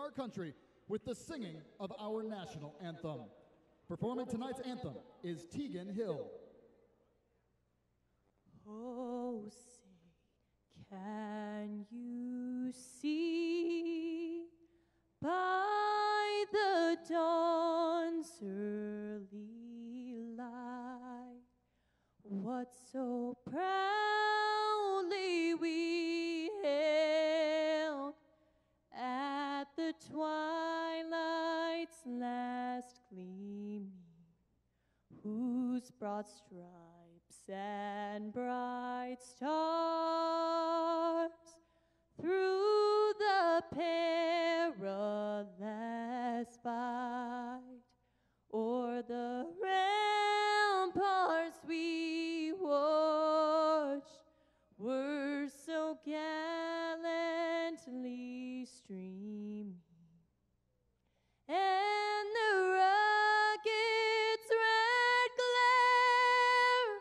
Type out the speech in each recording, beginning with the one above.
our country with the singing of our national anthem. Performing tonight's anthem is Tegan Hill. Oh, say, can you see by the dawn's early light what so proudly we hailed at the twilight's last gleaming, whose broad stripes and bright stars through the perilous fight o'er the ramparts we watched were so gallantly streaming, and the rocket's red glare,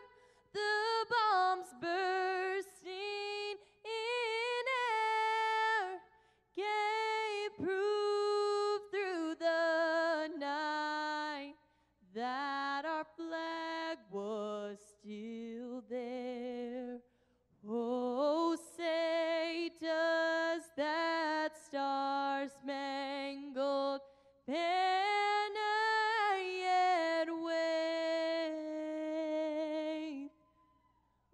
the bombs bursting in air, gave proof through the night that our flag was still there. Oh, say, does that star-spangled banner yet wave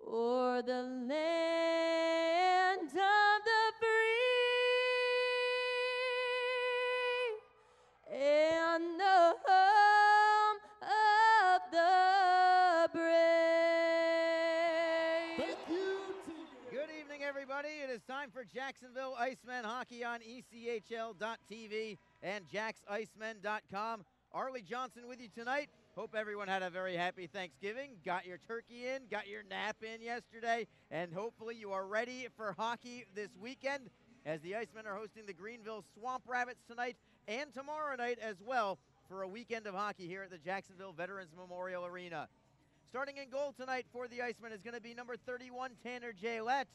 o'er the land of the free and the home of the brave? Thank you, Tegan. Good evening, everybody. It is time for Jacksonville Icemen hockey on ECHL.tv and JacksIcemen.com. Arlie Johnson with you tonight. Hope everyone had a very happy Thanksgiving, got your turkey in, got your nap in yesterday, and hopefully you are ready for hockey this weekend as the Icemen are hosting the Greenville Swamp Rabbits tonight and tomorrow night as well for a weekend of hockey here at the Jacksonville Veterans Memorial Arena. Starting in goal tonight for the Icemen is going to be number 31, Tanner Jaylett.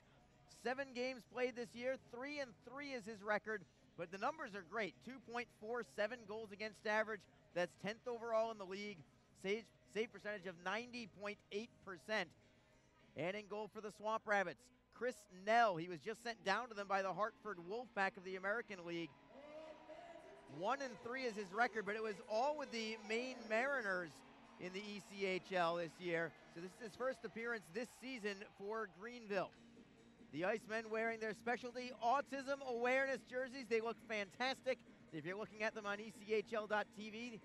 7 games played this year, 3-3 is his record, but the numbers are great. 2.47 goals against average, that's 10th overall in the league. Save percentage of 90.8%. And in goal for the Swamp Rabbits, Chris Nell. He was just sent down to them by the Hartford Wolfpack of the American League. 1-3 is his record, but it was all with the Maine Mariners in the ECHL this year. So this is his first appearance this season for Greenville. The Icemen wearing their specialty autism awareness jerseys. They look fantastic. If you're looking at them on ECHL.tv,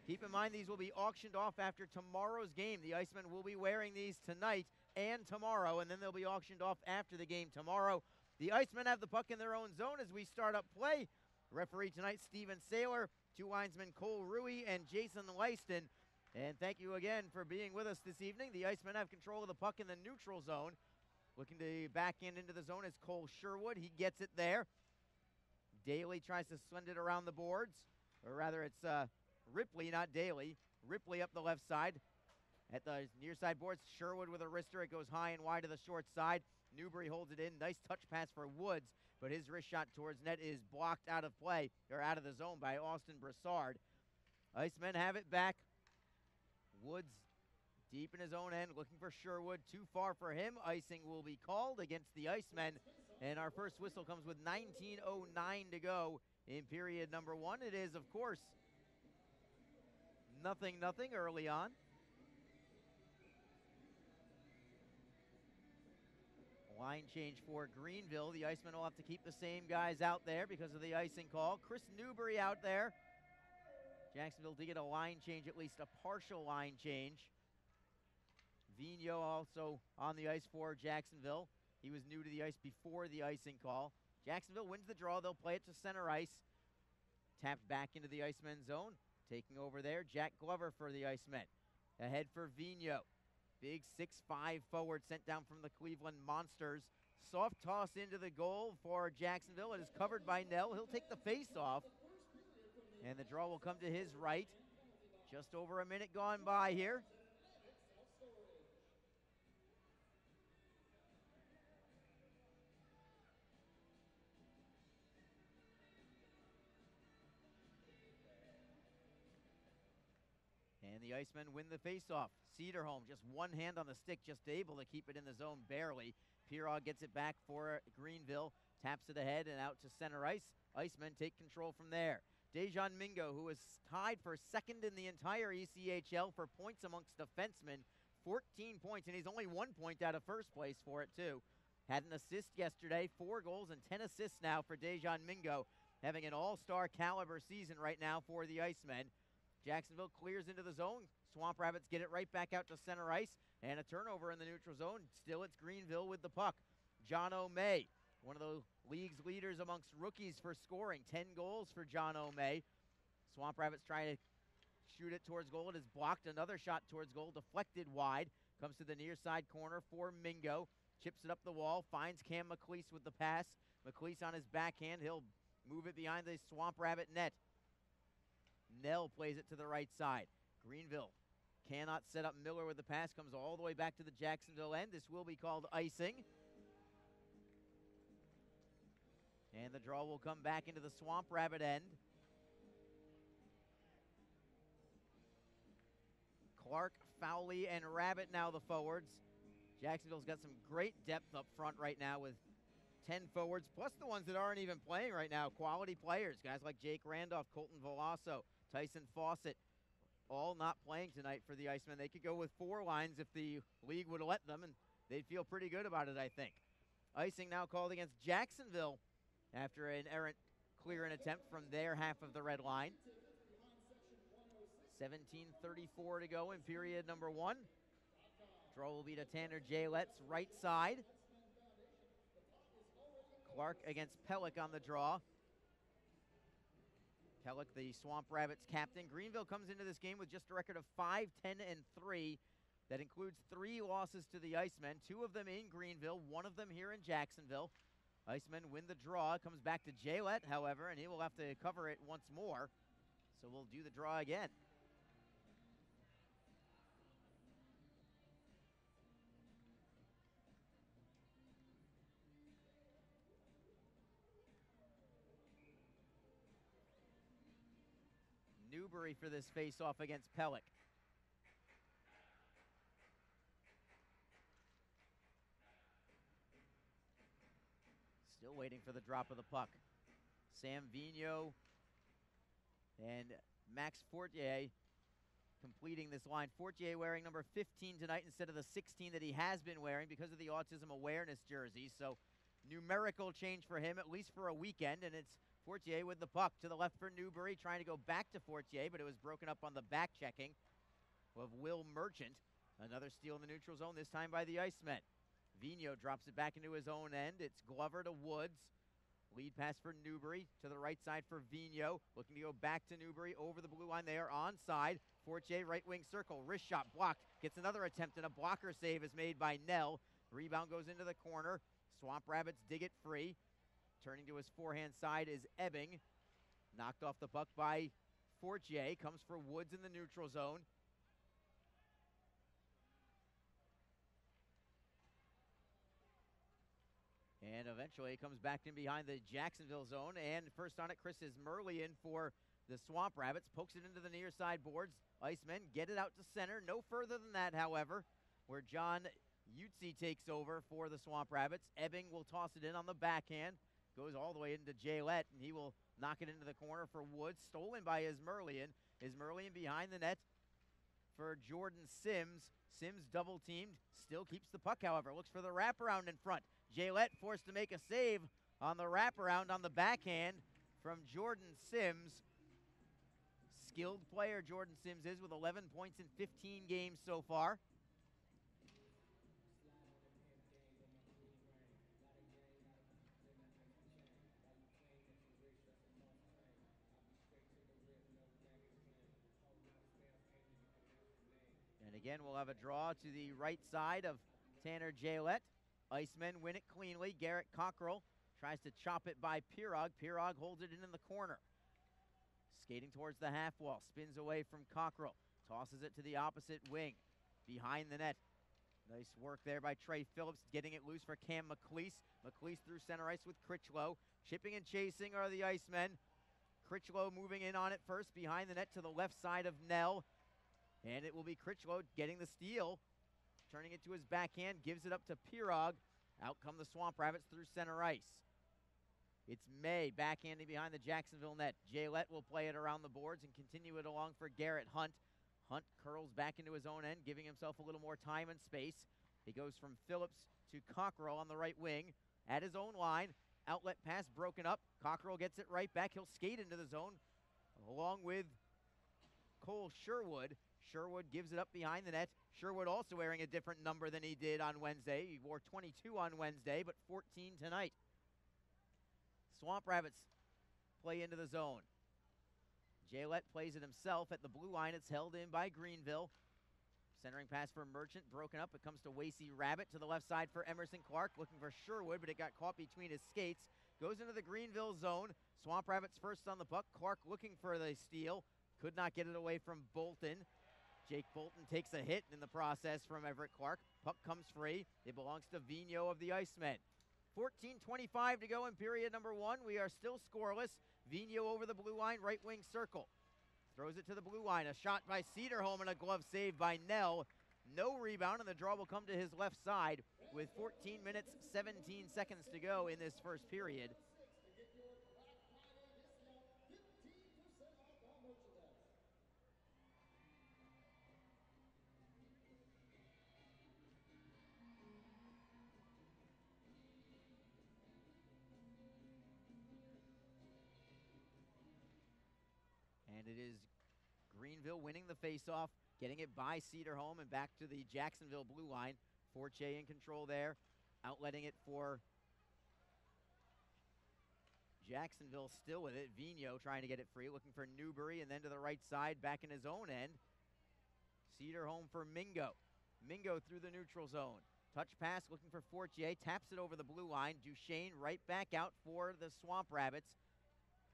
keep in mind these will be auctioned off after tomorrow's game. The Icemen will be wearing these tonight and tomorrow, and then they'll be auctioned off after the game tomorrow. The Icemen have the puck in their own zone as we start up play. Referee tonight, Steven Saylor. 2 linesmen, Cole Rui and Jason Leiston. And thank you again for being with us this evening. The Icemen have control of the puck in the neutral zone. Looking to back into the zone is Cole Sherwood. He gets it there. Daly tries to send it around the boards. Or rather, it's Ripley, not Daly. Ripley up the left side. At the near side boards, Sherwood with a wrister. It goes high and wide to the short side. Newbury holds it in. Nice touch pass for Woods, but his wrist shot towards net is blocked out of play, or out of the zone by Austin Broussard. Icemen have it back. Woods deep in his own end, looking for Sherwood. Too far for him. Icing will be called against the Icemen. And our first whistle comes with 19:09 to go in period number 1. It is, of course, 0-0 early on. Line change for Greenville. The Icemen will have to keep the same guys out there because of the icing call. Chris Newbury out there. Jacksonville did get a line change, at least a partial line change. Vigneault also on the ice for Jacksonville. He was new to the ice before the icing call. Jacksonville wins the draw. They'll play it to center ice. Tapped back into the Icemen zone. Taking over there, Jack Glover for the Icemen. Ahead for Vigneault. Big 6'5" forward sent down from the Cleveland Monsters. Soft toss into the goal for Jacksonville. It is covered by Nell. He'll take the face-off. And the draw will come to his right. Just over a minute gone by here. And the Icemen win the faceoff. Cedarholm, just one hand on the stick, just able to keep it in the zone barely. Pirog gets it back for Greenville, taps it ahead and out to center ice. Icemen take control from there. Dejan Mingo, who is tied for second in the entire ECHL for points amongst defensemen, 14 points, and he's only 1 point out of first place for it too. Had an assist yesterday, 4 goals and 10 assists now for Dejan Mingo, having an all-star caliber season right now for the Icemen. Jacksonville clears into the zone. Swamp Rabbits get it right back out to center ice, and a turnover in the neutral zone. Still, it's Greenville with the puck. John O'May, one of the league's leaders amongst rookies for scoring. 10 goals for John O'May. Swamp Rabbits trying to shoot it towards goal. It is blocked. Another shot towards goal, deflected wide. Comes to the near side corner for Mingo. Chips it up the wall, finds Cam McLeese with the pass. McLeese on his backhand. He'll move it behind the Swamp Rabbit net. Nell plays it to the right side. Greenville cannot set up Miller with the pass. Comes all the way back to the Jacksonville end. This will be called icing. And the draw will come back into the Swamp Rabbit end. Clark, Fowley, and Rabbit now the forwards. Jacksonville's got some great depth up front right now with 10 forwards, plus the ones that aren't even playing right now. Quality players, guys like Jake Randolph, Colton Veloso, Tyson Fawcett, all not playing tonight for the Icemen. They could go with 4 lines if the league would let them, and they'd feel pretty good about it, I think. Icing now called against Jacksonville after an errant clearing attempt from their half of the red line. 17:34 to go in period number 1. Draw will be to Tanner Jaylet's right side. Clark against Pellick on the draw. Pellick, the Swamp Rabbits captain. Greenville comes into this game with just a record of 5-10-3. That includes 3 losses to the Icemen, 2 of them in Greenville, 1 of them here in Jacksonville. Icemen win the draw. Comes back to Jaylet, however, and he will have to cover it once more. So we'll do the draw again. Newbury for this face-off against Pellick. Still waiting for the drop of the puck. Sam Vigneault and Max Fortier completing this line. Fortier wearing number 15 tonight instead of the 16 that he has been wearing because of the autism awareness jersey. So numerical change for him, at least for a weekend, and it's Fortier with the puck to the left for Newbury, trying to go back to Fortier, but it was broken up on the back checking of Will Merchant. Another steal in the neutral zone, this time by the Icemen. Vigneault drops it back into his own end. It's Glover to Woods. Lead pass for Newbury to the right side for Vigneault. Looking to go back to Newbury over the blue line. They are onside. Fortier right wing circle. Wrist shot blocked. Gets another attempt and a blocker save is made by Nell. Rebound goes into the corner. Swamp Rabbits dig it free. Turning to his forehand side is Ebbing. Knocked off the puck by Fortier. Comes for Woods in the neutral zone. And eventually it comes back in behind the Jacksonville zone. And first on it, Chris Ismerly in for the Swamp Rabbits. Pokes it into the near side boards. Icemen get it out to center. No further than that, however, where John Utsi takes over for the Swamp Rabbits. Ebbing will toss it in on the backhand. Goes all the way into Jaylet, and he will knock it into the corner for Woods. Stolen by Ismerlian. Ismerlian behind the net for Jordan Sims. Sims double teamed. Still keeps the puck, however. Looks for the wraparound in front. Jaylet forced to make a save on the wraparound on the backhand from Jordan Sims. Skilled player Jordan Sims is with 11 points in 15 games so far. And again, we'll have a draw to the right side of Tanner Jaylet. Icemen win it cleanly. Garrett Cockrell tries to chop it by Pirog. Pirog holds it in the corner. Skating towards the half wall. Spins away from Cockrell. Tosses it to the opposite wing. Behind the net. Nice work there by Trey Phillips. Getting it loose for Cam McLeese. McLeese through center ice with Critchlow. Chipping and chasing are the Icemen. Critchlow moving in on it first. Behind the net to the left side of Nell. And it will be Critchlow getting the steal, turning it to his backhand, gives it up to Pirog. Out come the Swamp Rabbits through center ice. It's May backhanding behind the Jacksonville net. Jaylett will play it around the boards and continue it along for Garrett Hunt. Hunt curls back into his own end, giving himself a little more time and space. He goes from Phillips to Cockrell on the right wing at his own line. Outlet pass broken up. Cockrell gets it right back. He'll skate into the zone along with Cole Sherwood. Sherwood gives it up behind the net. Sherwood also wearing a different number than he did on Wednesday. He wore 22 on Wednesday, but 14 tonight. Swamp Rabbits play into the zone. Jaylett plays it himself at the blue line. It's held in by Greenville. Centering pass for Merchant, broken up. It comes to Wasey Rabbit to the left side for Emerson Clark, looking for Sherwood, but it got caught between his skates. Goes into the Greenville zone. Swamp Rabbits first on the puck. Clark looking for the steal. Could not get it away from Bolton. Jake Bolton takes a hit in the process from Everett Clark. Puck comes free. It belongs to Vigneault of the Icemen. 14:25 to go in period number one. We are still scoreless. Vigneault over the blue line, right wing circle. Throws it to the blue line. A shot by Cedarholm and a glove save by Nell. No rebound, and the draw will come to his left side with 14 minutes, 17 seconds to go in this first period. And it is Greenville winning the faceoff, getting it by Cedarholm and back to the Jacksonville blue line. Fortier in control there, outletting it for Jacksonville, still with it. Vigneault trying to get it free, looking for Newbury, and then to the right side, back in his own end. Cedarholm for Mingo. Mingo through the neutral zone. Touch pass, looking for Fortier, taps it over the blue line. Duchesne right back out for the Swamp Rabbits.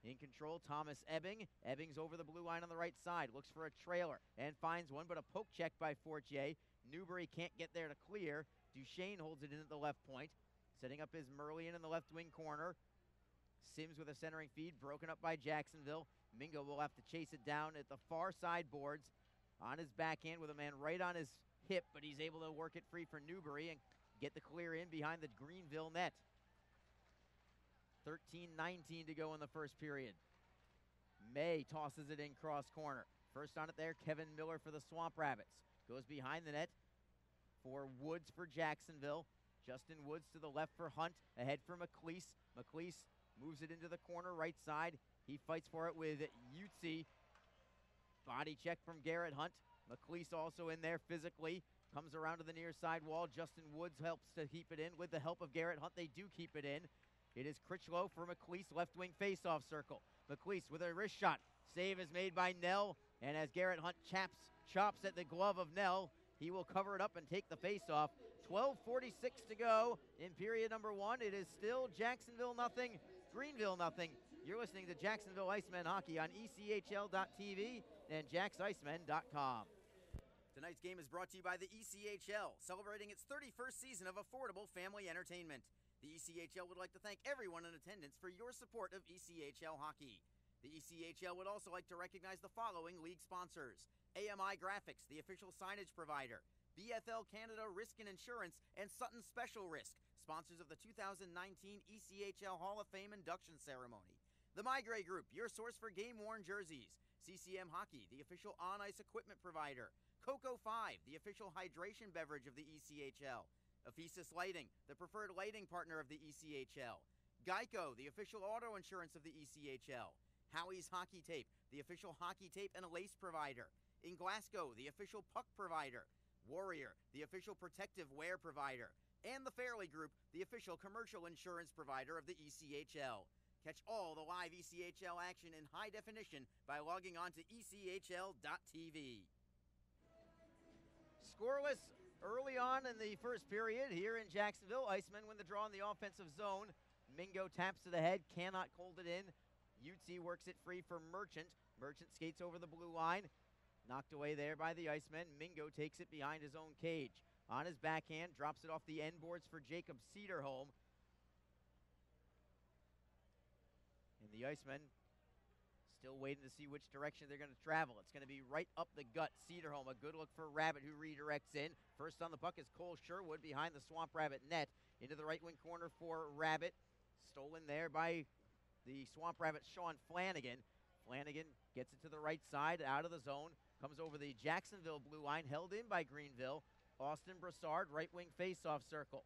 In control, Thomas Ebbing. Ebbing's over the blue line on the right side. Looks for a trailer and finds one, but a poke check by Fortier. Newbury can't get there to clear. Duchesne holds it in at the left point. Setting up his Merlian in the left wing corner. Sims with a centering feed, broken up by Jacksonville. Mingo will have to chase it down at the far side boards on his backhand with a man right on his hip, but he's able to work it free for Newbury and get the clear in behind the Greenville net. 13:19 to go in the first period. May tosses it in cross corner. First on it there, Kevin Miller for the Swamp Rabbits. Goes behind the net for Woods for Jacksonville. Justin Woods to the left for Hunt. Ahead for McLeese. McLeese moves it into the corner right side. He fights for it with Utsi. Body check from Garrett Hunt. McLeese also in there physically. Comes around to the near side wall. Justin Woods helps to keep it in. With the help of Garrett Hunt, they do keep it in. It is Critchlow for McLeese, left wing faceoff circle. McLeese with a wrist shot. Save is made by Nell, and as Garrett Hunt chops at the glove of Nell, he will cover it up and take the faceoff. 12:46 to go in period number one. It is still Jacksonville nothing, Greenville nothing. You're listening to Jacksonville Icemen Hockey on ECHL.TV and JacksIcemen.com. Tonight's game is brought to you by the ECHL, celebrating its 31st season of affordable family entertainment. The ECHL would like to thank everyone in attendance for your support of ECHL hockey. The ECHL would also like to recognize the following league sponsors: AMI Graphics, the official signage provider; BFL Canada Risk and Insurance; and Sutton Special Risk, sponsors of the 2019 ECHL Hall of Fame induction ceremony. The Migray Group, your source for game-worn jerseys; CCM Hockey, the official on-ice equipment provider; Coco 5, the official hydration beverage of the ECHL; Ephesus Lighting, the preferred lighting partner of the ECHL; Geico, the official auto insurance of the ECHL; Howie's Hockey Tape, the official hockey tape and lace provider; in Glasgow, the official puck provider; Warrior, the official protective wear provider; and the Fairley Group, the official commercial insurance provider of the ECHL. Catch all the live ECHL action in high definition by logging on to ECHL.TV. Scoreless early on in the first period here in Jacksonville. Icemen win the draw in the offensive zone. Mingo taps to the head, cannot hold it in. Utsi works it free for Merchant. Merchant skates over the blue line. Knocked away there by the Icemen. Mingo takes it behind his own cage. On his backhand, drops it off the end boards for Jacob Cedarholm. And the Icemen Still waiting to see which direction they're going to travel. It's going to be right up the gut. Cedarholm, a good look for Rabbit, who redirects in. First on the puck is Cole Sherwood behind the Swamp Rabbit net. Into the right wing corner for Rabbit. Stolen there by the Swamp Rabbit, Sean Flanagan. Flanagan gets it to the right side, out of the zone. Comes over the Jacksonville blue line, held in by Greenville. Austin Brassard, right wing faceoff circle.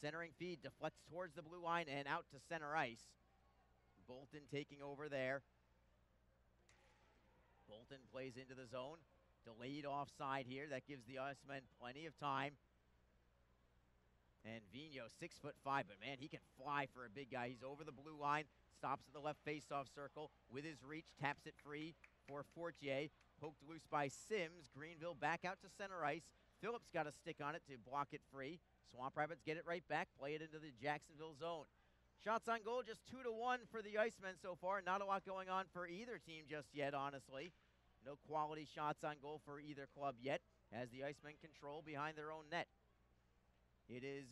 Centering feed, deflects towards the blue line and out to center ice. Bolton taking over there. Bolton plays into the zone. Delayed offside here. That gives the Icemen plenty of time. And Vigneault, 6'5", but man, he can fly for a big guy. He's over the blue line, stops at the left faceoff circle with his reach, taps it free for Fortier. Poked loose by Sims. Greenville back out to center ice. Phillips got a stick on it to block it free. Swamp Rabbits get it right back, play it into the Jacksonville zone. Shots on goal, just 2-1 for the Icemen so far. Not a lot going on for either team just yet, honestly. No quality shots on goal for either club yet, as the Icemen control behind their own net. It is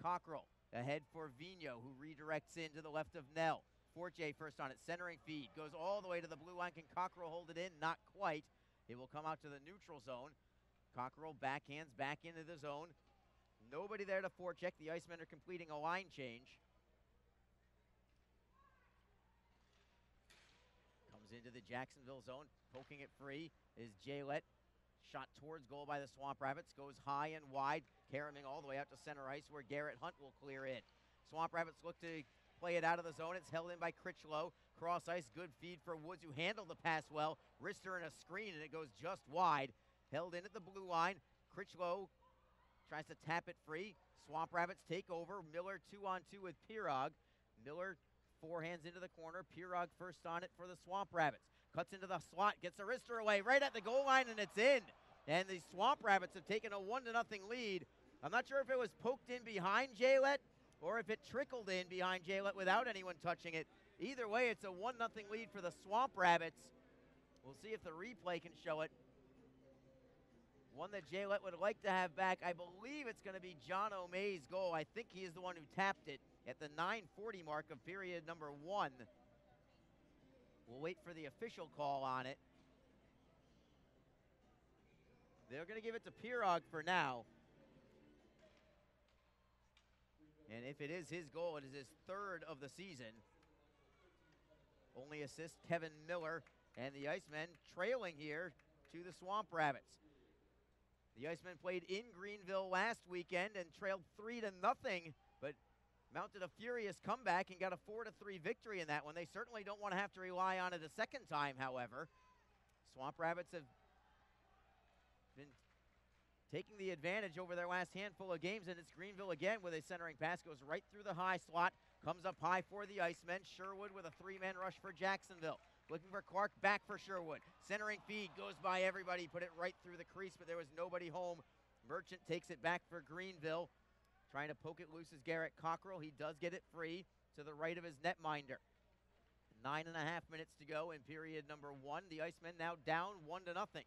Cockrell ahead for Vigneault, who redirects in to the left of Nell. Fortier first on it, centering feed, goes all the way to the blue line. Can Cockrell hold it in? Not quite. It will come out to the neutral zone. Cockrell backhands back into the zone. Nobody there to forecheck. The Icemen are completing a line change. Comes into the Jacksonville zone. Poking it free is Jaylett. Shot towards goal by the Swamp Rabbits. Goes high and wide. Caroming all the way out to center ice where Garrett Hunt will clear in. Swamp Rabbits look to play it out of the zone. It's held in by Critchlow. Cross ice, good feed for Woods, who handled the pass well. Wrister in a screen, and it goes just wide. Held in at the blue line. Critchlow tries to tap it free. Swamp Rabbits take over. Miller 2-on-2 with Pirog. Miller forehands into the corner. Pirog first on it for the Swamp Rabbits. Cuts into the slot, gets a wrister away right at the goal line, and it's in. And the Swamp Rabbits have taken a 1-0 lead. I'm not sure if it was poked in behind Jaylett or if it trickled in behind Jaylett without anyone touching it. Either way, it's a 1-0 lead for the Swamp Rabbits. We'll see if the replay can show it. One that Jaylett would like to have back. I believe it's going to be John O'May's goal. I think he is the one who tapped it at the 9:40 mark of period number 1. We'll wait for the official call on it. They're going to give it to Pirog for now. And if it is his goal, it is his 3rd of the season. Only assist Kevin Miller, and the Icemen trailing here to the Swamp Rabbits. The Icemen played in Greenville last weekend and trailed 3-0, but mounted a furious comeback and got a 4-3 victory in that one. They certainly don't want to have to rely on it a second time, however. Swamp Rabbits have been taking the advantage over their last handful of games, and it's Greenville again with a centering pass. Goes right through the high slot, comes up high for the Icemen. Sherwood with a 3-man rush for Jacksonville. Looking for Clark, back for Sherwood. Centering feed, goes by everybody, put it right through the crease, but there was nobody home. Merchant takes it back for Greenville. Trying to poke it loose is Garrett Cockrell. He does get it free to the right of his netminder. 9.5 minutes to go in period number 1. The Icemen now down 1-0.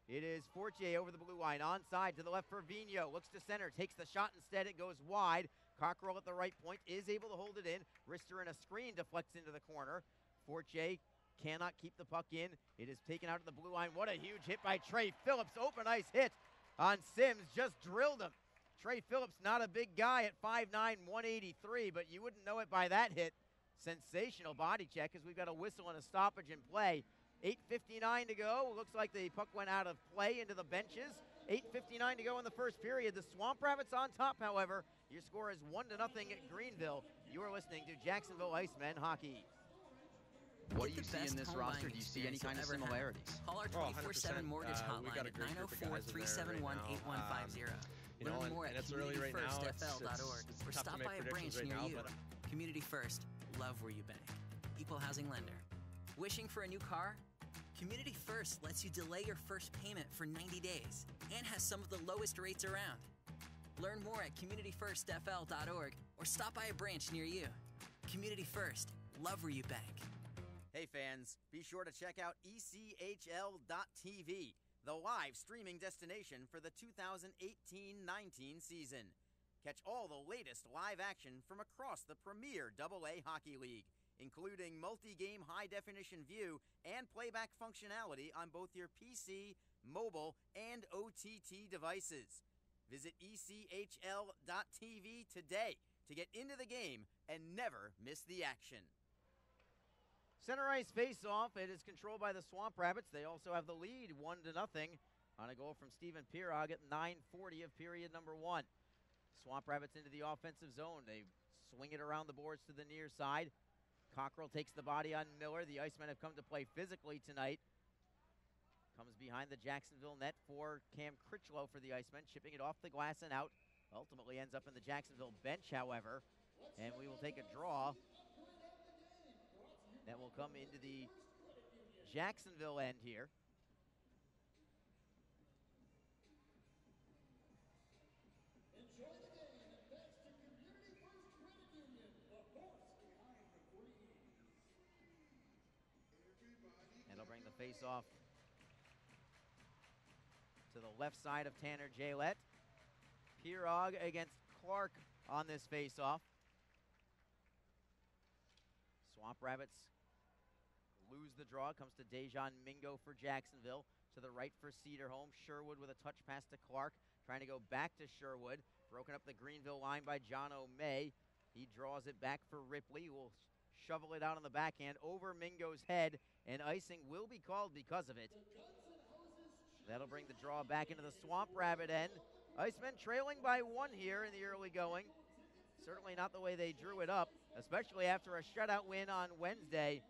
It is Fortier over the blue line, onside to the left for Vigneault. Looks to center, takes the shot instead. It goes wide. Cockrell at the right point is able to hold it in. Wrister in a screen deflects into the corner. Fortier cannot keep the puck in. It is taken out of the blue line. What a huge hit by Trey Phillips. Open ice hit on Sims. Just drilled him. Trey Phillips, not a big guy at 5'9", 183, but you wouldn't know it by that hit. Sensational body check as we've got a whistle and a stoppage in play. 8:59 to go. Looks like the puck went out of play into the benches. 8:59 to go in the first period. The Swamp Rabbits on top, however. Your score is 1-0 at Greenville. You are listening to Jacksonville Icemen Hockey. What do you see in this roster? Do you see any kind of similarities? Call our 24/7 mortgage hotline at 904-371-8150. Learn more at communityfirstfl.org or stop by a branch near you. Community First, love where you bank. Equal housing lender. Wishing for a new car? Community First lets you delay your first payment for 90 days and has some of the lowest rates around. Learn more at communityfirstfl.org or stop by a branch near you. Community First, love where you bank. Hey fans, be sure to check out ECHL.TV, the live streaming destination for the 2018-19 season. Catch all the latest live action from across the premier AA Hockey League, including multi-game high-definition view and playback functionality on both your PC, mobile, and OTT devices. Visit ECHL.TV today to get into the game and never miss the action. Center ice face-off. It is controlled by the Swamp Rabbits. They also have the lead 1-0 on a goal from Stephen Pirog at 9:40 of period number 1. Swamp Rabbits into the offensive zone. They swing it around the boards to the near side. Cockrell takes the body on Miller. The Icemen have come to play physically tonight. Comes behind the Jacksonville net for Cam Critchlow for the Icemen, chipping it off the glass and out. Ultimately ends up in the Jacksonville bench, however, and we will take a draw. That will come into the Jacksonville end here. And they'll bring the face-off to the left side of Tanner Jalette. Pirog against Clark on this face-off. Swamp Rabbits lose the draw. Comes to Dejan Mingo for Jacksonville. To the right for Cedarholm. Sherwood with a touch pass to Clark. Trying to go back to Sherwood. Broken up the Greenville line by John O'May. He draws it back for Ripley, who will shovel it out on the backhand over Mingo's head, and icing will be called because of it. That'll bring the draw back into the Swamp Rabbit end. Icemen trailing by 1 here in the early going. Certainly not the way they drew it up, especially after a shutout win on Wednesday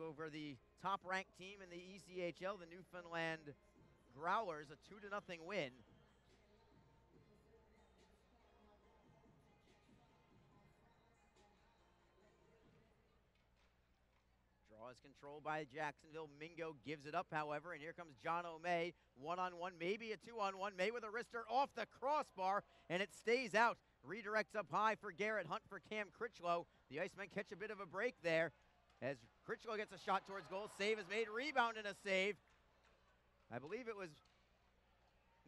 over the top-ranked team in the ECHL, the Newfoundland Growlers, a 2-0 win. Draw is controlled by Jacksonville. Mingo gives it up, however, and here comes John O'May. 1-on-1, maybe a 2-on-1. May with a wrister off the crossbar, and it stays out. Redirects up high for Garrett Hunt for Cam Critchlow. The Icemen catch a bit of a break there as Critchlow gets a shot towards goal. Save is made, rebound and a save. I believe it was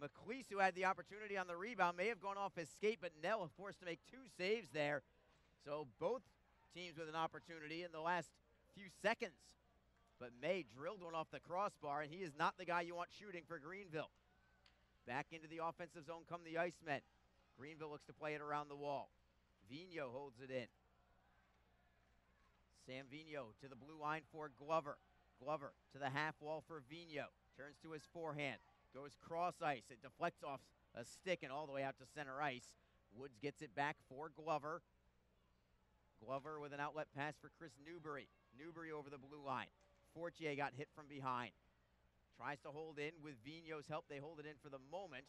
McLeese who had the opportunity on the rebound. May have gone off his skate, but Nell forced to make 2 saves there. So both teams with an opportunity in the last few seconds. But May drilled one off the crossbar, and he is not the guy you want shooting for Greenville. Back into the offensive zone come the Icemen. Greenville looks to play it around the wall. Vigneault holds it in. Sam Vigneault to the blue line for Glover. Glover to the half wall for Vigneault. Turns to his forehand. Goes cross ice. It deflects off a stick and all the way out to center ice. Woods gets it back for Glover. Glover with an outlet pass for Chris Newbury. Newbury over the blue line. Fortier got hit from behind. Tries to hold in with Vigneault's help. They hold it in for the moment.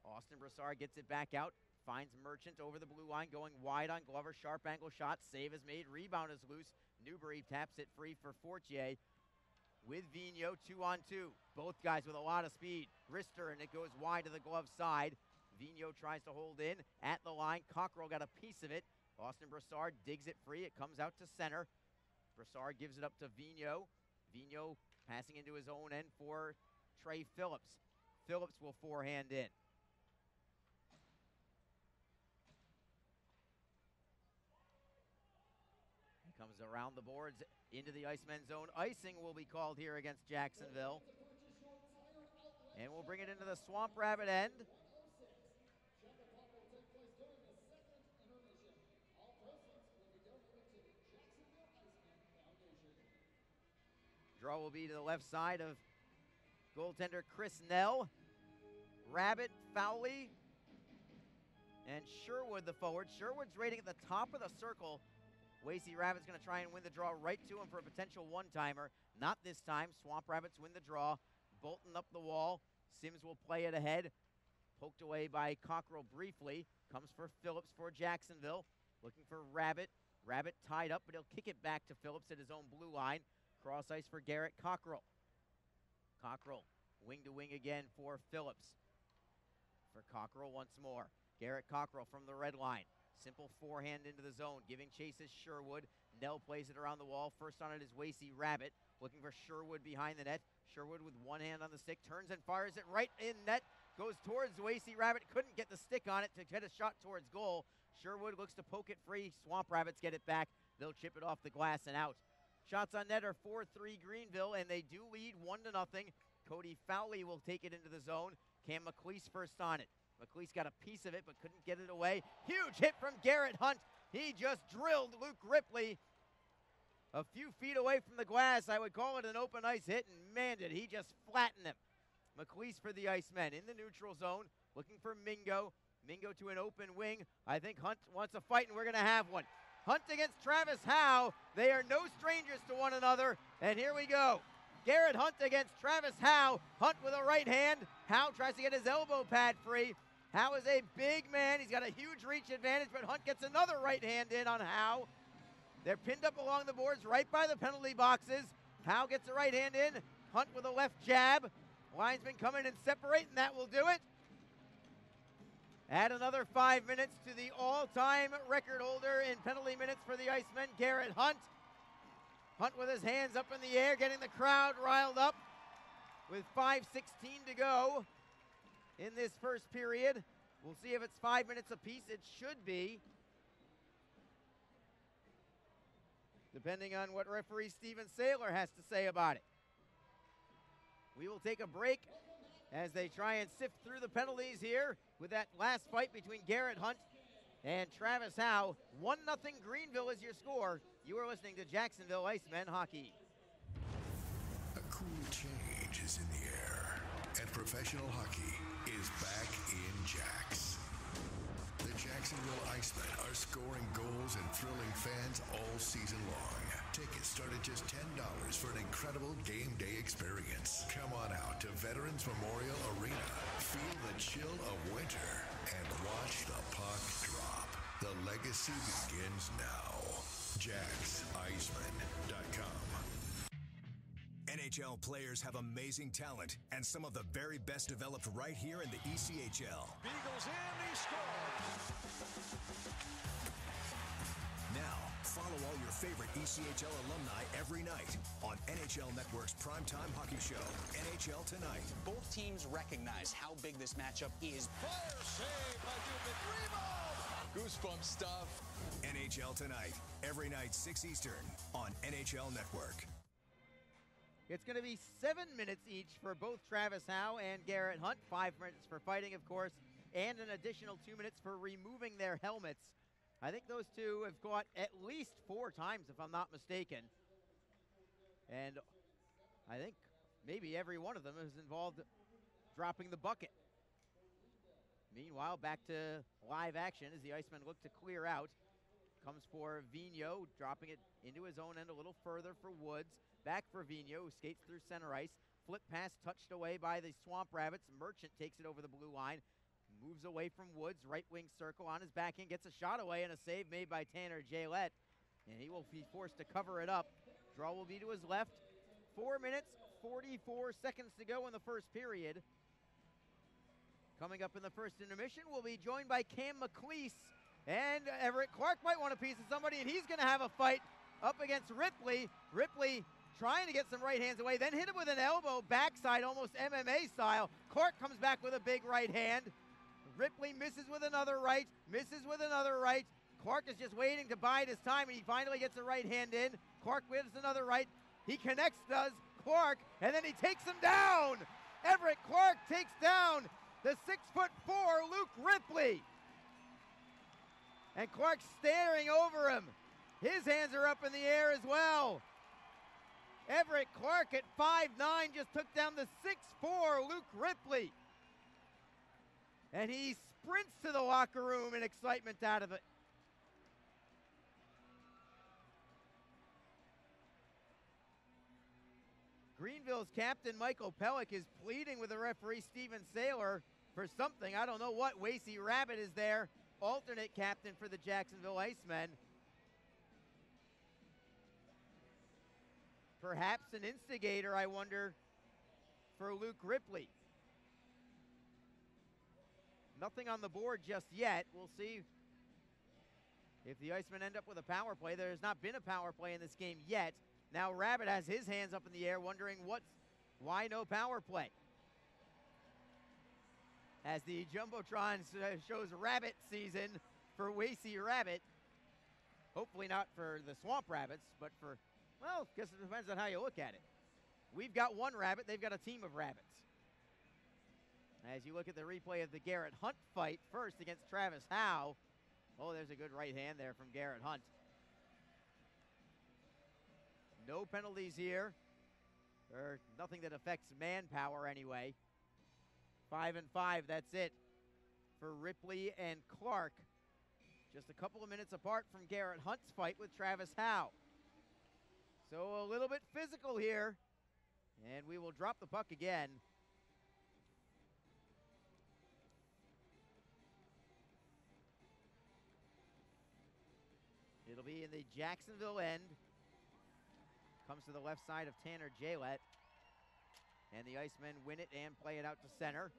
Austin Brassard gets it back out. Finds Merchant over the blue line, going wide on Glover. Sharp angle shot. Save is made. Rebound is loose. Newbury taps it free for Fortier. With Vigneault, 2-on-2. Both guys with a lot of speed. Wrister, and it goes wide to the glove side. Vigneault tries to hold in at the line. Cockrell got a piece of it. Austin Brassard digs it free. It comes out to center. Brassard gives it up to Vigneault. Vigneault passing into his own end for Trey Phillips. Phillips will forehand in. He comes around the boards into the Icemen zone. Icing will be called here against Jacksonville. And we'll bring it into the Swamp Rabbit end. Draw will be to the left side of goaltender Chris Nell. Rabbit, Fowley, and Sherwood the forward. Sherwood's rating at the top of the circle. Wasey Rabbit's going to try and win the draw right to him for a potential one-timer. Not this time. Swamp Rabbits win the draw. Bolton up the wall. Sims will play it ahead. Poked away by Cockrell briefly. Comes for Phillips for Jacksonville. Looking for Rabbit. Rabbit tied up, but he'll kick it back to Phillips at his own blue line. Cross ice for Garrett Cockrell. Cockrell, wing to wing again for Phillips. For Cockrell once more. Garrett Cockrell from the red line. Simple forehand into the zone. Giving chase is Sherwood. Nell plays it around the wall. First on it is Wasey Rabbit. Looking for Sherwood behind the net. Sherwood with one hand on the stick. Turns and fires it right in net. Goes towards Wasey Rabbit. Couldn't get the stick on it to get a shot towards goal. Sherwood looks to poke it free. Swamp Rabbits get it back. They'll chip it off the glass and out. Shots on net are 4-3 Greenville, and they do lead 1-0. Cody Fowley will take it into the zone. Cam McLeese first on it. McLeese got a piece of it but couldn't get it away. Huge hit from Garrett Hunt. He just drilled Luke Ripley a few feet away from the glass. I would call it an open ice hit, and man, did he just flatten him. McLeese for the Icemen in the neutral zone, looking for Mingo. Mingo to an open wing. I think Hunt wants a fight, and we're going to have one. Hunt against Travis Howe. They are no strangers to one another, and here we go. Garrett Hunt against Travis Howe. Hunt with a right hand. Howe tries to get his elbow pad free. Howe is a big man. He's got a huge reach advantage, but Hunt gets another right hand in on Howe. They're pinned up along the boards right by the penalty boxes. Howe gets a right hand in. Hunt with a left jab. Linesman come in and separate, and that will do it. Add another 5 minutes to the all-time record holder in penalty minutes for the Icemen, Garrett Hunt. Hunt with his hands up in the air, getting the crowd riled up with 5:16 to go in this first period. We'll see if it's 5 minutes apiece. It should be, depending on what referee Steven Saylor has to say about it. We will take a break as they try and sift through the penalties here with that last fight between Garrett Hunt and Travis Howe. 1-0 Greenville is your score. You are listening to Jacksonville Icemen Hockey. A cool change is in the air, and professional hockey is back in Jacks. The Jacksonville Icemen are scoring goals and thrilling fans all season long. Tickets start at just $10 for an incredible game day experience. Come on out to Veterans Memorial Arena. Feel the chill of winter and watch the puck drop. The legacy begins now. JacksIcemen.com. NHL players have amazing talent, and some of the very best developed right here in the ECHL. Beagles in, he scores! Now, follow all your favorite ECHL alumni every night on NHL Network's primetime hockey show, NHL Tonight. Both teams recognize how big this matchup is. Fire save by Dubin. Rebound! Goosebump stuff. NHL Tonight, every night 6 Eastern on NHL Network. It's going to be 7 minutes each for both Travis Howe and Garrett Hunt. 5 minutes for fighting, of course, and an additional 2 minutes for removing their helmets. I think those two have fought at least 4 times, if I'm not mistaken. And I think maybe every one of them is involved dropping the bucket. Meanwhile, back to live action as the Icemen look to clear out. Comes for Vigneault, dropping it into his own end a little further for Woods. Back for Vigneault, who skates through center ice. Flip pass touched away by the Swamp Rabbits. Merchant takes it over the blue line. Moves away from Woods, right wing circle on his backhand. Gets a shot away and a save made by Tanner Jalette. And he will be forced to cover it up. Draw will be to his left. 4 minutes, 44 seconds to go in the first period. Coming up in the first intermission, we'll be joined by Cam McLeese. And Everett Clark might want a piece of somebody, and he's going to have a fight up against Ripley. Ripley trying to get some right hands away, then hit him with an elbow, backside, almost MMA style. Clark comes back with a big right hand. Ripley misses with another right, misses with another right. Clark is just waiting to bide his time, and he finally gets a right hand in. Clark wins another right. He connects, does Clark, and then he takes him down. Everett Clark takes down the 6'4" Luke Ripley. And Clark's staring over him. His hands are up in the air as well. Everett Clark at 5'9" just took down the 6'4" Luke Ripley. And he sprints to the locker room in excitement out of it. Greenville's captain, Michael Pellick, is pleading with the referee, Steven Saylor, for something. I don't know what. Wasey Rabbit is there, alternate captain for the Jacksonville Icemen. Perhaps an instigator, I wonder, for Luke Ripley. Nothing on the board just yet. We'll see if the Icemen end up with a power play. There has not been a power play in this game yet. Now Rabbit has his hands up in the air, wondering why no power play. As the Jumbotron shows Rabbit season for Wasey Rabbit. Hopefully not for the Swamp Rabbits, but for, well, I guess it depends on how you look at it. We've got one rabbit, they've got a team of rabbits. As you look at the replay of the Garrett Hunt fight first against Travis Howe. Oh, there's a good right hand there from Garrett Hunt. No penalties here, or nothing that affects manpower anyway. 5-5, that's it for Ripley and Clark. Just a couple of minutes apart from Garrett Hunt's fight with Travis Howe. So a little bit physical here, and we will drop the puck again. It'll be in the Jacksonville end. Comes to the left side of Tanner Jalette. And the Icemen win it and play it out to center.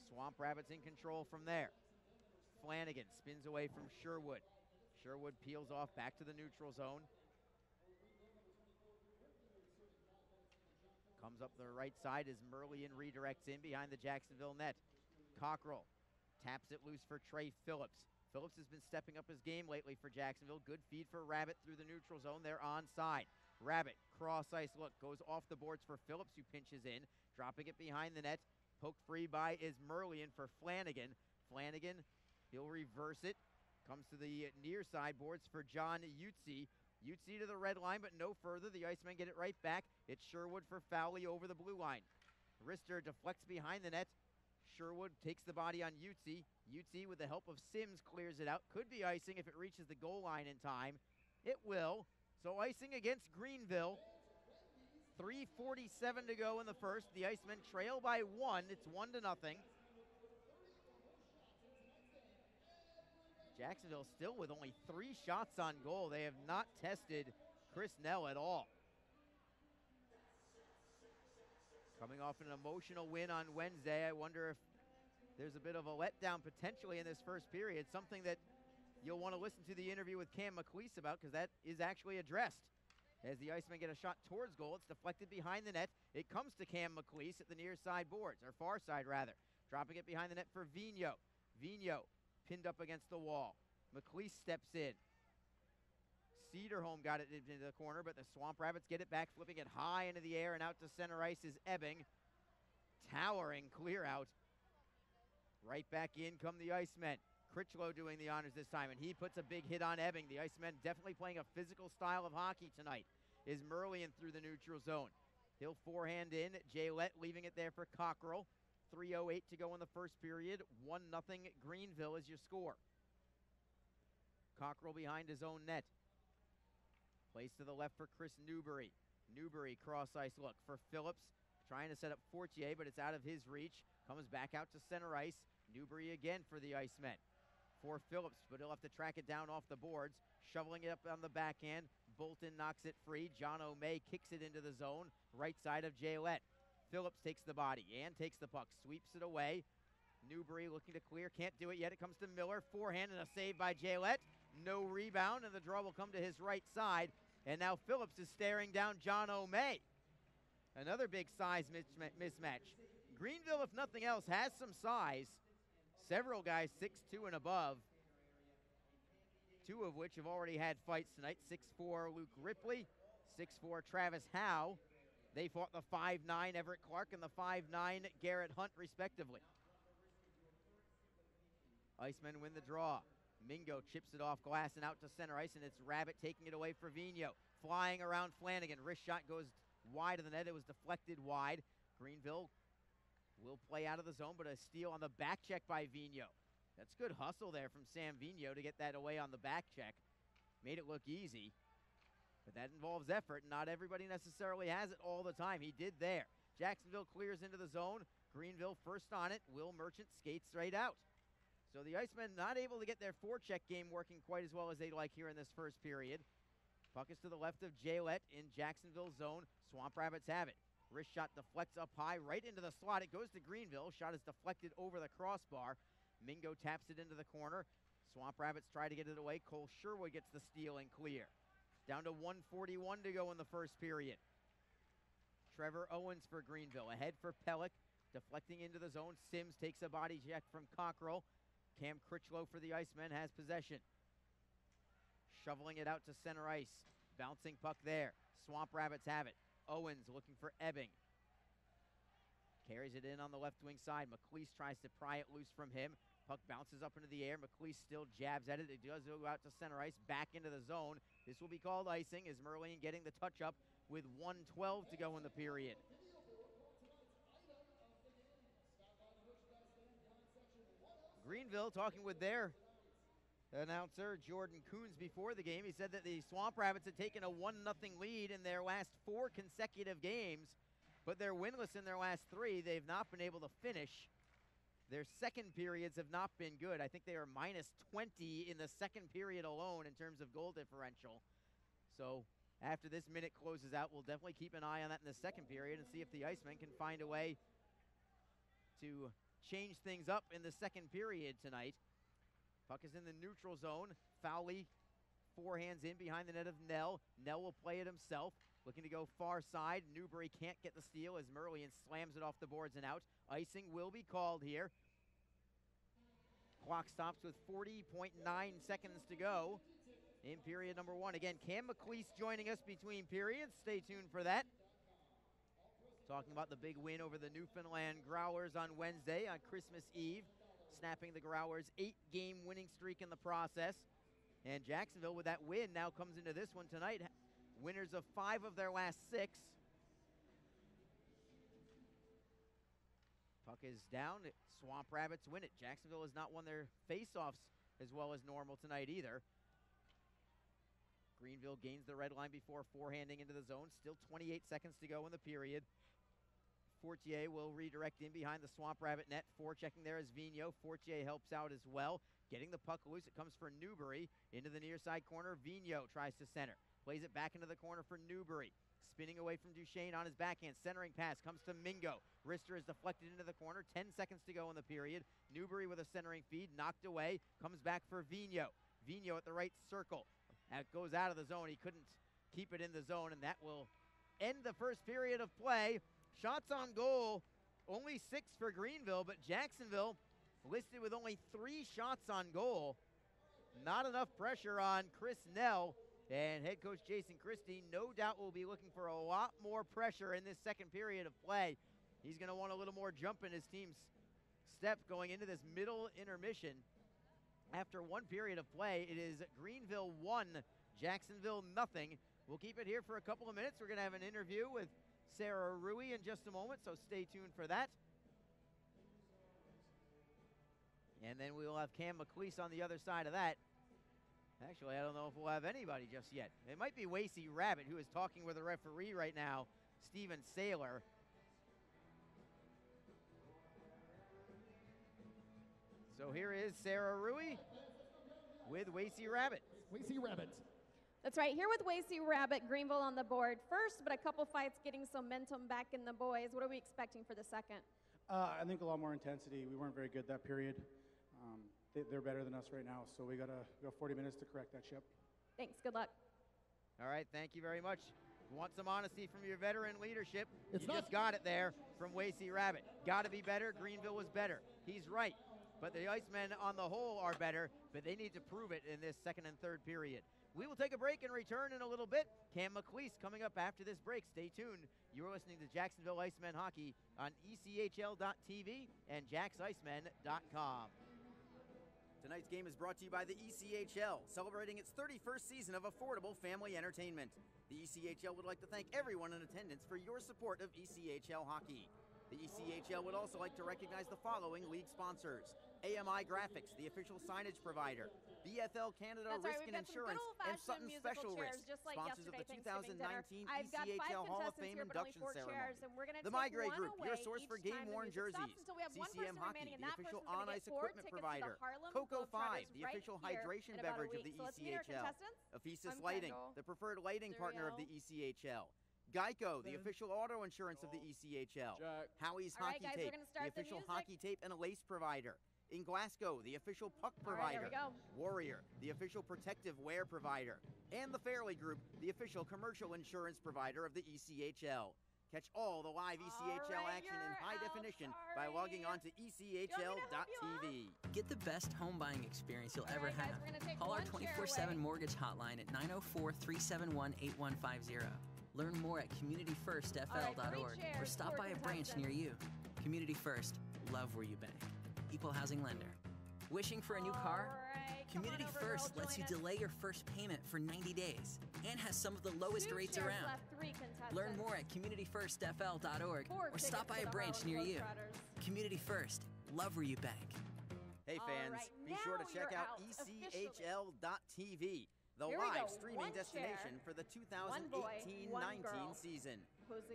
Swamp Rabbits in control from there. Flanagan spins away from Sherwood. Sherwood peels off back to the neutral zone. Comes up the right side as Merlian redirects in behind the Jacksonville net. Cockrell taps it loose for Trey Phillips. Phillips has been stepping up his game lately for Jacksonville. Good feed for Rabbit through the neutral zone. They're onside. Rabbit, cross ice look, goes off the boards for Phillips, who pinches in, dropping it behind the net. Poked free by is Merlian for Flanagan. Flanagan, he'll reverse it. Comes to the near side boards for John Utsi. Utsi to the red line, but no further. The Icemen get it right back. It's Sherwood for Fowley over the blue line. Rister deflects behind the net. Sherwood takes the body on Utsi. Utsi, with the help of Sims, clears it out. Could be icing if it reaches the goal line in time. It will. So icing against Greenville. 3:47 to go in the first. The Icemen trail by 1. It's 1-0. Jacksonville still with only 3 shots on goal. They have not tested Chris Nell at all. Coming off an emotional win on Wednesday, I wonder if there's a bit of a letdown potentially in this first period, something that you'll want to listen to the interview with Cam McLeese about, because that is actually addressed. As the Icemen get a shot towards goal, it's deflected behind the net. It comes to Cam McLeese at the near side boards, or far side rather. Dropping it behind the net for Vigneault. Vigneault pinned up against the wall. McLeese steps in. Cedarholm got it into the corner, but the Swamp Rabbits get it back, flipping it high into the air, and out to center ice is Ebbing. Towering clear out. Right back in come the Icemen. Critchlow doing the honors this time, and he puts a big hit on Ebbing. The Icemen definitely playing a physical style of hockey tonight. Is Merlian through the neutral zone. He'll forehand in. Jalette leaving it there for Cockrell. 3:08 to go in the first period. 1-0 Greenville is your score. Cockrell behind his own net. Plays to the left for Chris Newbury. Newbury cross ice look for Phillips. Trying to set up Fortier, but it's out of his reach. Comes back out to center ice. Newbury again for the Icemen. For Phillips, but he'll have to track it down off the boards. Shoveling it up on the backhand. Bolton knocks it free. John O'May kicks it into the zone. Right side of Jalette. Phillips takes the body and takes the puck. Sweeps it away. Newbury looking to clear. Can't do it yet. It comes to Miller. Forehand and a save by Jalette. No rebound, and the draw will come to his right side. And now Phillips is staring down John O'May. Another big size mismatch. Greenville, if nothing else, has some size. Several guys 6'2" and above. 2 of which have already had fights tonight. 6'4" Luke Ripley, 6'4" Travis Howe. They fought the 5'9" Everett Clark and the 5'9" Garrett Hunt, respectively. Icemen win the draw. Mingo chips it off glass and out to center ice, and it's Rabbit taking it away for Vigneault. Flying around Flanagan. Wrist shot goes wide of the net. It was deflected wide. Greenville will play out of the zone, but a steal on the back check by Vigneault. That's good hustle there from Sam Vigneault to get that away on the back check. Made it look easy, but that involves effort, and not everybody necessarily has it all the time. He did there. Jacksonville clears into the zone. Greenville first on it. Will Merchant skates right out. So the Icemen not able to get their forecheck game working quite as well as they'd like here in this first period. Puck is to the left of Jalette in Jacksonville zone. Swamp Rabbits have it. Wrist shot deflects up high, right into the slot. It goes to Greenville. Shot is deflected over the crossbar. Mingo taps it into the corner. Swamp Rabbits try to get it away. Cole Sherwood gets the steal and clear. Down to 1:41 to go in the first period. Trevor Owens for Greenville. Ahead for Pellick. Deflecting into the zone. Sims takes a body check from Cockrell. Cam Critchlow for the Icemen has possession. shoveling it out to center ice. Bouncing puck there. Swamp Rabbits have it. Owens looking for Ebbing. Carries it in on the left wing side. McLeese tries to pry it loose from him. Puck bounces up into the air. McLeese still jabs at it. It does go out to center ice, back into the zone. This will be called icing as Merlin getting the touch up with 1:12 to go in the period. Greenville talking with their announcer, Jordan Coons, before the game. He said that the Swamp Rabbits had taken a 1-0 lead in their last 4 consecutive games, but they're winless in their last 3. They've not been able to finish. Their second periods have not been good. I think they are minus 20 in the second period alone in terms of goal differential. So after this minute closes out, we'll definitely keep an eye on that in the second period and see if the Icemen can find a way to change things up in the second period tonight. Puck is in the neutral zone. Fowley forehands in behind the net of Nell. Nell will play it himself. Looking to go far side. Newbury can't get the steal as Merlian slams it off the boards and out. Icing will be called here. Clock stops with 40.9 seconds to go in period number 1. Again, Cam McLeese joining us between periods. Stay tuned for that. Talking about the big win over the Newfoundland Growlers on Wednesday on Christmas Eve. Snapping the Growlers' 8-game winning streak in the process. And Jacksonville, with that win, now comes into this one tonight. Winners of 5 of their last 6. Puck is down. Swamp Rabbits win it. Jacksonville has not won their face-offs as well as normal tonight either. Greenville gains the red line before forehanding into the zone. Still 28 seconds to go in the period. Fortier will redirect in behind the Swamp Rabbit net. Forechecking there is Vigneault. Fortier helps out as well. Getting the puck loose. It comes for Newbury. Into the near side corner. Vigneault tries to center. Plays it back into the corner for Newbury. Spinning away from Duchesne on his backhand. Centering pass comes to Mingo. Wrister is deflected into the corner. 10 seconds to go in the period. Newbury with a centering feed. Knocked away. Comes back for Vigneault. Vigneault at the right circle. That goes out of the zone. He couldn't keep it in the zone, and that will end the first period of play. Shots on goal, only 6 for Greenville, but Jacksonville listed with only 3 shots on goal. Not enough pressure on Chris Nell, and head coach Jason Christie no doubt will be looking for a lot more pressure in this second period of play. He's going to want a little more jump in his team's step going into this middle intermission. After 1 period of play, it is Greenville 1, Jacksonville nothing. We'll keep it here for a couple of minutes. We're going to have an interview with Sarah Rui in just a moment, so stay tuned for that. And then we will have Cam McLeese on the other side of that. Actually, I don't know if we'll have anybody just yet. It might be Wasey Rabbit, who is talking with the referee right now, Steven Saylor. So here is Sarah Rui with Wasey Rabbit. Wasey Rabbit. That's right, here with Wasey Rabbit, Greenville on the board first, but a couple fights getting some momentum back in the boys. What are we expecting for the second? I think a lot more intensity. We weren't very good that period. They're better than us right now, so we got to go 40 minutes to correct that ship. Thanks, good luck. All right, thank you very much. Want some honesty from your veteran leadership. You just got it there from Wasey Rabbit. Got to be better. Greenville was better. He's right. But the Icemen on the whole are better, but they need to prove it in this second and third period. We will take a break and return in a little bit. Cam McLeese coming up after this break. Stay tuned. You're listening to Jacksonville Icemen Hockey on ECHL.TV and JacksIcemen.com. Tonight's game is brought to you by the ECHL, celebrating its 31st season of affordable family entertainment. The ECHL would like to thank everyone in attendance for your support of ECHL hockey. The ECHL would also like to recognize the following league sponsors: AMI Graphics, the official signage provider; BFL Canada Risk and Insurance, and Sutton Special Risk, sponsors of the 2019 ECHL Hall of Fame induction ceremony. The Migrate Group, your source for game-worn jerseys; CCM Hockey, the official on-ice equipment provider; Coco 5, the official hydration beverage of the ECHL; Ephesus Lighting, the preferred lighting partner of the ECHL; Geico, the official auto insurance of the ECHL; Howie's Hockey Tape, the official hockey tape and a lace provider; in Glasgow, the official puck provider; Warrior, the official protective wear provider; and the Fairley Group, the official commercial insurance provider of the ECHL. Catch all the live ECHL action in high definition by logging on to ECHL.tv. Get the best home buying experience you'll ever have. Call our 24/7 mortgage hotline at 904-371-8150. Learn more at communityfirstfl.org or stop by a branch near you. Community First, love where you bank. Equal housing lender. Wishing for a new car? Community First lets you delay your first payment for 90 days and has some of the lowest rates around. Learn more at communityfirstfl.org or stop by a branch near you. Community First, love where you bank. Hey fans, be sure to check out ECHL.tv, the live streaming destination for the 2018-19 season.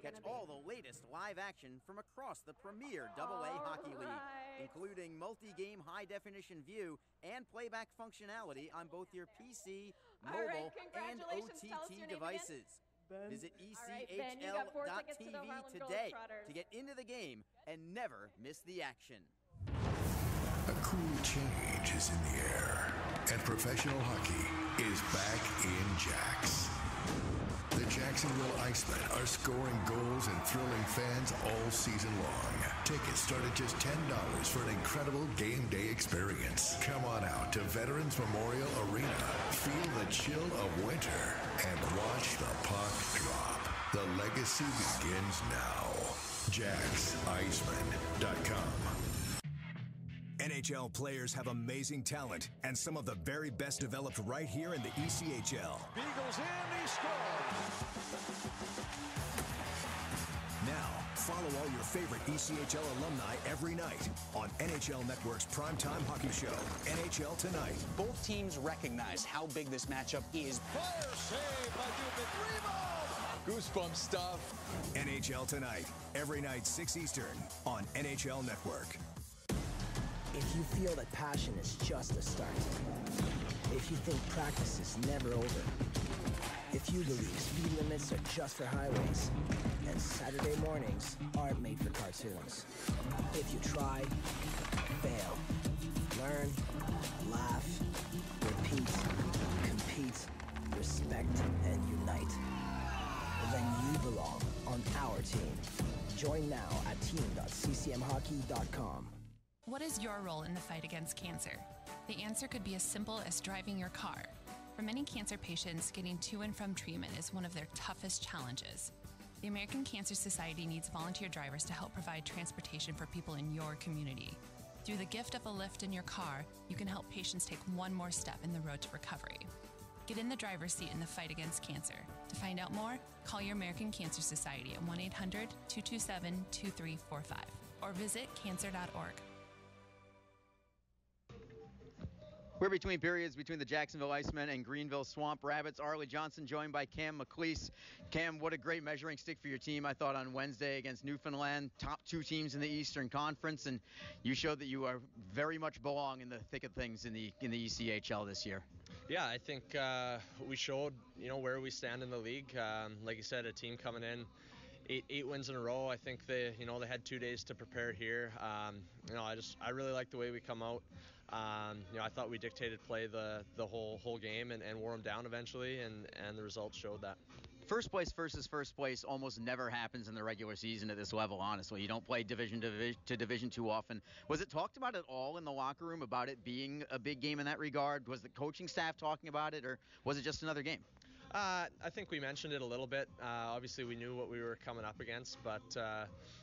Catch all the latest live action from across the premier AA Hockey League, including multi-game high-definition view and playback functionality on both your PC, mobile, and OTT devices. Visit ECHL.tv today to get into the game and never miss the action. A cool change is in the air, and professional hockey is back in Jax. The Jacksonville Icemen are scoring goals and thrilling fans all season long. Tickets start at just $10 for an incredible game day experience. Come on out to Veterans Memorial Arena, feel the chill of winter, and watch the puck drop. The legacy begins now. JacksIcemen.com. NHL players have amazing talent, and some of the very best developed right here in the ECHL. Beagles in, he scored. Now, follow all your favorite ECHL alumni every night on NHL Network's primetime hockey show, NHL Tonight. Both teams recognize how big this matchup is. Fire save by Dubin. Rebound! Goosebump stuff. NHL Tonight, every night 6 Eastern on NHL Network. If you feel that passion is just a start, if you think practice is never over, if you believe speed limits are just for highways, and Saturday mornings aren't made for cartoons, if you try, fail, learn, laugh, repeat, compete, respect, and unite, then you belong on our team. Join now at team.ccmhockey.com. What is your role in the fight against cancer? The answer could be as simple as driving your car. For many cancer patients, getting to and from treatment is one of their toughest challenges. The American Cancer Society needs volunteer drivers to help provide transportation for people in your community. Through the gift of a lift in your car, you can help patients take one more step in the road to recovery. Get in the driver's seat in the fight against cancer. To find out more, call your American Cancer Society at 1-800-227-2345 or visit cancer.org. We're between periods between the Jacksonville Icemen and Greenville Swamp Rabbits. Arlie Johnson joined by Cam McLeese. Cam, what a great measuring stick for your team, I thought, on Wednesday against Newfoundland, top two teams in the Eastern Conference, and you showed that you are very much belong in the thick of things in the ECHL this year. Yeah, I think we showed, where we stand in the league. Like you said, a team coming in, eight wins in a row. I think they had 2 days to prepare here. I really like the way we come out. I thought we dictated play the whole game and wore them down eventually, and the results showed that. First place versus first place almost never happens in the regular season at this level, honestly. You don't play division to division too often. Was it talked about at all in the locker room about it being a big game in that regard? Was the coaching staff talking about it, or was it just another game? I think we mentioned it a little bit. Obviously, we knew what we were coming up against, but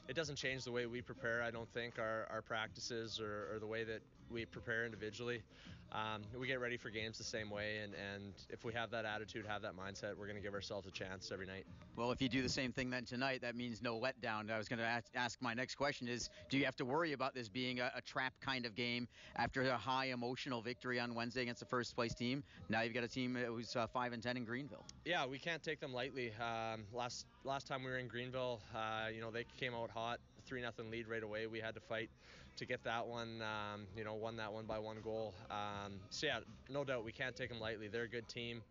it doesn't change the way we prepare, I don't think, our practices or the way that we prepare individually. We get ready for games the same way, and if we have that attitude, have that mindset, we're going to give ourselves a chance every night. Well, if you do the same thing then tonight, that means no letdown. I was going to ask my next question is, do you have to worry about this being a trap kind of game after a high emotional victory on Wednesday against the first place team? Now you've got a team who's 5-10 in Greenville. Yeah, we can't take them lightly. Last time we were in Greenville, they came out hot, 3-0 lead right away. We had to fight to get that one, won that one by 1 goal. So yeah, no doubt we can't take them lightly. They're a good team.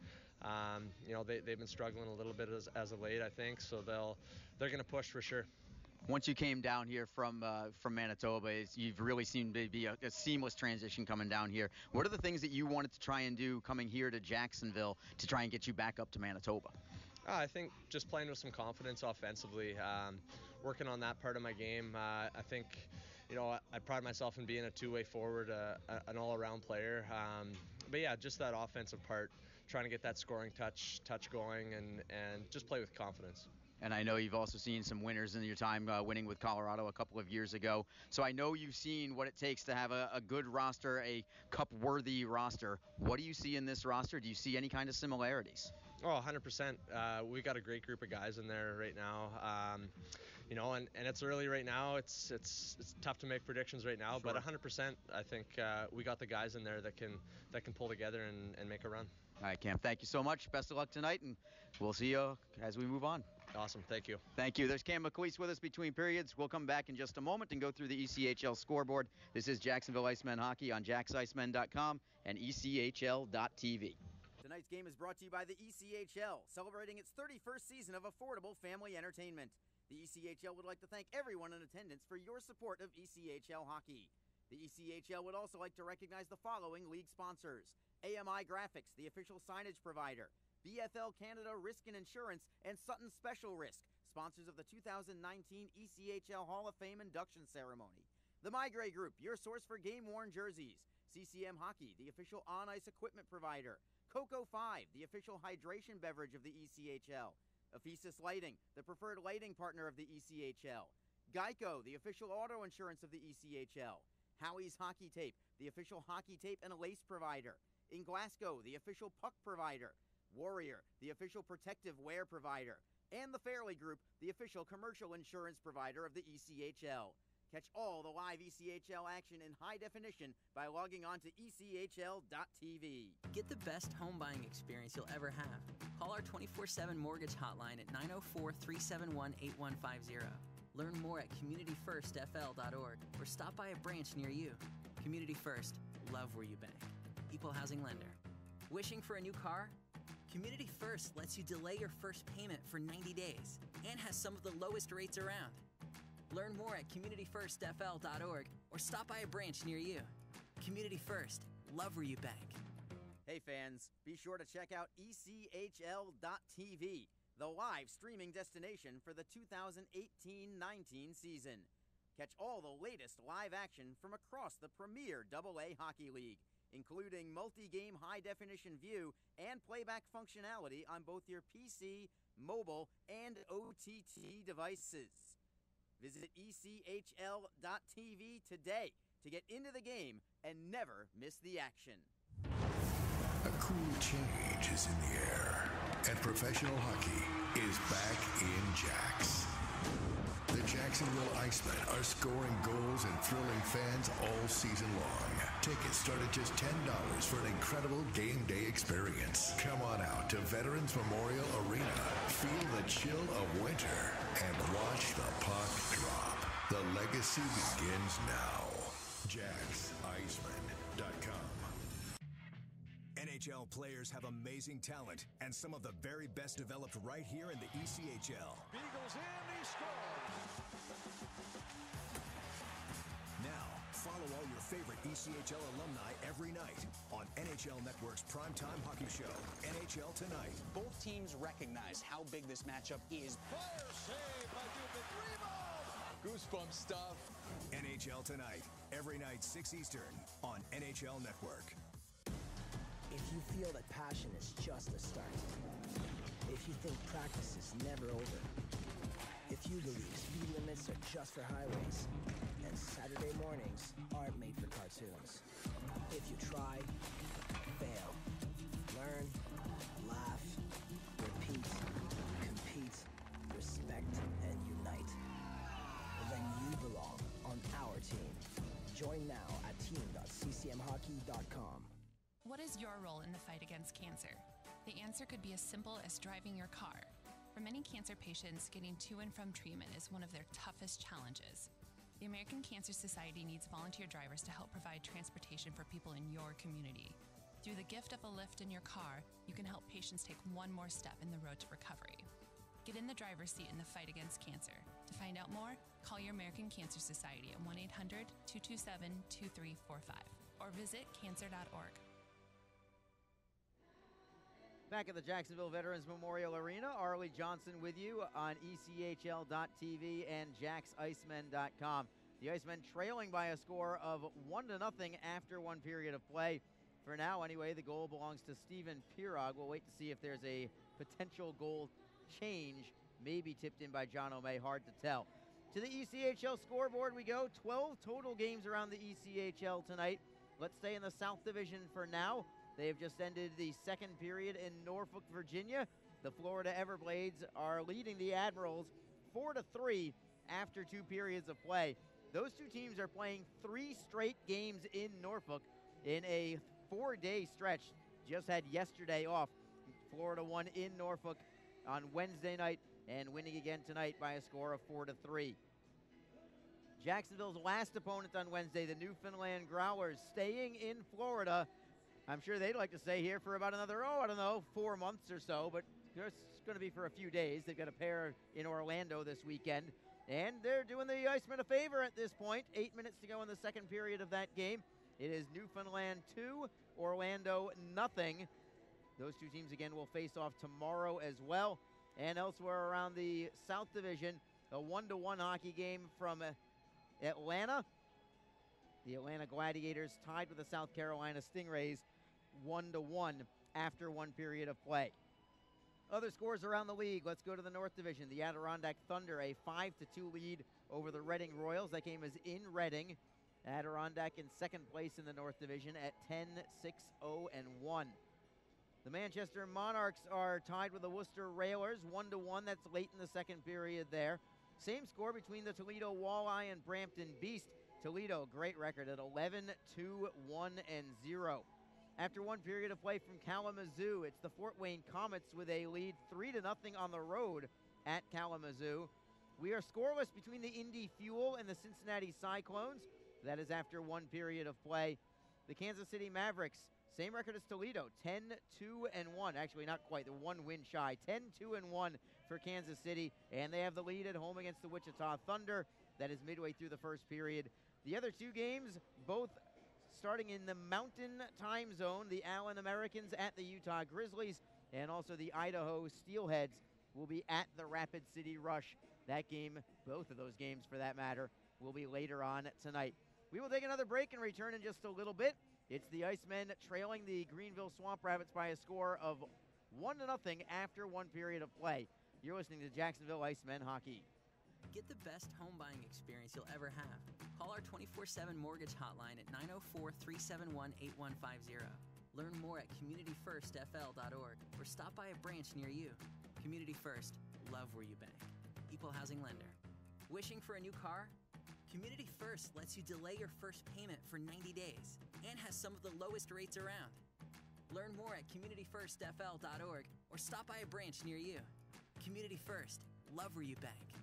They've been struggling a little bit as of late, I think. So they're going to push for sure. Once you came down here from Manitoba, you've really seemed to be a seamless transition coming down here. What are the things that you wanted to try and do coming here to Jacksonville to try and get you back up to Manitoba? I think just playing with some confidence offensively, working on that part of my game. I think, I pride myself in being a two-way forward, an all-around player. But yeah, just that offensive part, trying to get that scoring touch going and just play with confidence. And I know you've also seen some winners in your time winning with Colorado a couple of years ago. So I know you've seen what it takes to have a good roster, a cup-worthy roster. What do you see in this roster? Do you see any kind of similarities? Oh, 100%. We've got a great group of guys in there right now. And it's early right now. It's tough to make predictions right now, Sure. But 100%, I think we got the guys in there that can pull together and make a run. All right, Cam, thank you so much. Best of luck tonight, and we'll see you as we move on. Awesome. Thank you. Thank you. There's Cam McLeese with us between periods. We'll come back in just a moment and go through the ECHL scoreboard. This is Jacksonville Icemen hockey on JacksIcemen.com and ECHL.tv. Tonight's game is brought to you by the ECHL, celebrating its 31st season of affordable family entertainment. The ECHL would like to thank everyone in attendance for your support of ECHL hockey. The ECHL would also like to recognize the following league sponsors: AMI Graphics, the official signage provider; BFL Canada Risk and Insurance; and Sutton Special Risk, sponsors of the 2019 ECHL Hall of Fame induction ceremony. The Migray Group, your source for game-worn jerseys; CCM Hockey, the official on-ice equipment provider; Coco 5, the official hydration beverage of the ECHL; Ephesus Lighting, the preferred lighting partner of the ECHL; Geico, the official auto insurance of the ECHL; Howie's Hockey Tape, the official hockey tape and lace provider; in Glasgow, the official puck provider; Warrior, the official protective wear provider; and the Fairley Group, the official commercial insurance provider of the ECHL. Catch all the live ECHL action in high definition by logging on to ECHL.tv. Get the best home buying experience you'll ever have. Call our 24/7 mortgage hotline at 904-371-8150. Learn more at communityfirstfl.org or stop by a branch near you. Community First, love where you bank. Equal housing lender. Wishing for a new car? Community First lets you delay your first payment for 90 days and has some of the lowest rates around. Learn more at communityfirstfl.org or stop by a branch near you. Community First, love where you bank. Hey fans, be sure to check out ECHL.tv, the live streaming destination for the 2018-19 season. Catch all the latest live action from across the premier AA Hockey League, including multi-game high-definition view and playback functionality on both your PC, mobile, and OTT devices. Visit ECHL.tv today to get into the game and never miss the action. A cool change is in the air, and professional hockey is back in Jacks. The Jacksonville Icemen are scoring goals and thrilling fans all season long. Tickets start at just $10 for an incredible game day experience. Come on out to Veterans Memorial Arena, feel the chill of winter, and watch the puck drop. The legacy begins now. JacksIcemen.com. NHL players have amazing talent, and some of the very best developed right here in the ECHL. Beagles in, he scores! Now, follow all your favorite ECHL alumni every night on NHL Network's primetime hockey show, NHL Tonight. Both teams recognize how big this matchup is. Fire save by Dupin. Rebound! Goosebump stuff. NHL Tonight, every night 6 Eastern on NHL Network. If you feel that passion is just a start, if you think practice is never over, if you believe speed limits are just for highways, and Saturday mornings aren't made for cartoons, if you try, fail, learn, laugh, repeat, compete, respect, and unite, then you belong on our team. Join now at team.ccmhockey.com. What is your role in the fight against cancer? The answer could be as simple as driving your car. For many cancer patients, getting to and from treatment is one of their toughest challenges. The American Cancer Society needs volunteer drivers to help provide transportation for people in your community. Through the gift of a lift in your car, you can help patients take one more step in the road to recovery. Get in the driver's seat in the fight against cancer. To find out more, call your American Cancer Society at 1-800-227-2345 or visit cancer.org. Back at the Jacksonville Veterans Memorial Arena, Arlie Johnson with you on ECHL.TV and JacksIcemen.com. The Icemen trailing by a score of 1-0 after one period of play. For now, anyway, the goal belongs to Steven Pirog. We'll wait to see if there's a potential goal change, maybe tipped in by John O'May, hard to tell. To the ECHL scoreboard we go. 12 total games around the ECHL tonight. Let's stay in the South Division for now. They have just ended the second period in Norfolk, Virginia. The Florida Everblades are leading the Admirals 4-3 after 2 periods of play. Those two teams are playing 3 straight games in Norfolk in a 4-day stretch. Just had yesterday off. Florida won in Norfolk on Wednesday night and winning again tonight by a score of 4-3. Jacksonville's last opponent on Wednesday, the Newfoundland Growlers, staying in Florida. I'm sure they'd like to stay here for about another, 4 months or so, but it's going to be for a few days. They've got a pair in Orlando this weekend, and they're doing the Icemen a favor at this point. 8 minutes to go in the second period of that game. It is Newfoundland 2, Orlando nothing. Those two teams again will face off tomorrow as well. And elsewhere around the South Division, a 1-1 hockey game from Atlanta. The Atlanta Gladiators tied with the South Carolina Stingrays 1-1 after one period of play. Other scores around the league. Let's go to the North Division. The Adirondack Thunder, a 5-2 lead over the Reading Royals. That game is in Reading. Adirondack in second place in the North Division at 10-6-0-1. The Manchester Monarchs are tied with the Worcester Railers, 1-1. That's late in the second period there. Same score between the Toledo Walleye and Brampton Beast. Toledo, great record at 11-2-1-0. After one period of play from Kalamazoo, it's the Fort Wayne Comets with a lead 3-0 on the road at Kalamazoo. We are scoreless between the Indy Fuel and the Cincinnati Cyclones. That is after one period of play. The Kansas City Mavericks, same record as Toledo, 10-2-1. Actually, not quite, the 1 win shy. 10-2-1 for Kansas City, and they have the lead at home against the Wichita Thunder. That is midway through the first period. The other two games, both starting in the Mountain Time Zone. The Allen Americans at the Utah Grizzlies, and also the Idaho Steelheads will be at the Rapid City Rush. That game, both of those games for that matter, will be later on tonight. We will take another break and return in just a little bit. It's the Icemen trailing the Greenville Swamp Rabbits by a score of 1-0 after one period of play. You're listening to Jacksonville Icemen Hockey. Get the best home buying experience you'll ever have. Call our 24/7 mortgage hotline at 904-371-8150. Learn more at communityfirstfl.org or stop by a branch near you. Community First, love where you bank. Equal housing lender. Wishing for a new car? Community First lets you delay your first payment for 90 days and has some of the lowest rates around. Learn more at communityfirstfl.org or stop by a branch near you. Community First, love where you bank.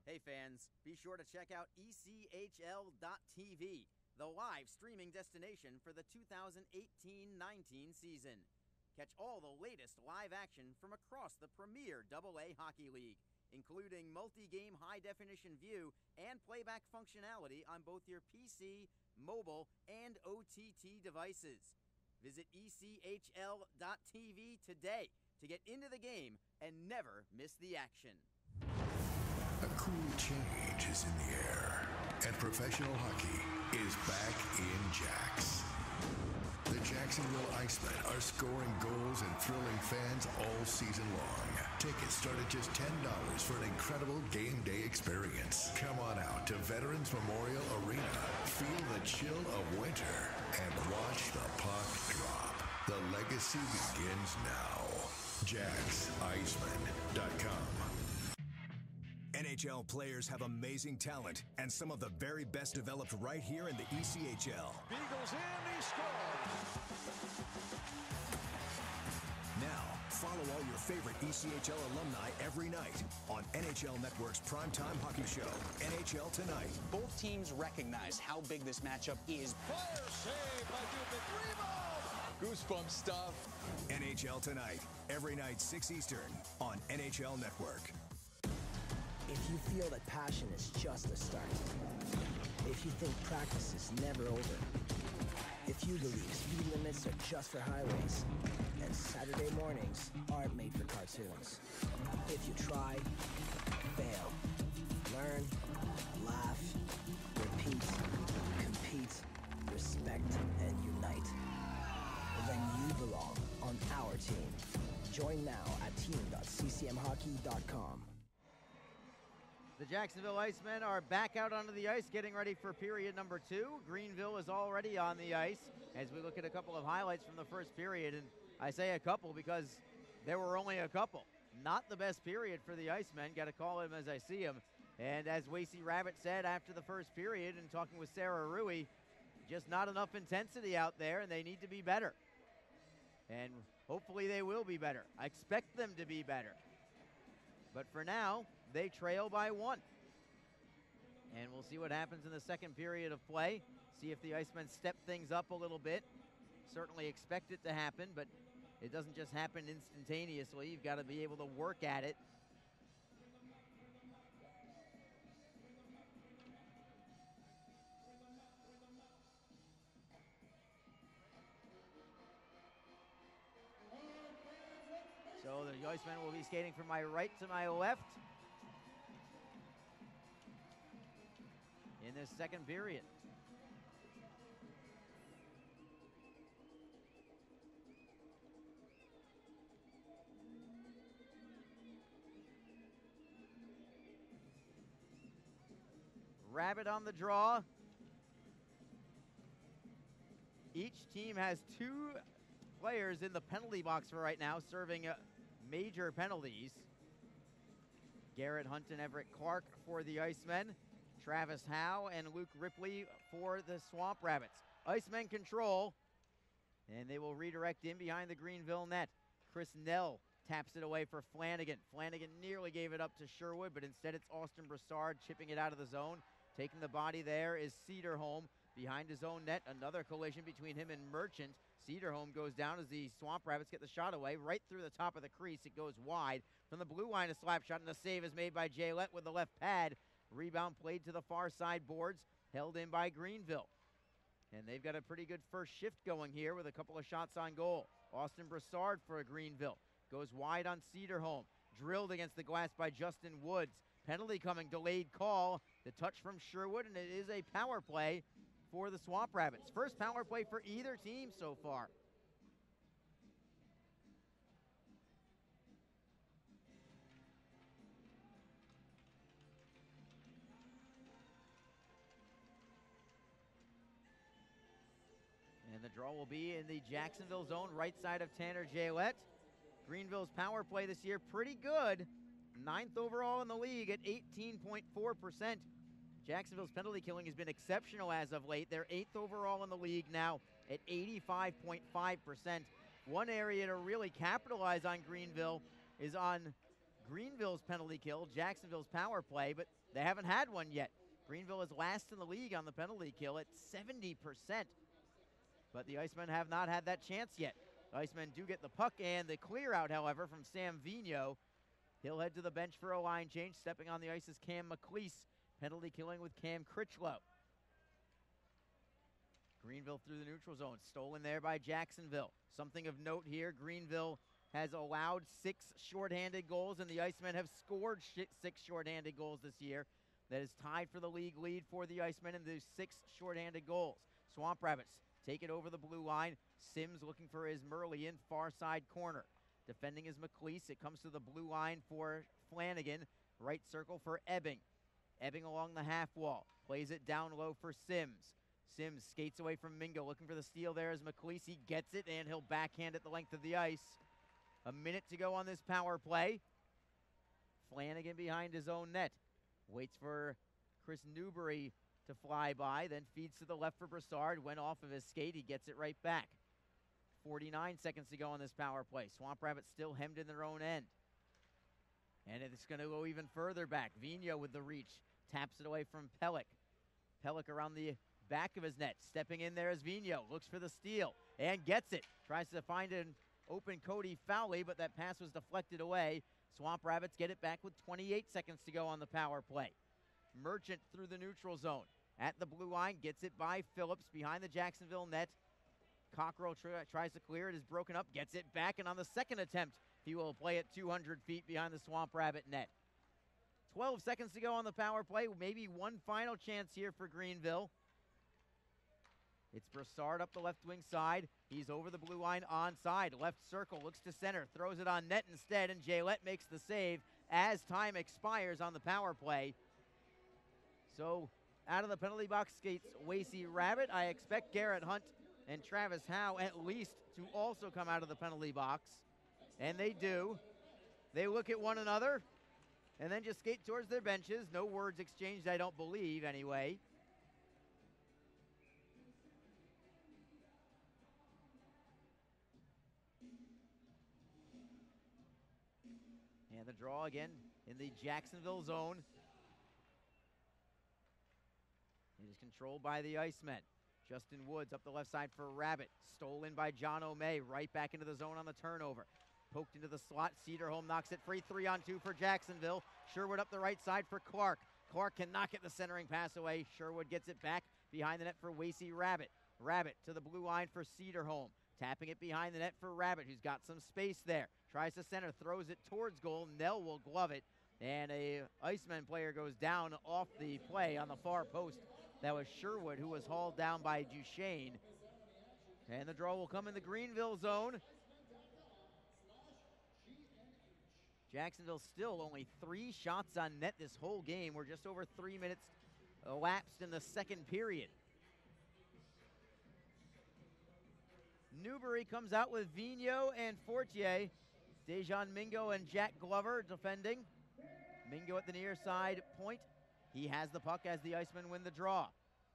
Hey fans, be sure to check out ECHL.TV, the live streaming destination for the 2018-19 season. Catch all the latest live action from across the premier AA Hockey League, including multi-game high-definition view and playback functionality on both your PC, mobile, and OTT devices. Visit ECHL.TV today to get into the game and never miss the action. A cool change is in the air, and professional hockey is back in Jacks. The Jacksonville Icemen are scoring goals and thrilling fans all season long. Tickets start at just $10 for an incredible game day experience. Come on out to Veterans Memorial Arena. Feel the chill of winter and watch the puck drop. The legacy begins now. JacksIcemen.com. NHL players have amazing talent, and some of the very best developed right here in the ECHL. Beagles in, he scores! Now, follow all your favorite ECHL alumni every night on NHL Network's primetime hockey show, NHL Tonight. Both teams recognize how big this matchup is. Fire save by Dubik. Rebound! Goosebump stuff. NHL Tonight, every night 6 Eastern on NHL Network. If you feel that passion is just a start, if you think practice is never over, if you believe speed limits are just for highways And Saturday mornings aren't made for cartoons. If you try, fail, learn, laugh, repeat, compete, respect, and unite, then you belong on our team. Join now at team.ccmhockey.com. The Jacksonville Icemen are back out onto the ice getting ready for period number 2. Greenville is already on the ice as we look at a couple of highlights from the first period. And I say a couple because there were only a couple. Not the best period for the Icemen. Got to call him as I see him. And as Wasey Rabbit said after the first period and talking with Sarah Rui, just not enough intensity out there and they need to be better. And hopefully they will be better. I expect them to be better. But for now, they trail by 1. And we'll see what happens in the second period of play. See if the Icemen step things up a little bit. Certainly expect it to happen, but it doesn't just happen instantaneously. You've got to be able to work at it. So the Icemen will be skating from my right to my left in this second period. Rabbit on the draw. Each team has 2 players in the penalty box for right now, serving major penalties. Garrett Hunt and Everett Clark for the Icemen. Travis Howe and Luke Ripley for the Swamp Rabbits. Icemen control, and they will redirect in behind the Greenville net. Chris Nell taps it away for Flanagan. Flanagan nearly gave it up to Sherwood, but instead it's Austin Broussard chipping it out of the zone. Taking the body there is Cedarholm behind his own net. Another collision between him and Merchant. Cedarholm goes down as the Swamp Rabbits get the shot away. Right through the top of the crease, it goes wide. From the blue line, a slap shot, and the save is made by Jaylett with the left pad. Rebound played to the far side boards, held in by Greenville. And they've got a pretty good first shift going here with a couple of shots on goal. Austin Broussard for Greenville. Goes wide on Cedarholm. Drilled against the glass by Justin Woods. Penalty coming, delayed call. The touch from Sherwood, and it is a power play for the Swamp Rabbits. First power play for either team so far. And the draw will be in the Jacksonville zone, right side of Tanner Jaylett. Greenville's power play this year, pretty good. 9th overall in the league at 18.4%. Jacksonville's penalty killing has been exceptional as of late. They're 8th overall in the league now at 85.5%. One area to really capitalize on Greenville is on Greenville's penalty kill, Jacksonville's power play, but they haven't had one yet. Greenville is last in the league on the penalty kill at 70%. But the Icemen have not had that chance yet. The Icemen do get the puck and the clear out, however, from Sam Vigneault. He'll head to the bench for a line change. Stepping on the ice is Cam McLeese. Penalty killing with Cam Critchlow. Greenville through the neutral zone. Stolen there by Jacksonville. Something of note here, Greenville has allowed 6 shorthanded goals, and the Icemen have scored 6 shorthanded goals this year. That is tied for the league lead for the Icemen in those 6 shorthanded goals. Swamp Rabbits take it over the blue line. Sims looking for his Murley in far side corner. Defending is McLeese. It comes to the blue line for Flanagan. Right circle for Ebbing. Ebbing along the half wall. Plays it down low for Sims. Sims skates away from Mingo. Looking for the steal there is McLeese. He gets it, and he'll backhand it the length of the ice. A minute to go on this power play. Flanagan behind his own net. Waits for Chris Newbury to fly by, then feeds to the left for Broussard. Went off of his skate. He gets it right back. 49 seconds to go on this power play. Swamp Rabbits still hemmed in their own end. And it's going to go even further back. Vigneault with the reach. Taps it away from Pellick. Pellick around the back of his net. Stepping in there is Vigneault. Looks for the steal and gets it. Tries to find an open Cody Fowley, but that pass was deflected away. Swamp Rabbits get it back with 28 seconds to go on the power play. Merchant through the neutral zone. At the blue line, gets it by Phillips behind the Jacksonville net. Cockrell tries to clear it, is broken up, gets it back, and on the second attempt, he will play it 200 feet behind the Swamp Rabbit net. 12 seconds to go on the power play. Maybe one final chance here for Greenville. It's Broussard up the left wing side. He's over the blue line onside. Left circle, looks to center, throws it on net instead, and Jaylette makes the save as time expires on the power play. So out of the penalty box skates Wasey Rabbit. I expect Garrett Hunt and Travis Howe at least to also come out of the penalty box. And they do. They look at one another and then just skate towards their benches. No words exchanged, I don't believe, anyway. And the draw again in the Jacksonville zone. It is controlled by the Icemen. Justin Woods up the left side for Rabbit. Stolen by John O'May. Right back into the zone on the turnover. Poked into the slot. Cedarholm knocks it free. 3-on-2 for Jacksonville. Sherwood up the right side for Clark. Clark cannot get the centering pass away. Sherwood gets it back behind the net for Wasey Rabbit. Rabbit to the blue line for Cedarholm. Tapping it behind the net for Rabbit, who's got some space there. Tries to center, throws it towards goal. Nell will glove it. And a Iceman player goes down off the play on the far post. That was Sherwood, who was hauled down by Duchesne. And the draw will come in the Greenville zone. Jacksonville still only 3 shots on net this whole game. We're just over 3 minutes elapsed in the second period. Newbury comes out with Vigneault and Fortier. Dejan Mingo and Jack Glover defending. Mingo at the near side point. He has the puck as the Icemen win the draw.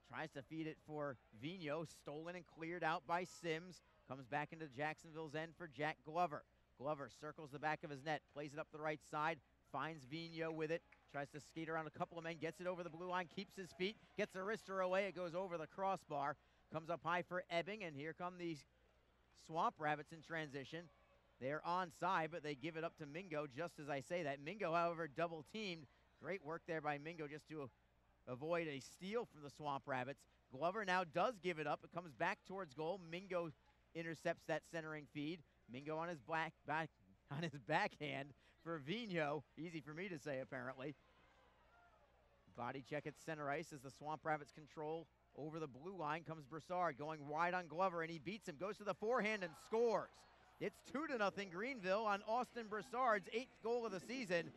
Tries to feed it for Vigneault. Stolen and cleared out by Sims. Comes back into Jacksonville's end for Jack Glover. Glover circles the back of his net. Plays it up the right side. Finds Vigneault with it. Tries to skate around a couple of men. Gets it over the blue line. Keeps his feet. Gets a wrister away. It goes over the crossbar. Comes up high for Ebbing. And here come these Swamp Rabbits in transition. They're onside, but they give it up to Mingo just as I say that. Mingo, however, double teamed. Great work there by Mingo just to avoid a steal from the Swamp Rabbits. Glover now does give it up. It comes back towards goal. Mingo intercepts that centering feed. Mingo on his backhand for Vigneault. Easy for me to say, apparently. Body check at center ice as the Swamp Rabbits control over the blue line. Comes Broussard going wide on Glover, and he beats him. Goes to the forehand and scores. It's 2-0 Greenville on Austin Broussard's 8th goal of the season.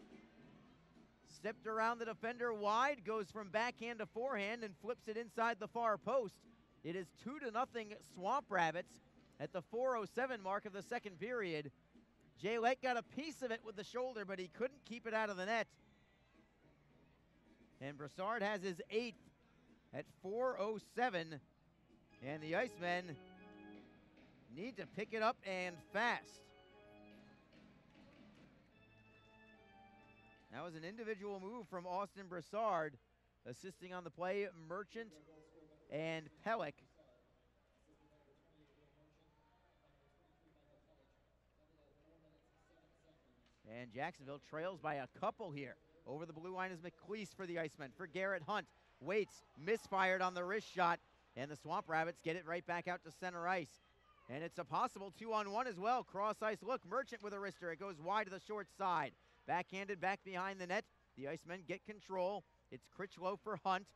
Stepped around the defender wide, goes from backhand to forehand, and flips it inside the far post. It is 2-0 Swamp Rabbits at the 4:07 mark of the second period. Jaylette got a piece of it with the shoulder, but he couldn't keep it out of the net. And Broussard has his 8th at 4:07, and the Icemen need to pick it up and fast. That was an individual move from Austin Broussard. Assisting on the play, Merchant and Pellick. And Jacksonville trails by a couple here. Over the blue line is McLeese for the Icemen. For Garrett Hunt, waits, misfired on the wrist shot, and the Swamp Rabbits get it right back out to center ice. And it's a possible 2-on-1 as well. Cross ice look, Merchant with a wrister. It goes wide to the short side. Backhanded back behind the net. The Icemen get control. It's Critchlow for Hunt.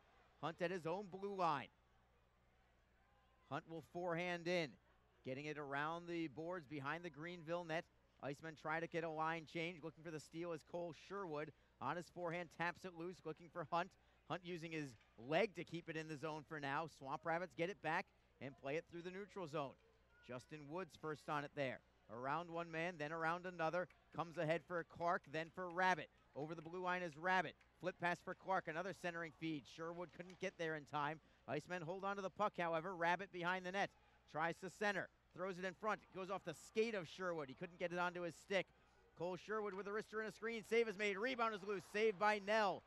Hunt at his own blue line. Hunt will forehand in. Getting it around the boards behind the Greenville net. Icemen try to get a line change. Looking for the steal is Cole Sherwood. On his forehand, taps it loose, looking for Hunt. Hunt using his leg to keep it in the zone for now. Swamp Rabbits get it back and play it through the neutral zone. Justin Woods first on it there. Around one man, then around another. Comes ahead for Clark, then for Rabbit. Over the blue line is Rabbit. Flip pass for Clark, another centering feed. Sherwood couldn't get there in time. Icemen hold on to the puck, however. Rabbit behind the net. Tries to center. Throws it in front. It goes off the skate of Sherwood. He couldn't get it onto his stick. Cole Sherwood with a wrister and a screen. Save is made. Rebound is loose. Saved by Nell.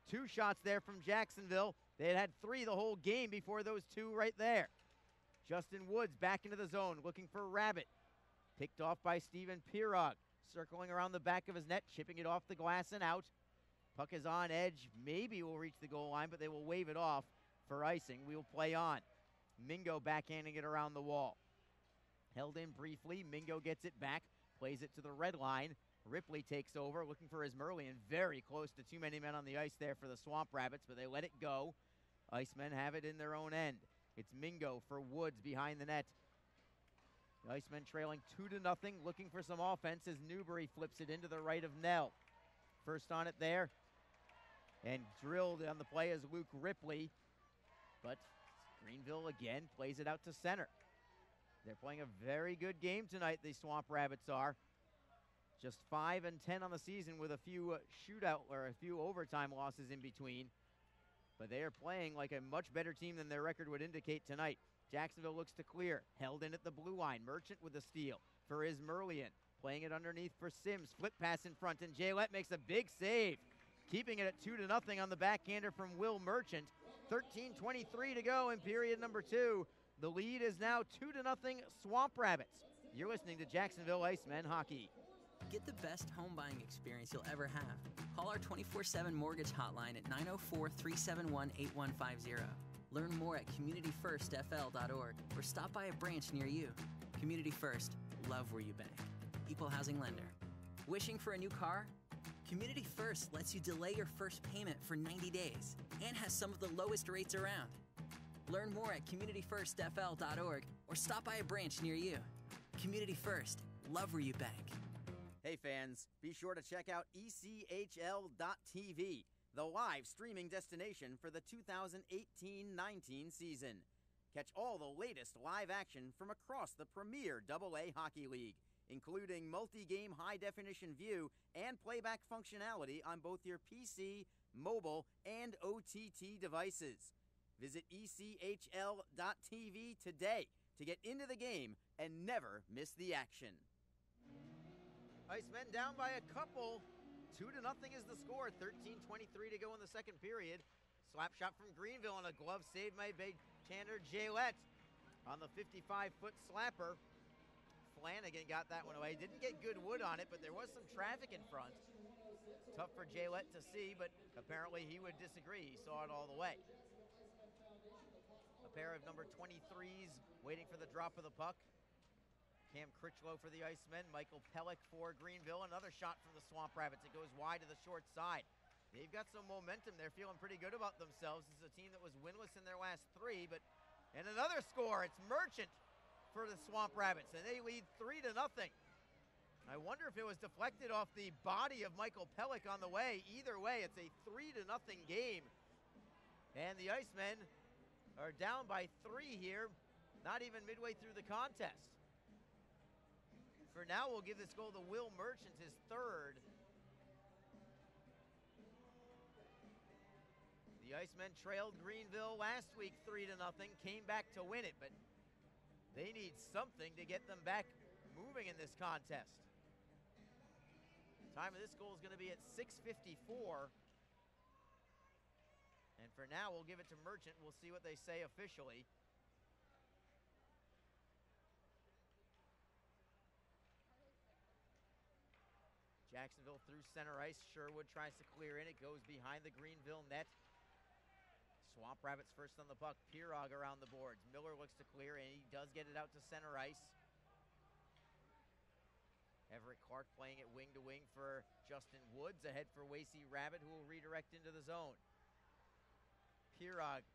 2 shots there from Jacksonville. They had 3 the whole game before those 2 right there. Justin Woods back into the zone, looking for Rabbit. Picked off by Steven Pirog. Circling around the back of his net, chipping it off the glass and out. Puck is on edge. Maybe will reach the goal line, but they will wave it off for icing. We will play on. Mingo backhanding it around the wall. Held in briefly. Mingo gets it back, plays it to the red line. Ripley takes over, looking for his Merlian. Very close to too many men on the ice there for the Swamp Rabbits, but they let it go. Icemen have it in their own end. It's Mingo for Woods behind the net. The Icemen trailing 2-0, looking for some offense as Newbury flips it into the right of Nell. First on it there, and drilled on the play is Luke Ripley, but Greenville again plays it out to center. They're playing a very good game tonight, the Swamp Rabbits are. Just 5-10 on the season with a few shootout or a few overtime losses in between. But they are playing like a much better team than their record would indicate tonight. Jacksonville looks to clear. Held in at the blue line. Merchant with the steal for his Merlian. Playing it underneath for Sims. Flip pass in front, and Jaylett makes a big save. Keeping it at 2-0 on the backhander from Will Merchant. 13:23 to go in period number 2. The lead is now 2-0 Swamp Rabbits. You're listening to Jacksonville Icemen Hockey. Get the best home buying experience you'll ever have. Call our 24/7 mortgage hotline at 904-371-8150. Learn more at communityfirstfl.org or stop by a branch near you. Community First, love where you bank. Equal housing lender. Wishing for a new car? Community First lets you delay your first payment for 90 days and has some of the lowest rates around. Learn more at communityfirstfl.org or stop by a branch near you. Community First, love where you bank. Hey fans, be sure to check out ECHL.TV, the live streaming destination for the 2018-19 season. Catch all the latest live action from across the premier AA Hockey League, including multi-game high-definition view and playback functionality on both your PC, mobile, and OTT devices. Visit ECHL.TV today to get into the game and never miss the action. Icemen down by a couple. 2-0 is the score. 13:23 to go in the second period. Slap shot from Greenville and a glove save by Tanner Jaylett on the 55-foot slapper. Flanagan got that one away. Didn't get good wood on it, but there was some traffic in front. Tough for Jaylett to see, but apparently he would disagree. He saw it all the way. A pair of number 23s waiting for the drop of the puck. Cam Critchlow for the Icemen, Michael Pellick for Greenville. Another shot from the Swamp Rabbits. It goes wide to the short side. They've got some momentum. They're feeling pretty good about themselves. This is a team that was winless in their last 3, and another score. It's Merchant for the Swamp Rabbits, and they lead 3-0. I wonder if it was deflected off the body of Michael Pellick on the way. Either way, it's a 3-0 game. And the Icemen are down by 3 here, not even midway through the contest. For now, we'll give this goal to Will Merchant, his third. The Icemen trailed Greenville last week 3-0, came back to win it, but they need something to get them back moving in this contest. Time of this goal is going to be at 6:54. And for now, we'll give it to Merchant. We'll see what they say officially. Jacksonville through center ice. Sherwood tries to clear in. It goes behind the Greenville net. Swamp Rabbits first on the puck. Pirog around the boards. Miller looks to clear, and he does get it out to center ice. Everett Clark playing it wing to wing for Justin Woods. Ahead for Wasey Rabbit, who will redirect into the zone. Pirog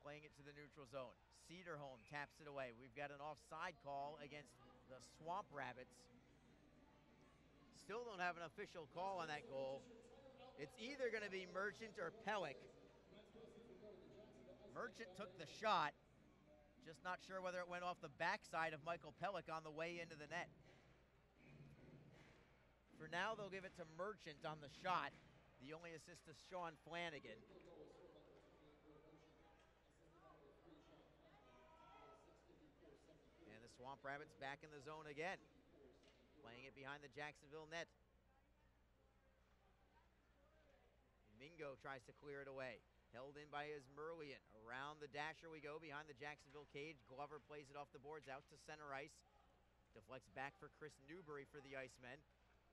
playing it to the neutral zone. Cederholm taps it away. We've got an offside call against the Swamp Rabbits. Still don't have an official call on that goal. It's either going to be Merchant or Pellick. Merchant took the shot. Just not sure whether it went off the backside of Michael Pellick on the way into the net. For now, they'll give it to Merchant on the shot. The only assist is Sean Flanagan. And the Swamp Rabbits back in the zone again. Playing it behind the Jacksonville net. Mingo tries to clear it away. Held in by his Merlian. Around the dasher we go behind the Jacksonville cage. Glover plays it off the boards out to center ice. Deflects back for Chris Newbury for the Icemen.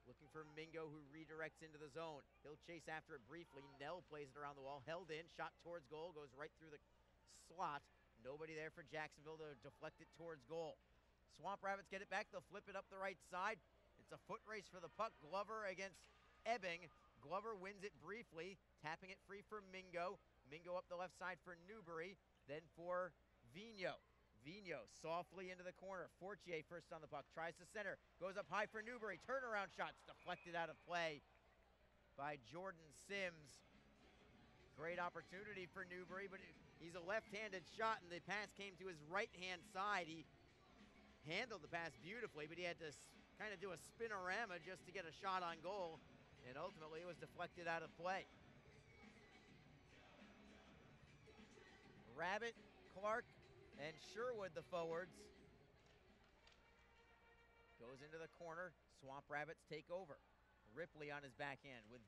Looking for Mingo, who redirects into the zone. He'll chase after it briefly. Nell plays it around the wall. Held in. Shot towards goal. Goes right through the slot. Nobody there for Jacksonville to deflect it towards goal. Swamp Rabbits get it back. They'll flip it up the right side. It's a foot race for the puck. Glover against Ebbing. Glover wins it briefly, tapping it free for Mingo. Mingo up the left side for Newbury, then for Vigneault. Vigneault softly into the corner. Fortier first on the puck, tries to center, goes up high for Newbury. Turnaround shots deflected out of play by Jordan Sims. Great opportunity for Newbury, but he's a left-handed shot, and the pass came to his right-hand side. He handled the pass beautifully, but he had to kind of do a spinorama just to get a shot on goal, and ultimately it was deflected out of play. Rabbit, Clark, and Sherwood, the forwards. Goes into the corner. Swamp Rabbits take over. Ripley on his backhand with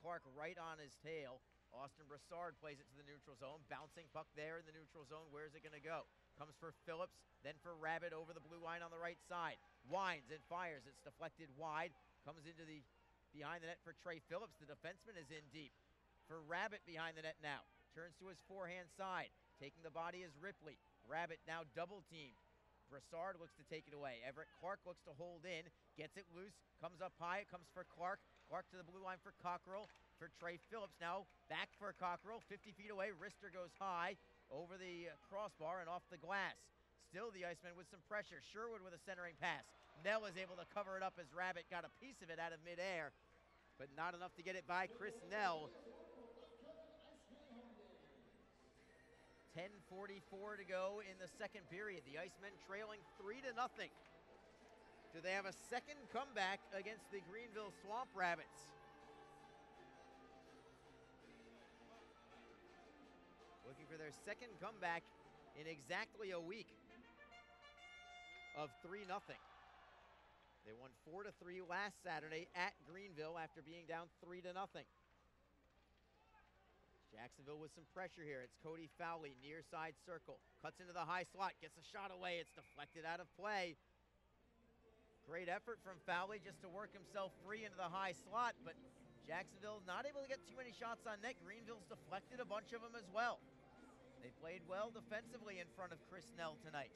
Clark right on his tail. Austin Brassard plays it to the neutral zone. Bouncing puck there in the neutral zone. Where's it going to go? Comes for Phillips, then for Rabbit over the blue line on the right side. Winds and fires. It's deflected wide. Comes into the behind the net for Trey Phillips. The defenseman is in deep. For Rabbit behind the net now. Turns to his forehand side. Taking the body is Ripley. Rabbit now double teamed. Brassard looks to take it away. Everett Clark looks to hold in. Gets it loose. Comes up high. It comes for Clark. Clark to the blue line for Cockrell. For Trey Phillips now. Back for Cockrell. 50 feet away. Wrister goes high. Over the crossbar and off the glass. Still the Icemen with some pressure. Sherwood with a centering pass. Nell is able to cover it up as Rabbit got a piece of it out of midair, but not enough to get it by Chris Nell. 10:44 to go in the second period. The Icemen trailing 3-0. Do they have a second comeback against the Greenville Swamp Rabbits? Looking for their second comeback in exactly a week of 3-0. They won 4-3 last Saturday at Greenville after being down 3-0. Jacksonville with some pressure here. It's Cody Fowley, near side circle. Cuts into the high slot, gets a shot away. It's deflected out of play. Great effort from Fowley just to work himself free into the high slot, but Jacksonville not able to get too many shots on net. Greenville's deflected a bunch of them as well. They played well defensively in front of Chris Nell tonight.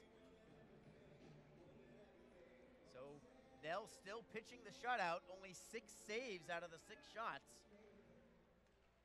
So Nell still pitching the shutout, only 6 saves out of the 6 shots.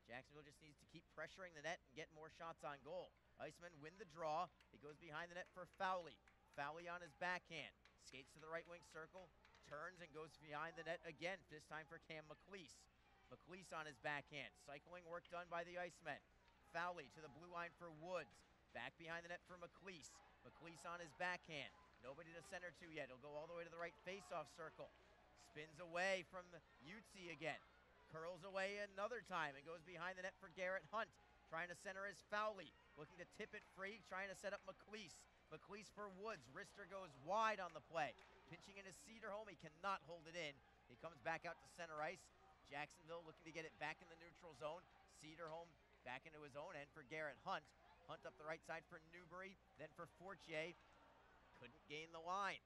Jacksonville just needs to keep pressuring the net and get more shots on goal. Icemen win the draw. He goes behind the net for Fowley. Fowley on his backhand. Skates to the right wing circle. Turns and goes behind the net again, this time for Cam McLeese. McLeese on his backhand. Cycling work done by the Icemen. Fowley to the blue line for Woods. Back behind the net for McLeese. McLeese on his backhand. Nobody to center to yet. He'll go all the way to the right faceoff circle. Spins away from Utsi again. Curls away another time and goes behind the net for Garrett Hunt. Trying to center is Fowley. Looking to tip it free, trying to set up McLeese. McLeese for Woods. Wrister goes wide on the play. Pinching in his Cedarholm. He cannot hold it in. He comes back out to center ice. Jacksonville looking to get it back in the neutral zone. Cedarholm back into his own end for Garrett Hunt. Hunt up the right side for Newbury. Then for Fortier. Couldn't gain the line.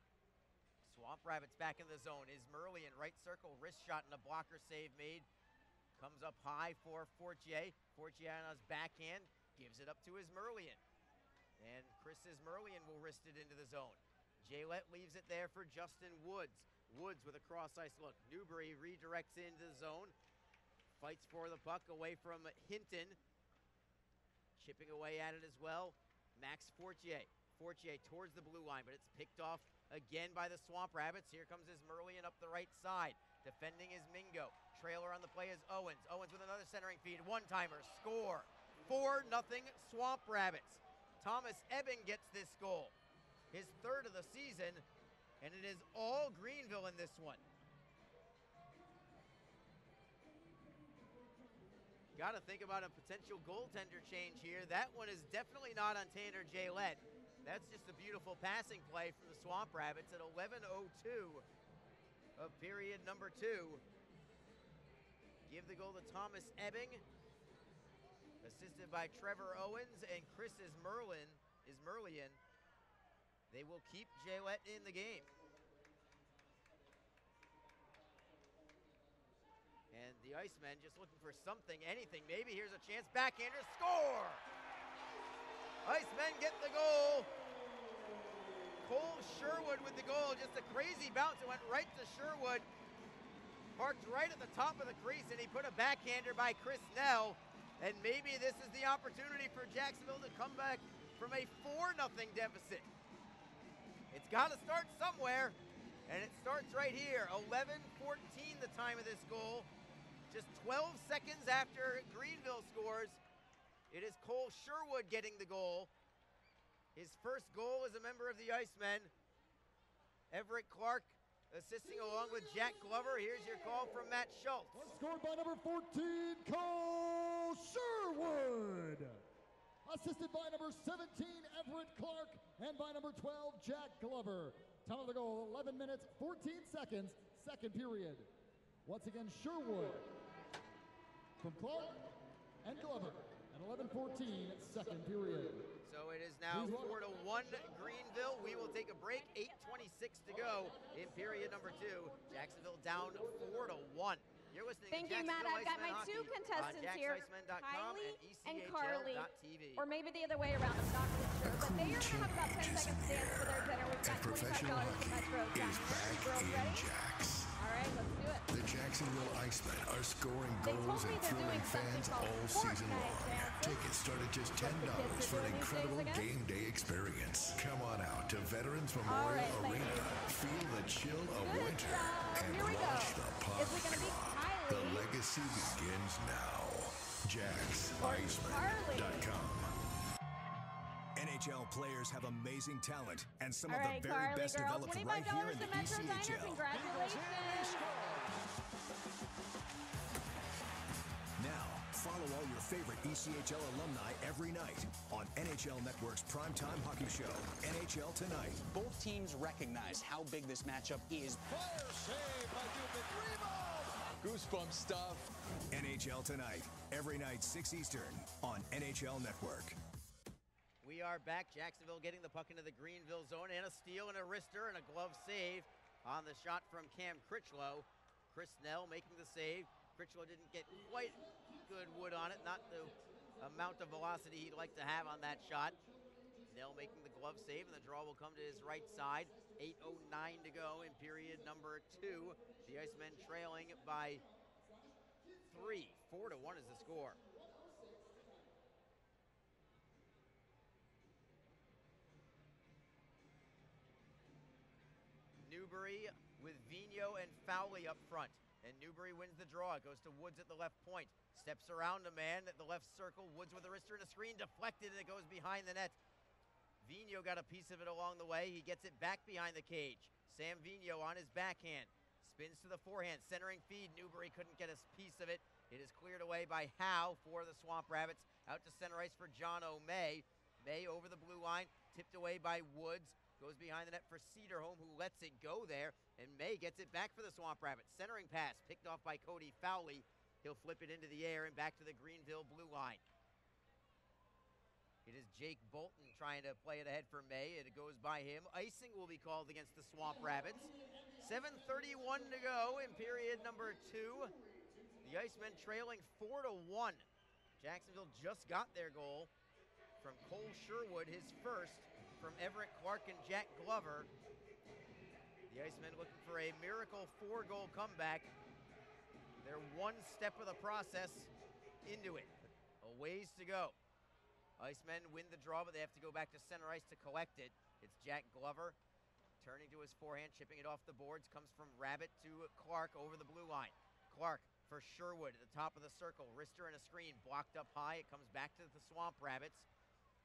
Swamp Rabbits back in the zone. Ismerlian right circle, wrist shot and a blocker save made. Comes up high for Fortier. Fortier on his backhand, gives it up to Ismerlian. And Chris Ismerlian will wrist it into the zone. Jaylett leaves it there for Justin Woods. Woods with a cross ice look. Newbury redirects into the zone. Fights for the puck away from Hinton. Chipping away at it as well. Max Fortier. Fortier towards the blue line, but it's picked off again by the Swamp Rabbits. Here comes Ismerlian up the right side. Defending is Mingo. Trailer on the play is Owens. Owens with another centering feed. One-timer. Score. 4-0 Swamp Rabbits. Thomas Ebbing gets this goal. His 3rd of the season, and it is all Greenville in this one. Got to think about a potential goaltender change here. That one is definitely not on Tanner Jaylett. That's just a beautiful passing play from the Swamp Rabbits at 11:02 of period number 2. Give the goal to Thomas Ebbing, assisted by Trevor Owens and Chris Ismerlian. They will keep Jaylett in the game. And the Icemen just looking for something, anything. Maybe here's a chance. Backhander, score! Icemen get the goal. Cole Sherwood with the goal. Just a crazy bounce. It went right to Sherwood. Parked right at the top of the crease, and he put a backhander by Chris Nell. And maybe this is the opportunity for Jacksonville to come back from a 4-0 deficit. It's got to start somewhere, and it starts right here. 11:14 the time of this goal. Just 12 seconds after Greenville scores, it is Cole Sherwood getting the goal. His first goal as a member of the Icemen. Everett Clark assisting along with Jack Glover. Here's your call from Matt Schultz. Scored by number 14, Cole Sherwood. Assisted by number 17, Everett Clark, and by number 12, Jack Glover. Time of the goal, 11 minutes, 14 seconds, second period. Once again, Sherwood from Clark and Glover at 11:14, second period. So it is now 4-1 Greenville. We will take a break. 8:26 to go in period number 2. Jacksonville down 4-1. You're listening Thank to you, Matt. Jacksonville I've got my Icemen two Hockey contestants on here, JacksIcemen.com Kylie and and Carly, ECHL.tv. or maybe the other way around. I'm not really sure, but they are going to have about 10 seconds to dance for their dinner. We've got Professional $25 to Metro. hockey is back in Jacks. All right, let's do it. The Jacksonville Icemen are scoring goals and thrilling fans all season long. Tickets start at just $10 for an incredible game day experience. Come on out to Veterans Memorial Arena. Feel the chill of winter and watch the puck fly. The legacy begins now. JacksIcemen.com. NHL players have amazing talent, and some All of right, the very Carly best girl, developed right here in $25 the to Metro Diner. ECHL. Congratulations. Now, follow all your favorite ECHL alumni every night on NHL Network's primetime hockey show, NHL Tonight. Both teams recognize how big this matchup is. Fire save by Goosebump stuff. NHL Tonight, every night 6 Eastern on NHL Network. We are back. Jacksonville getting the puck into the Greenville zone, and a steal and a wrister and a glove save on the shot from Cam Critchlow. Chris Nell making the save. Critchlow didn't get quite good wood on it, not the amount of velocity he'd like to have on that shot. Nell making the glove save, and the draw will come to his right side. 8:09 to go in period number 2. The Icemen trailing by 3. 4-1 is the score. Newbury with Vigneault and Fowley up front. And Newbury wins the draw. It goes to Woods at the left point. Steps around a man at the left circle. Woods with a wrister and a screen. Deflected, and it goes behind the net. Vigneault got a piece of it along the way. He gets it back behind the cage. Sam Vigneault on his backhand. Spins to the forehand. Centering feed. Newbury couldn't get a piece of it. It is cleared away by Howe for the Swamp Rabbits. Out to center ice for John O'May. May over the blue line. Tipped away by Woods. Goes behind the net for Cedarholm, who lets it go there. And May gets it back for the Swamp Rabbits. Centering pass picked off by Cody Fowley. He'll flip it into the air and back to the Greenville blue line. It is Jake Bolton trying to play it ahead for May. It goes by him. Icing will be called against the Swamp Rabbits. 7:31 to go in period number 2. The Icemen trailing 4-1. Jacksonville just got their goal from Cole Sherwood, his first from Everett Clark and Jack Glover. The Icemen looking for a miracle 4-goal comeback. They're one step of the process into it. A ways to go. Icemen win the draw, but they have to go back to center ice to collect it. It's Jack Glover turning to his forehand, chipping it off the boards. Comes from Rabbit to Clark over the blue line. Clark for Sherwood at the top of the circle. Wrister and a screen blocked up high. It comes back to the Swamp Rabbits.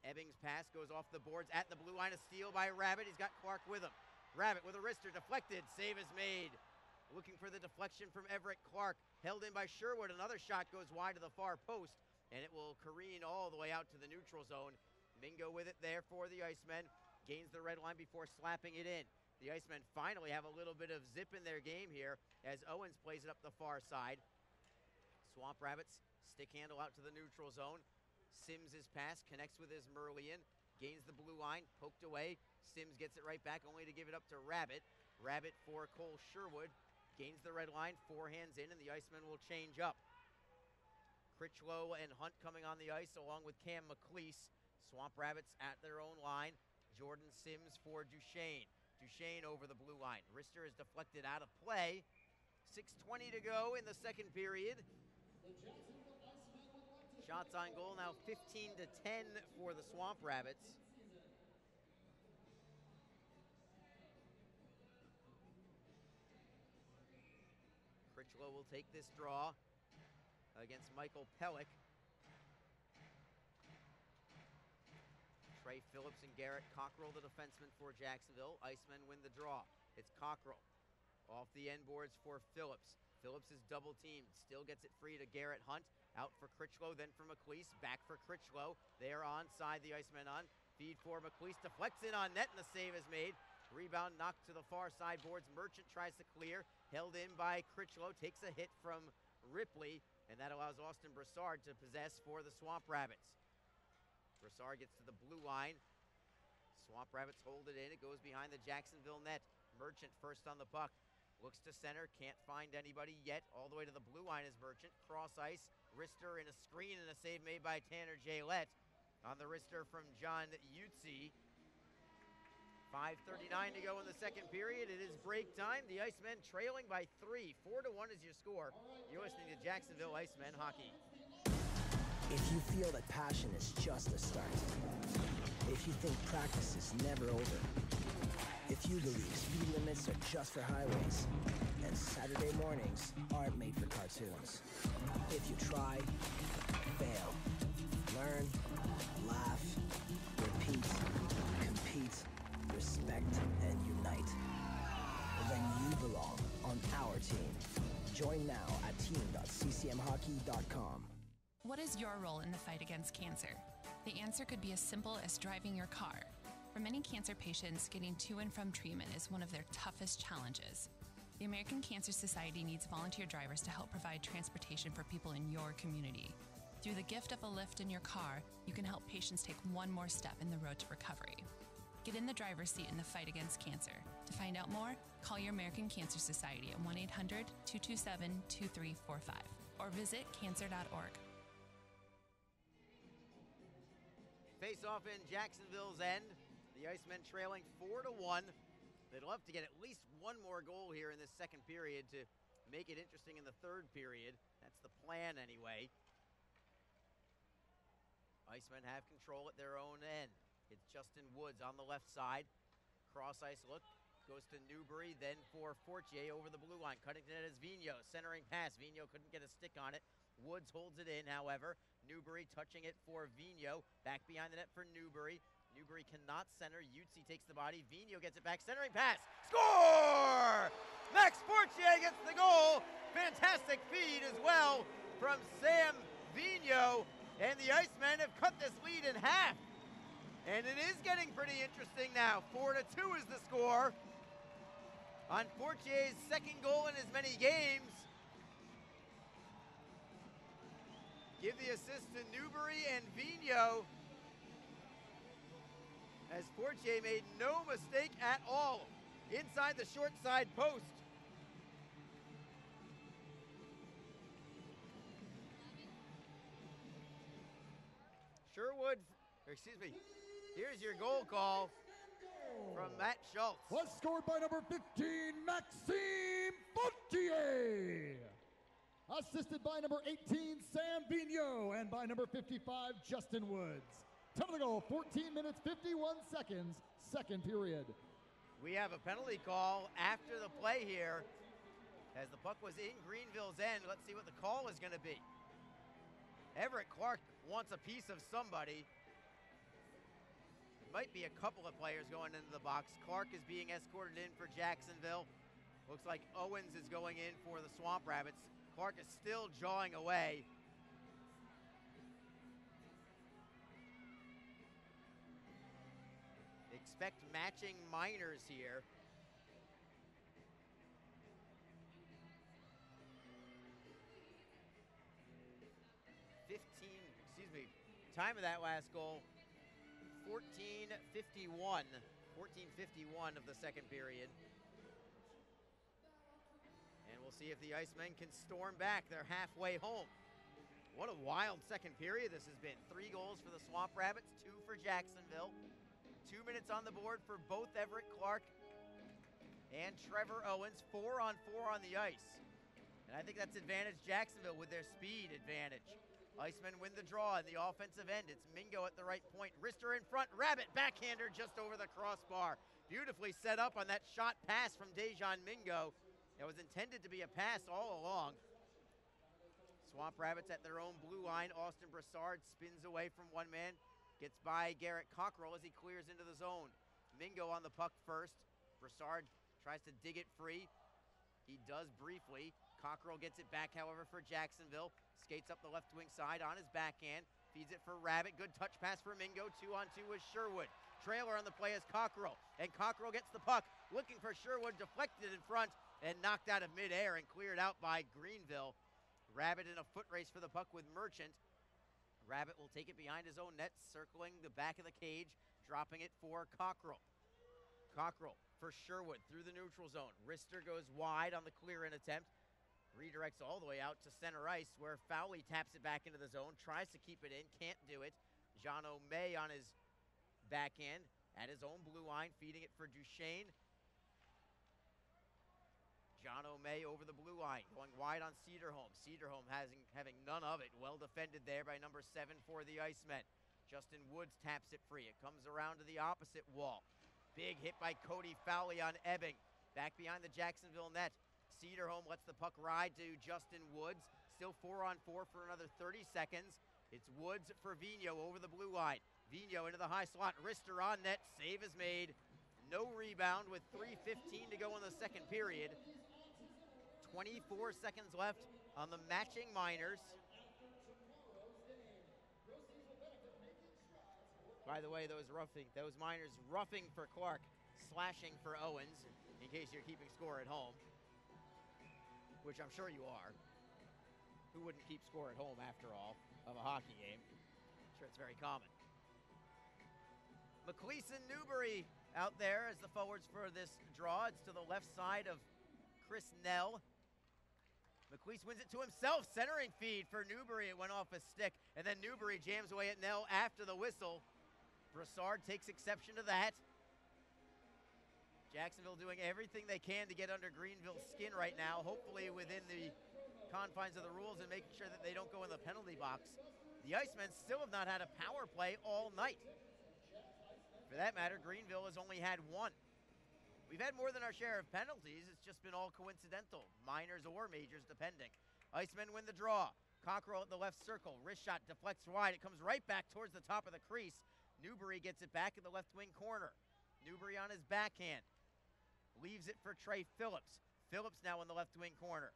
Ebbings' pass goes off the boards at the blue line. A steal by Rabbit. He's got Clark with him. Rabbit with a wrister deflected. Save is made. Looking for the deflection from Everett Clark. Held in by Sherwood. Another shot goes wide to the far post, and it will careen all the way out to the neutral zone. Mingo with it there for the Icemen. Gains the red line before slapping it in. The Icemen finally have a little bit of zip in their game here as Owens plays it up the far side. Swamp Rabbits stick handle out to the neutral zone. Sims' pass connects with his Merlian. Gains the blue line, poked away. Sims gets it right back, only to give it up to Rabbit. Rabbit for Cole Sherwood. Gains the red line, forehands in, and the Icemen will change up. Critchlow and Hunt coming on the ice along with Cam McLeese. Swamp Rabbits at their own line. Jordan Sims for Duchesne. Duchesne over the blue line. Rister is deflected out of play. 6:20 to go in the second period. Shots on goal now 15-10 for the Swamp Rabbits. Critchlow will take this draw against Michael Pellick. Trey Phillips and Garrett Cockrell, the defenseman for Jacksonville. Icemen win the draw. It's Cockrell off the end boards for Phillips. Phillips is double teamed, still gets it free to Garrett Hunt. Out for Critchlow, then for McLeese, back for Critchlow. They are onside, the Icemen on. Feed for McLeese, deflects in on net, and the save is made. Rebound knocked to the far side boards. Merchant tries to clear, held in by Critchlow, takes a hit from Ripley, and that allows Austin Broussard to possess for the Swamp Rabbits. Broussard gets to the blue line. Swamp Rabbits hold it in. It goes behind the Jacksonville net. Merchant first on the puck. Looks to center, can't find anybody yet. All the way to the blue line is Merchant. Cross ice, Rister in a screen and a save made by Tanner Jaylett. On the Rister from John Utsi. 5:39 to go in the second period. It is break time. The Icemen trailing by 3. 4-1 is your score. You're listening to Jacksonville Icemen Hockey. If you feel that passion is just a start, if you think practice is never over, if you believe speed limits are just for highways, and Saturday mornings aren't made for cartoons, if you try, fail, learn, laugh, repeat, compete, respect, and unite, then you belong on our team. Join now at team.ccmhockey.com. What is your role in the fight against cancer? The answer could be as simple as driving your car. For many cancer patients, getting to and from treatment is one of their toughest challenges. The American Cancer Society needs volunteer drivers to help provide transportation for people in your community. Through the gift of a lift in your car, you can help patients take one more step in the road to recovery. Get in the driver's seat in the fight against cancer. To find out more, call your American Cancer Society at 1-800-227-2345 or visit cancer.org. Face off in Jacksonville's end. The Icemen trailing 4-1. They'd love to get at least one more goal here in this second period to make it interesting in the third period. That's the plan anyway. Icemen have control at their own end. It's Justin Woods on the left side. Cross ice look. Goes to Newbury, then for Fortier over the blue line. Cutting it as Vigneault. Centering pass. Vigneault couldn't get a stick on it. Woods holds it in, however. Newbury touching it for Vigneault. Back behind the net for Newbury. Newbury cannot center. Utsi takes the body. Vigneault gets it back. Centering pass. Score! Max Fortier gets the goal. Fantastic feed as well from Sam Vigneault. And the Icemen have cut this lead in half. And it is getting pretty interesting now. 4-2 is the score on Fortier's second goal in as many games. Give the assist to Newbury and Vigneault, as Fortier made no mistake at all inside the short side post. Sherwood, here's your goal call from Matt Schultz. Was scored by number 15, Maxime Fortier. Assisted by number 18, Sam Vigneault, and by number 55, Justin Woods. Time of the goal, 14 minutes, 51 seconds, second period. We have a penalty call after the play here, as the puck was in Greenville's end. Let's see what the call is going to be. Everett Clark wants a piece of somebody. It might be a couple of players going into the box. Clark is being escorted in for Jacksonville. Looks like Owens is going in for the Swamp Rabbits. Clark is still jawing away. Expect matching minors here. Time of that last goal, 14:51 of the second period. And we'll see if the Icemen can storm back. They're halfway home. What a wild second period this has been. 3 goals for the Swamp Rabbits, 2 for Jacksonville. 2 minutes on the board for both Everett Clark and Trevor Owens. 4 on 4 on the ice. And I think that's advantage Jacksonville with their speed advantage. Icemen win the draw in the offensive end. It's Mingo at the right point. Rister in front. Rabbit backhander just over the crossbar. Beautifully set up on that shot pass from Dejan Mingo. That was intended to be a pass all along. Swamp Rabbits at their own blue line. Austin Brassard spins away from one man. Gets by Garrett Cockrell as he clears into the zone. Mingo on the puck first. Brassard tries to dig it free. He does briefly. Cockrell gets it back, however, for Jacksonville. Skates up the left wing side on his backhand. Feeds it for Rabbit. Good touch pass for Mingo. 2-on-2 with Sherwood. Trailer on the play is Cockrell. And Cockrell gets the puck. Looking for Sherwood. Deflected in front and knocked out of midair and cleared out by Greenville. Rabbit in a foot race for the puck with Merchant. Rabbit will take it behind his own net, circling the back of the cage, dropping it for Cockrell. Cockrell for Sherwood through the neutral zone. Rister goes wide on the clear-in attempt. Redirects all the way out to center ice where Fowley taps it back into the zone, tries to keep it in, can't do it. Jean O'May on his backhand at his own blue line, feeding it for Duchesne. John O'May over the blue line, going wide on Cederholm. Cederholm having none of it. Well defended there by number 7 for the Icemen. Justin Woods taps it free. It comes around to the opposite wall. Big hit by Cody Fowley on Ebbing. Back behind the Jacksonville net. Cederholm lets the puck ride to Justin Woods. Still 4 on 4 for another 30 seconds. It's Woods for Vigneault over the blue line. Vigneault into the high slot. Rister on net. Save is made. No rebound with 3:15 to go in the second period. 24 seconds left on the matching Miners. By the way, those Miners roughing for Clark, slashing for Owens, in case you're keeping score at home, which I'm sure you are. Who wouldn't keep score at home, after all, of a hockey game? I'm sure it's very common. McLeese and Newbury out there as the forwards for this draw. It's to the left side of Chris Nell. McLeese wins it to himself. Centering feed for Newbury. It went off his stick. And then Newbury jams away at Nell after the whistle. Brassard takes exception to that. Jacksonville doing everything they can to get under Greenville's skin right now, hopefully within the confines of the rules and making sure that they don't go in the penalty box. The Icemen still have not had a power play all night. For that matter, Greenville has only had one. We've had more than our share of penalties. It's just been all coincidental, minors or majors, depending. Icemen win the draw. Cockrell at the left circle. Wrist shot deflects wide. It comes right back towards the top of the crease. Newbury gets it back in the left wing corner. Newbury on his backhand. Leaves it for Trey Phillips. Phillips now in the left wing corner.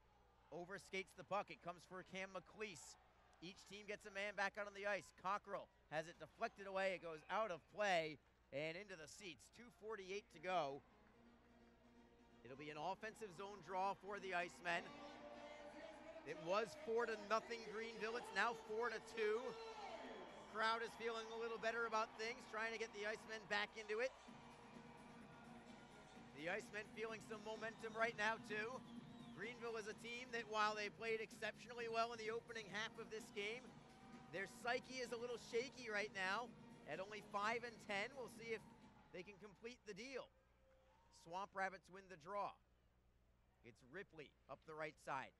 Overskates the puck. It comes for Cam McLeese. Each team gets a man back out on the ice. Cockrell has it deflected away. It goes out of play and into the seats. 2:48 to go. It'll be an offensive zone draw for the Icemen. It was 4-0 Greenville. It's now 4-2. Crowd is feeling a little better about things, trying to get the Icemen back into it. The Icemen feeling some momentum right now, too. Greenville is a team that, while they played exceptionally well in the opening half of this game, their psyche is a little shaky right now. At only 5-10, we'll see if they can complete the deal. Swamp Rabbits win the draw. It's Ripley up the right side.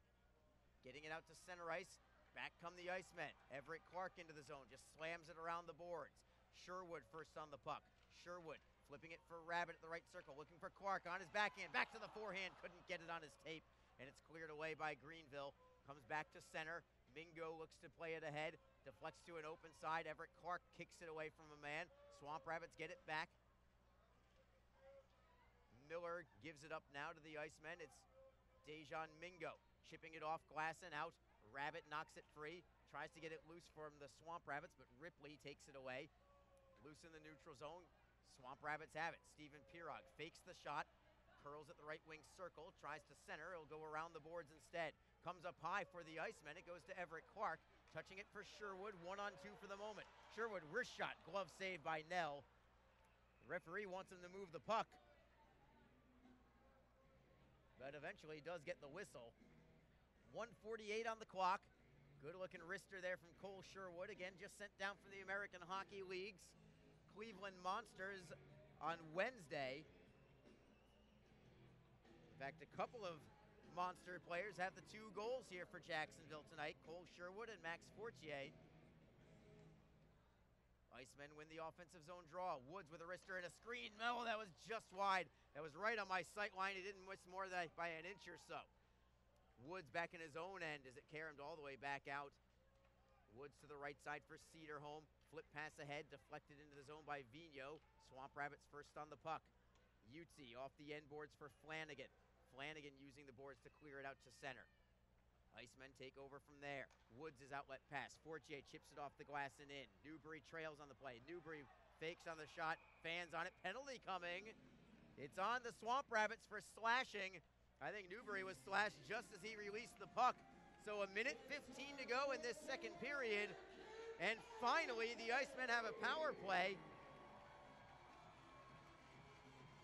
Getting it out to center ice. Back come the Icemen. Everett Clark into the zone. Just slams it around the boards. Sherwood first on the puck. Sherwood flipping it for Rabbit at the right circle. Looking for Clark on his backhand. Back to the forehand. Couldn't get it on his tape. And it's cleared away by Greenville. Comes back to center. Mingo looks to play it ahead. Deflects to an open side. Everett Clark kicks it away from a man. Swamp Rabbits get it back. Miller gives it up now to the Icemen. It's Dejan Mingo chipping it off glass and out. Rabbit knocks it free. Tries to get it loose from the Swamp Rabbits, but Ripley takes it away. Loose in the neutral zone. Swamp Rabbits have it. Steven Pirog fakes the shot. Curls at the right wing circle. Tries to center. It'll go around the boards instead. Comes up high for the Icemen. It goes to Everett Clark. Touching it for Sherwood. 1-on-2 for the moment. Sherwood wrist shot. Glove saved by Nell. The referee wants him to move the puck, but eventually he does get the whistle. 1:48 on the clock. Good looking wrister there from Cole Sherwood. Again, just sent down from the American Hockey Leagues. Cleveland Monsters on Wednesday. In fact, a couple of Monster players have the 2 goals here for Jacksonville tonight, Cole Sherwood and Max Fortier. Icemen win the offensive zone draw. Woods with a wrister and a screen. No, that was just wide. That was right on my sight line. He didn't miss more than by an inch or so. Woods back in his own end as it caromed all the way back out. Woods to the right side for Cedarholm. Flip pass ahead, deflected into the zone by Vigneault. Swamp Rabbits first on the puck. Utzi off the end boards for Flanagan. Flanagan using the boards to clear it out to center. Icemen take over from there. Woods' outlet pass. Fortier chips it off the glass and in. Newbury trails on the play. Newbury fakes on the shot. Fans on it. Penalty coming. It's on the Swamp Rabbits for slashing. I think Newbury was slashed just as he released the puck. So 1:15 to go in this second period. And finally, the Icemen have a power play.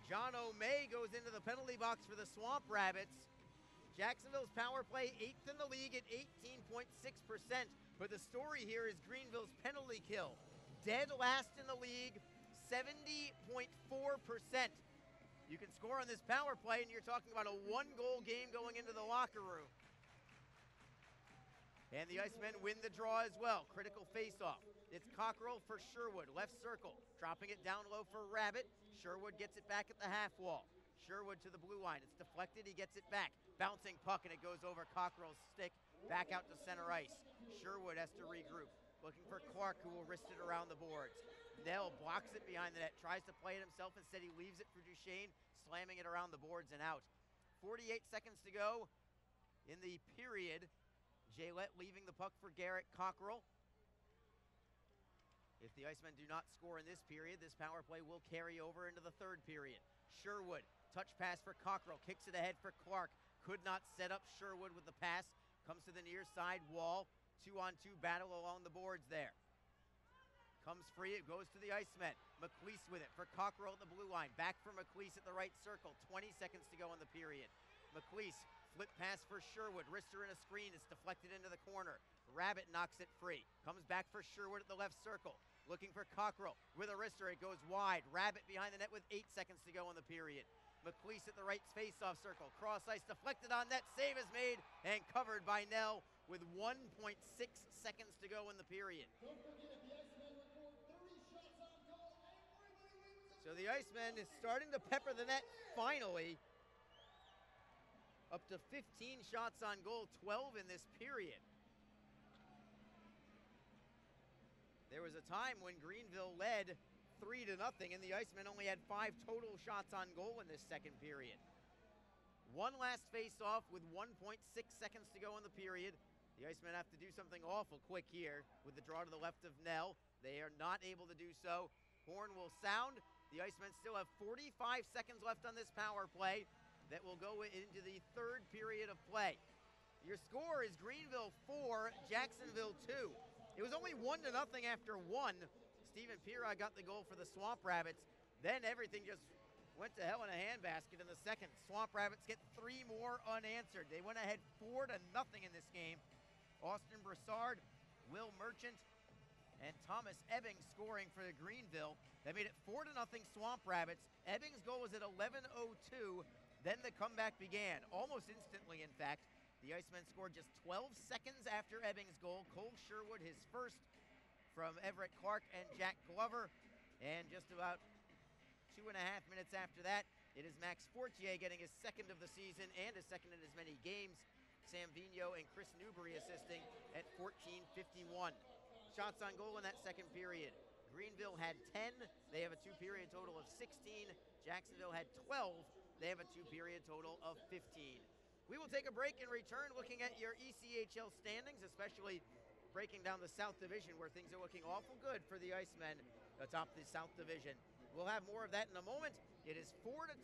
John O'May goes into the penalty box for the Swamp Rabbits. Jacksonville's power play 8th in the league at 18.6%. But the story here is Greenville's penalty kill. Dead last in the league, 70.4%. You can score on this power play, and you're talking about a 1-goal game going into the locker room. And the Icemen win the draw as well. Critical face-off. It's Cockrell for Sherwood, left circle. Dropping it down low for Rabbit. Sherwood gets it back at the half wall. Sherwood to the blue line. It's deflected. He gets it back. Bouncing puck, and it goes over Cockrell's stick. Back out to center ice. Sherwood has to regroup. Looking for Clark, who will wrist it around the boards. Nell blocks it behind the net. Tries to play it himself. Instead, he leaves it for Duchesne, slamming it around the boards and out. 48 seconds to go in the period. Jaylett leaving the puck for Garrett Cockrell. If the Icemen do not score in this period, this power play will carry over into the third period. Sherwood, touch pass for Cockrell, kicks it ahead for Clark. Could not set up Sherwood with the pass. Comes to the near side wall. 2-on-2 battle along the boards there. Comes free, it goes to the Icemen. McLeese with it for Cockrell at the blue line. Back for McLeese at the right circle. 20 seconds to go in the period. McLeese, flip pass for Sherwood. Wrister in a screen, it's deflected into the corner. Rabbit knocks it free. Comes back for Sherwood at the left circle. Looking for Cockrell with a wrister, it goes wide. Rabbit behind the net with 8 seconds to go in the period. McLeese at the right face-off circle. Cross ice deflected on net. Save is made and covered by Nell with 1.6 seconds to go in the period. So the Icemen is starting to pepper the net finally. Up to 15 shots on goal, 12 in this period. There was a time when Greenville led 3-0, and the Icemen only had 5 total shots on goal in this second period. One last face-off with 1.6 seconds to go in the period. The Icemen have to do something awful quick here with the draw to the left of Nell. They are not able to do so. Horn will sound. The Icemen still have 45 seconds left on this power play that will go into the third period of play. Your score is Greenville 4, Jacksonville 2. It was only 1-0 after 1. Stephen Pira got the goal for the Swamp Rabbits. Then everything just went to hell in a handbasket in the second. Swamp Rabbits get 3 more unanswered. They went ahead 4-0 in this game. Austin Broussard, Will Merchant, and Thomas Ebbings scoring for Greenville. They made it 4-0 Swamp Rabbits. Ebbings' goal was at 11:02. Then the comeback began, almost instantly, in fact. The Icemen scored just 12 seconds after Ebbings' goal. Cole Sherwood, his first from Everett Clark and Jack Glover. And just about 2.5 minutes after that, it is Max Fortier getting his second of the season and his second in as many games. Sam Vigneault and Chris Newbury assisting at 14:51. Shots on goal in that second period. Greenville had 10. They have a 2-period total of 16. Jacksonville had 12. They have a 2-period total of 15. We will take a break and return looking at your ECHL standings, especially breaking down the South Division where things are looking awful good for the Icemen atop the South Division. We'll have more of that in a moment. It is 4-2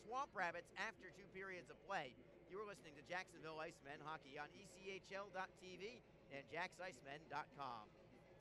Swamp Rabbits after 2 periods of play. You are listening to Jacksonville Icemen hockey on ECHL.tv and JacksIcemen.com.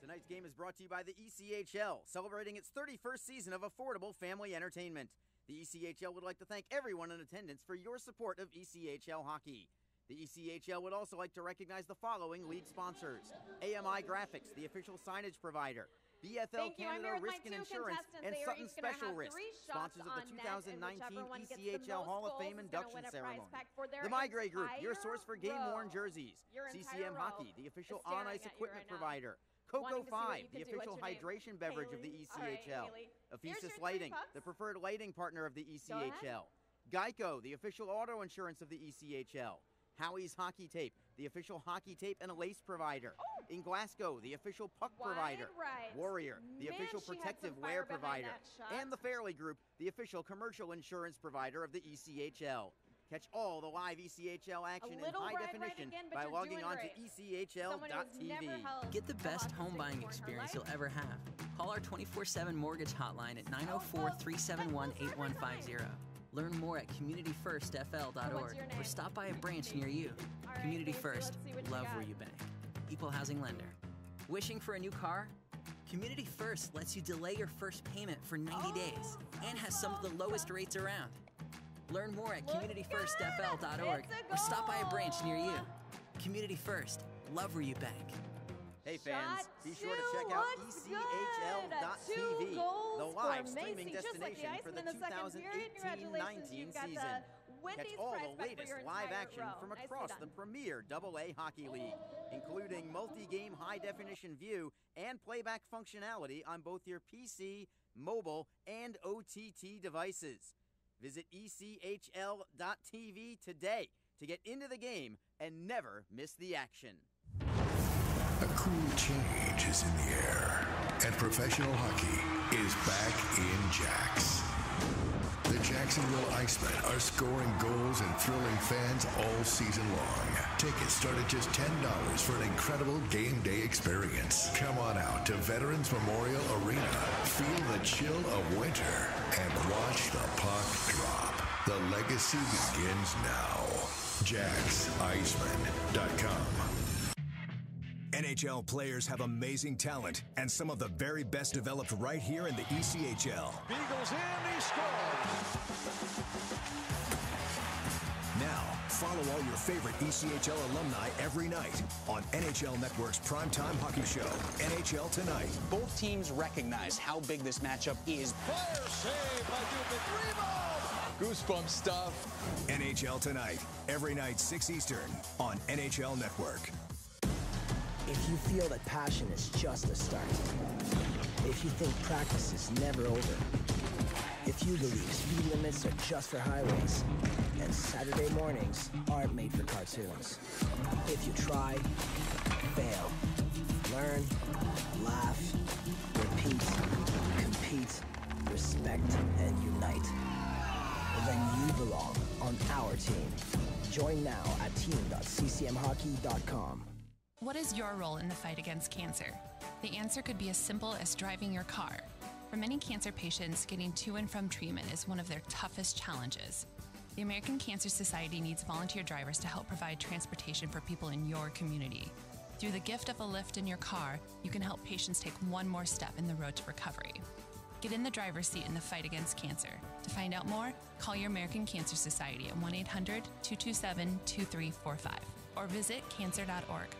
Tonight's game is brought to you by the ECHL, celebrating its 31st season of affordable family entertainment. The ECHL would like to thank everyone in attendance for your support of ECHL hockey. The ECHL would also like to recognize the following league sponsors: AMI Graphics, the official signage provider; BFL Thank you. I'm Canada here with Risk my and two Insurance, contestants. and They are Sutton each gonna Special have Risk, 3 shots sponsors of the on net, and 2019 whichever one gets the ECHL most Hall of goals Fame is gonna induction win a prize ceremony. pack for their The Migrate Group, your entire source for game-worn row. jerseys. Your entire CCM row Hockey, the official is staring on-ice at you equipment right now, provider. wanting Coco to see what 5, you the can do. official What's your name? hydration beverage of the Haley. All right, ECHL. Haley. Here's Ephesus your 3 Lighting, pucks. the preferred lighting partner of the ECHL. Geico, the official auto insurance of the ECHL. Howie's Hockey Tape, the official hockey tape and lace provider. In Glasgow, the official puck provider. Right. Warrior, the Man, official she had protective some wear fire behind provider. that shot. And the Fairley Group, the official commercial insurance provider of the ECHL. Catch all the live ECHL action in high definition by logging on to ECHL.tv. Get the best home buying experience you'll ever have. Call our 24/7 mortgage hotline at 904-371-8150. Learn more at communityfirstfl.org or stop by a branch near you. Community First, love where you bank. Equal housing lender. Wishing for a new car? Community First lets you delay your first payment for 90 days and has some of the lowest rates around. Learn more at communityfirstfl.org or stop by a branch near you. Community First, love where you bank. Hey fans, be sure to check out ECHL.tv, the live streaming destination for the 2018-19 season. Catch all the latest live action from across the premier AA Hockey League, including multi-game high-definition view and playback functionality on both your PC, mobile, and OTT devices. Visit ECHL.tv today to get into the game and never miss the action. A cool change is in the air, and professional hockey is back in Jax. The Jacksonville Icemen are scoring goals and thrilling fans all season long. Tickets start at just $10 for an incredible game day experience. Come on out to Veterans Memorial Arena, feel the chill of winter, and watch the puck drop. The legacy begins now. JacksIcemen.com. NHL players have amazing talent, and some of the very best developed right here in the ECHL. Beagles in, he scores! Now, follow all your favorite ECHL alumni every night on NHL Network's primetime hockey show, NHL Tonight. Both teams recognize how big this matchup is. Fire save by Dubin. Rebound! Goosebump stuff. NHL Tonight, every night 6 Eastern on NHL Network. If you feel that passion is just a start, if you think practice is never over, if you believe speed limits are just for highways, and Saturday mornings aren't made for cartoons, if you try, fail, learn, laugh, repeat, compete, respect, and unite, then you belong on our team. Join now at team.ccmhockey.com. What is your role in the fight against cancer? The answer could be as simple as driving your car. For many cancer patients, getting to and from treatment is one of their toughest challenges. The American Cancer Society needs volunteer drivers to help provide transportation for people in your community. Through the gift of a lift in your car, you can help patients take one more step in the road to recovery. Get in the driver's seat in the fight against cancer. To find out more, call your American Cancer Society at 1-800-227-2345 or visit cancer.org.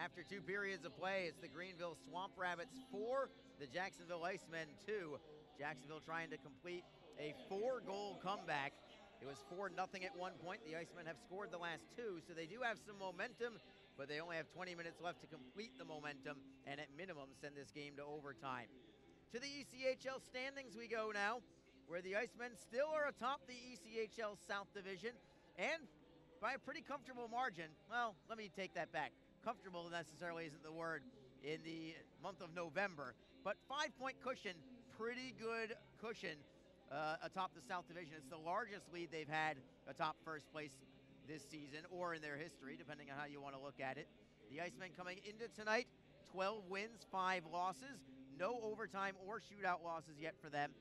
After 2 periods of play, it's the Greenville Swamp Rabbits 4, the Jacksonville Icemen 2. Jacksonville trying to complete a 4-goal comeback. It was 4-0 at one point. The Icemen have scored the last 2, so they do have some momentum, but they only have 20 minutes left to complete the momentum and at minimum send this game to overtime. To the ECHL standings we go now, where the Icemen still are atop the ECHL South Division, and by a pretty comfortable margin. Well, let me take that back. Comfortable necessarily isn't the word in the month of November, but 5-point cushion, pretty good cushion atop the South Division. It's the largest lead they've had atop first place this season, or in their history, depending on how you want to look at it. The Icemen coming into tonight, 12 wins, 5 losses, no overtime or shootout losses yet for them,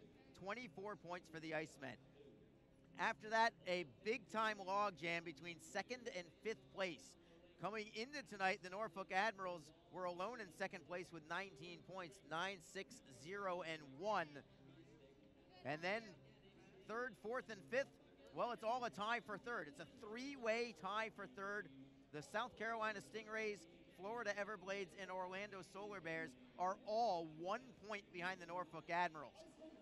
24 points for the Icemen. After that, a big-time logjam between 2nd and 5th place. Coming into tonight, the Norfolk Admirals were alone in 2nd place with 19 points, 9-6-0-1. And then 3rd, 4th, and 5th, well, it's all a tie for 3rd. It's a 3-way tie for 3rd. The South Carolina Stingrays Florida Everblades and Orlando Solar Bears are all 1 point behind the Norfolk Admirals.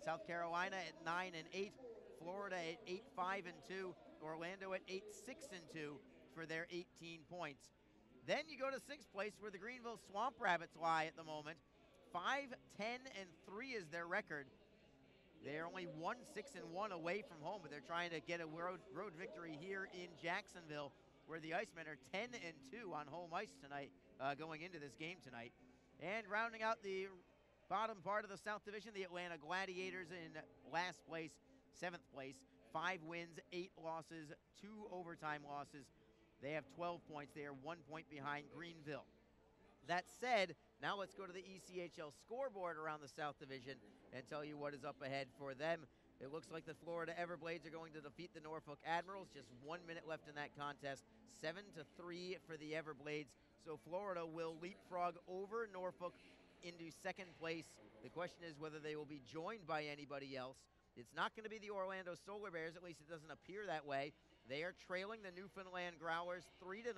South Carolina at 9-8, Florida at 8-5-2, Orlando at 8-6-2 for their 18 points. Then you go to 6th place where the Greenville Swamp Rabbits lie at the moment. 5-10-3 is their record. They are only 1-6-1 away from home, but they're trying to get a road victory here in Jacksonville, where the Icemen are 10-2 on home ice tonight, going into this game tonight. And rounding out the bottom part of the South Division, the Atlanta Gladiators in last place, 7th place, 5 wins, 8 losses, 2 overtime losses. They have 12 points. They are 1 point behind Greenville. That said, now let's go to the ECHL scoreboard around the South Division and tell you what is up ahead for them. It looks like the Florida Everblades are going to defeat the Norfolk Admirals. Just 1 minute left in that contest. 7-3 for the Everblades. So Florida will leapfrog over Norfolk into 2nd place. The question is whether they will be joined by anybody else. It's not going to be the Orlando Solar Bears, at least it doesn't appear that way. They are trailing the Newfoundland Growlers 3-0.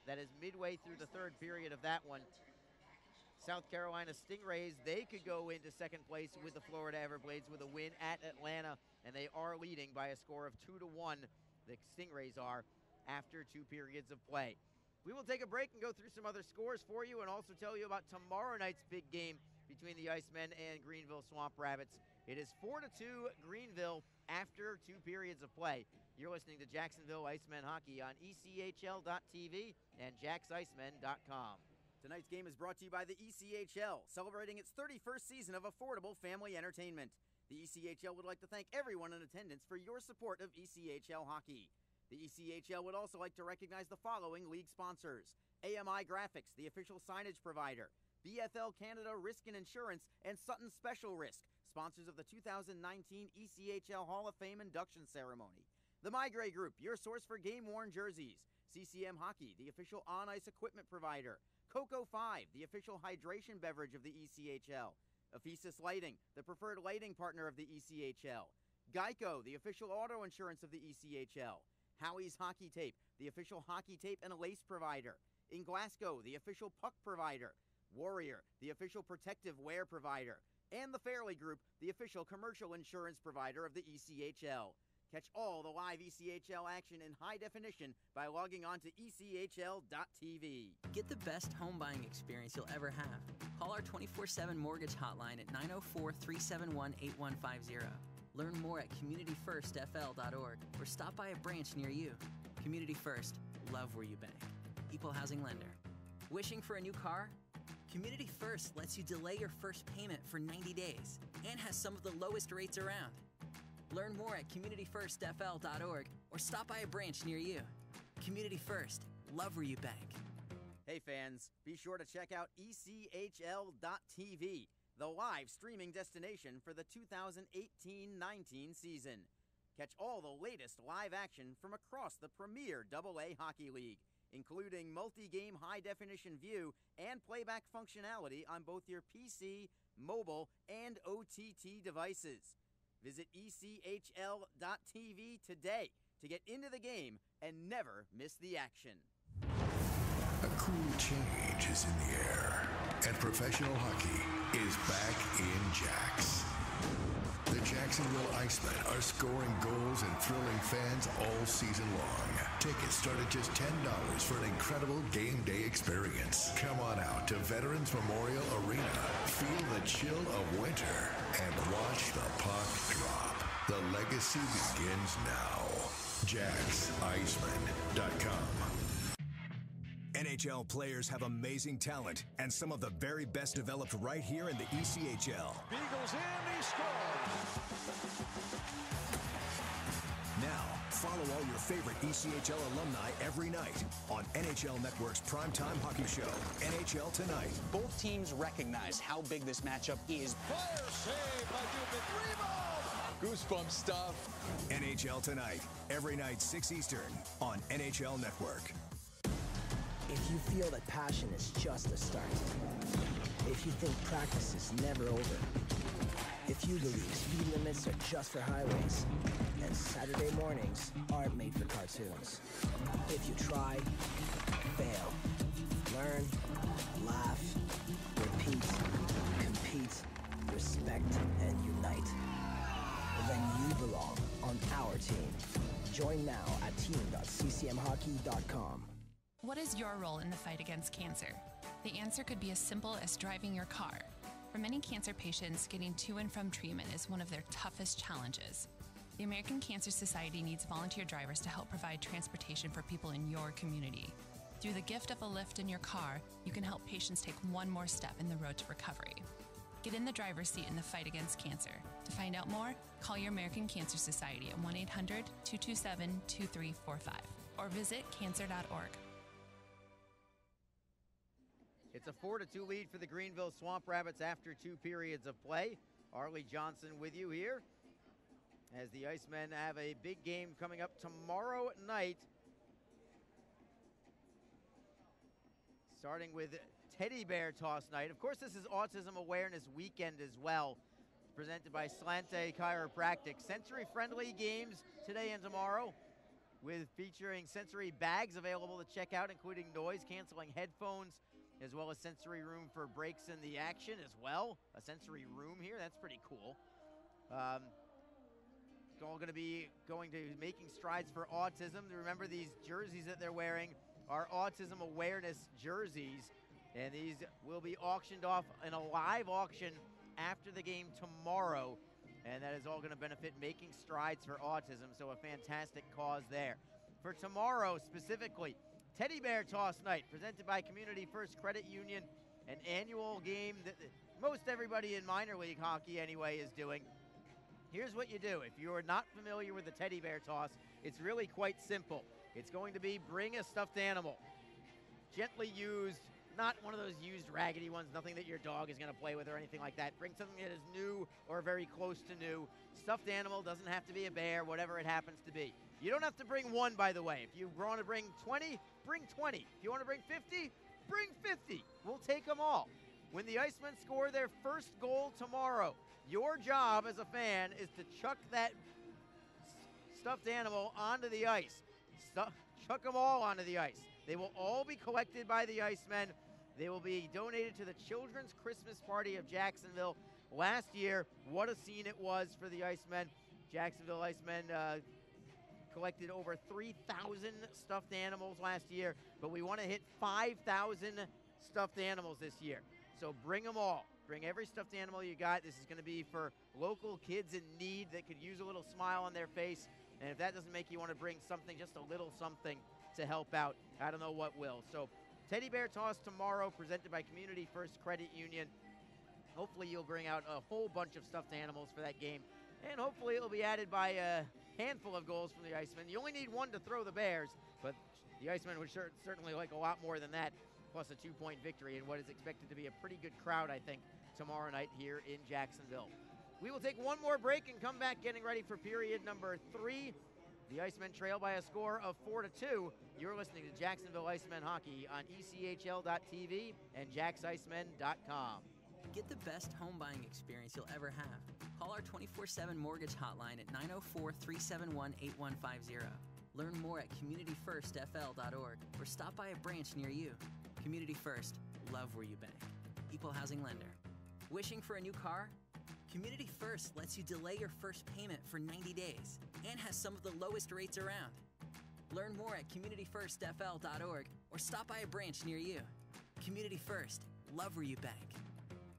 That is midway through the 3rd period of that one. South Carolina Stingrays, they could go into 2nd place with the Florida Everblades with a win at Atlanta, and they are leading by a score of 2-1. The Stingrays are after 2 periods of play. We will take a break and go through some other scores for you and also tell you about tomorrow night's big game between the Icemen and Greenville Swamp Rabbits. It is 4-2 Greenville after 2 periods of play. You're listening to Jacksonville Icemen Hockey on ECHL.TV and JacksIcemen.com. Tonight's game is brought to you by the ECHL, celebrating its 31st season of affordable family entertainment. The ECHL would like to thank everyone in attendance for your support of ECHL hockey. The ECHL would also like to recognize the following league sponsors: AMI Graphics, the official signage provider; BFL Canada Risk and Insurance; and Sutton Special Risk, sponsors of the 2019 ECHL Hall of Fame induction ceremony. The Migray Group, your source for game-worn jerseys; CCM Hockey, the official on-ice equipment provider; Coco 5, the official hydration beverage of the ECHL; Ephesus Lighting, the preferred lighting partner of the ECHL; Geico, the official auto insurance of the ECHL; Howie's Hockey Tape, the official hockey tape and lace provider; in Glasgow, the official puck provider; Warrior, the official protective wear provider; and the Fairley Group, the official commercial insurance provider of the ECHL. Catch all the live ECHL action in high definition by logging on to ECHL.TV. Get the best home buying experience you'll ever have. Call our 24/7 mortgage hotline at 904-371-8150. Learn more at communityfirstfl.org or stop by a branch near you. Community First, love where you bank. Equal housing lender. Wishing for a new car? Community First lets you delay your first payment for 90 days and has some of the lowest rates around. Learn more at communityfirstfl.org or stop by a branch near you. Community First, love where you bank. Hey fans, be sure to check out ECHL.TV, the live streaming destination for the 2018-19 season. Catch all the latest live action from across the premier AA Hockey League, including multi-game high-definition view and playback functionality on both your PC, mobile, and OTT devices. Visit ECHL.TV today to get into the game and never miss the action. A cool change is in the air, and professional hockey is back in Jacks. The Jacksonville Icemen are scoring goals and thrilling fans all season long. Tickets start at just $10 for an incredible game day experience. Come on out to Veterans Memorial Arena, feel the chill of winter, and watch the puck drop. The legacy begins now. JacksIcemen.com. NHL players have amazing talent, and some of the very best developed right here in the ECHL. Beagles in, he scores! Now, follow all your favorite ECHL alumni every night on NHL Network's primetime hockey show, NHL Tonight. Both teams recognize how big this matchup is. Fire save by Dubin. Rebound! Goosebump stuff. NHL Tonight, every night 6 Eastern on NHL Network. If you feel that passion is just a start, if you think practice is never over, if you believe speed limits are just for highways, and Saturday mornings aren't made for cartoons, if you try, fail, learn, Laugh, repeat, compete, respect, and unite. Then you belong on our team. Join now at team.ccmhockey.com. What is your role in the fight against cancer? The answer could be as simple as driving your car. For many cancer patients, getting to and from treatment is one of their toughest challenges. The American Cancer Society needs volunteer drivers to help provide transportation for people in your community. Through the gift of a lift in your car, you can help patients take one more step in the road to recovery. Get in the driver's seat in the fight against cancer. To find out more, call your American Cancer Society at 1-800-227-2345 or visit cancer.org. It's a 4-2 lead for the Greenville Swamp Rabbits after 2 periods of play. Arlie Johnson with you here as the Icemen have a big game coming up tomorrow night, starting with Teddy Bear Toss Night. Of course, this is Autism Awareness Weekend as well, presented by Slante Chiropractic. Sensory-friendly games today and tomorrow, with featuring sensory bags available to check out, including noise-canceling headphones, as well as sensory room for breaks in the action as well. A sensory room here, that's pretty cool. It's all going to be going to Making Strides for Autism. Remember, these jerseys that they're wearing are Autism Awareness jerseys, and these will be auctioned off in a live auction after the game tomorrow, and that is all going to benefit Making Strides for Autism, so a fantastic cause there. For tomorrow specifically, Teddy Bear Toss Night, presented by Community First Credit Union, an annual game that most everybody in minor league hockey anyway is doing. Here's what you do. If you are not familiar with the Teddy Bear Toss, it's really quite simple. It's going to be bring a stuffed animal, gently used, not one of those used raggedy ones, nothing that your dog is going to play with or anything like that. Bring something that is new or very close to new. Stuffed animal doesn't have to be a bear, whatever it happens to be. You don't have to bring one, by the way. If you want to bring 20, bring 20. If you want to bring 50, bring 50. We'll take them all. When the Icemen score their first goal tomorrow, your job as a fan is to chuck that stuffed animal onto the ice. Chuck them all onto the ice. They will all be collected by the Icemen. They will be donated to the Children's Christmas Party of Jacksonville. Last year, what a scene it was for the Icemen. Jacksonville Icemen collected over 3,000 stuffed animals last year, but we want to hit 5,000 stuffed animals this year. So bring them all. Bring every stuffed animal you got. This is going to be for local kids in need that could use a little smile on their face. And if that doesn't make you want to bring something, just a little something to help out, I don't know what will. So Teddy Bear Toss tomorrow, presented by Community First Credit Union. Hopefully you'll bring out a whole bunch of stuffed animals for that game. And hopefully it'll be added by a handful of goals from the Icemen. You only need one to throw the Bears, but the Icemen would certainly like a lot more than that, plus a 2-point victory in what is expected to be a pretty good crowd, I think, tomorrow night here in Jacksonville. We will take one more break and come back getting ready for period number 3. The Icemen trail by a score of 4-2. You're listening to Jacksonville Icemen Hockey on ECHL.TV and JacksIcemen.com. Get the best home buying experience you'll ever have. Call our 24/7 mortgage hotline at 904-371-8150. Learn more at communityfirstfl.org or stop by a branch near you. Community First, love where you bank. Equal housing lender. Wishing for a new car? Community First lets you delay your first payment for 90 days and has some of the lowest rates around. Learn more at communityfirstfl.org or stop by a branch near you. Community First, love where you bank.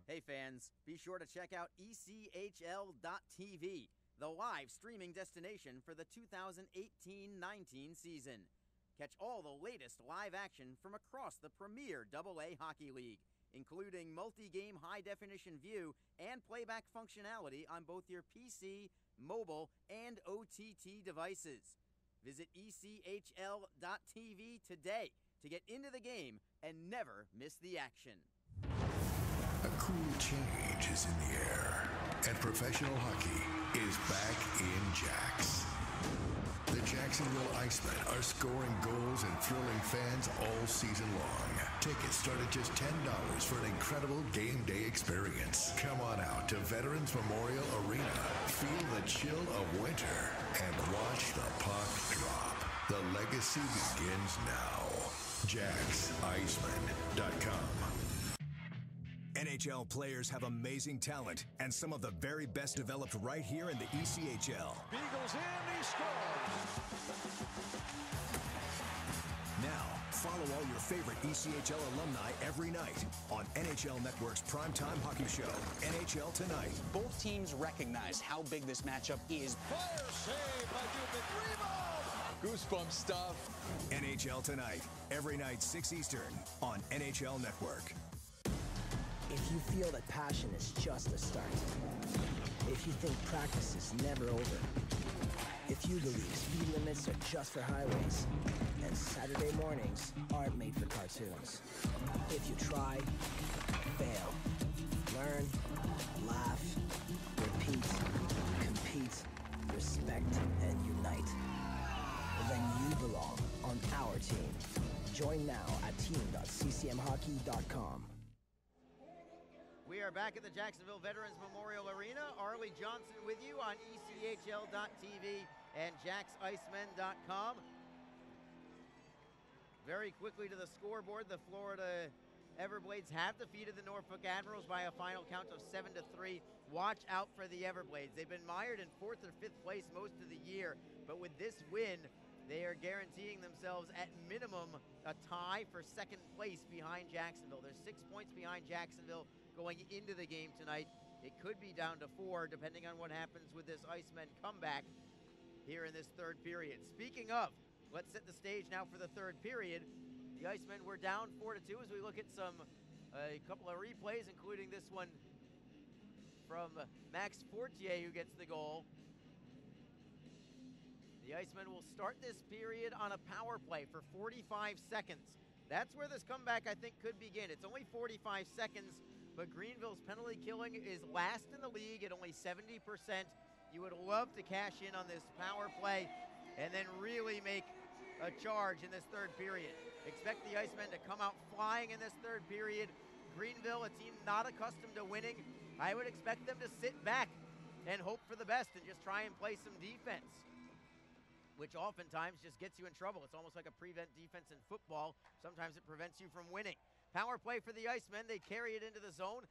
Hey fans, be sure to check out ECHL.TV, the live streaming destination for the 2018-19 season. Catch all the latest live action from across the premier AA Hockey League, including multi-game high-definition view and playback functionality on both your PC, mobile, and OTT devices. Visit ECHL.TV today to get into the game and never miss the action. A cool change is in the air, and professional hockey is back in Jacks. The Jacksonville Icemen are scoring goals and thrilling fans all season long. Tickets start at just $10 for an incredible game day experience. Come on out to Veterans Memorial Arena, feel the chill of winter, and watch the puck drop. The legacy begins now. JacksIcemen.com. NHL players have amazing talent, and some of the very best developed right here in the ECHL. Beagles in, he scores. Now, follow all your favorite ECHL alumni every night on NHL Network's primetime hockey show, NHL Tonight. Both teams recognize how big this matchup is. Fire save by Dubin. Rebound! Goosebump stuff. NHL Tonight, every night 6 Eastern on NHL Network. If you feel that passion is just a start, if you think practice is never over, if you believe speed limits are just for highways, and Saturday mornings aren't made for cartoons, if you try, fail, learn, laugh, repeat, compete, respect, and unite, then you belong on our team. Join now at team.ccmhockey.com. We are back at the Jacksonville Veterans Memorial Arena. Arlie Johnson with you on ECHL.tv and JacksIcemen.com. Very quickly to the scoreboard, the Florida Everblades have defeated the Norfolk Admirals by a final count of 7-3. Watch out for the Everblades. They've been mired in 4th or 5th place most of the year, but with this win, they are guaranteeing themselves at minimum a tie for 2nd place behind Jacksonville. They're 6 points behind Jacksonville going into the game tonight. It could be down to 4 depending on what happens with this Icemen comeback here in this 3rd period. Speaking of, let's set the stage now for the 3rd period. The Icemen were down 4-2 as we look at a couple of replays, including this one from Max Fortier, who gets the goal. The Icemen will start this period on a power play for 45 seconds. That's where this comeback, I think, could begin. It's only 45 seconds, but Greenville's penalty killing is last in the league at only 70%. You would love to cash in on this power play and then really make a charge in this 3rd period. Expect the Icemen to come out flying in this 3rd period. Greenville, a team not accustomed to winning, I would expect them to sit back and hope for the best and just try and play some defense, which oftentimes just gets you in trouble. It's almost like a prevent defense in football. Sometimes it prevents you from winning. Power play for the Icemen. They carry it into the zone.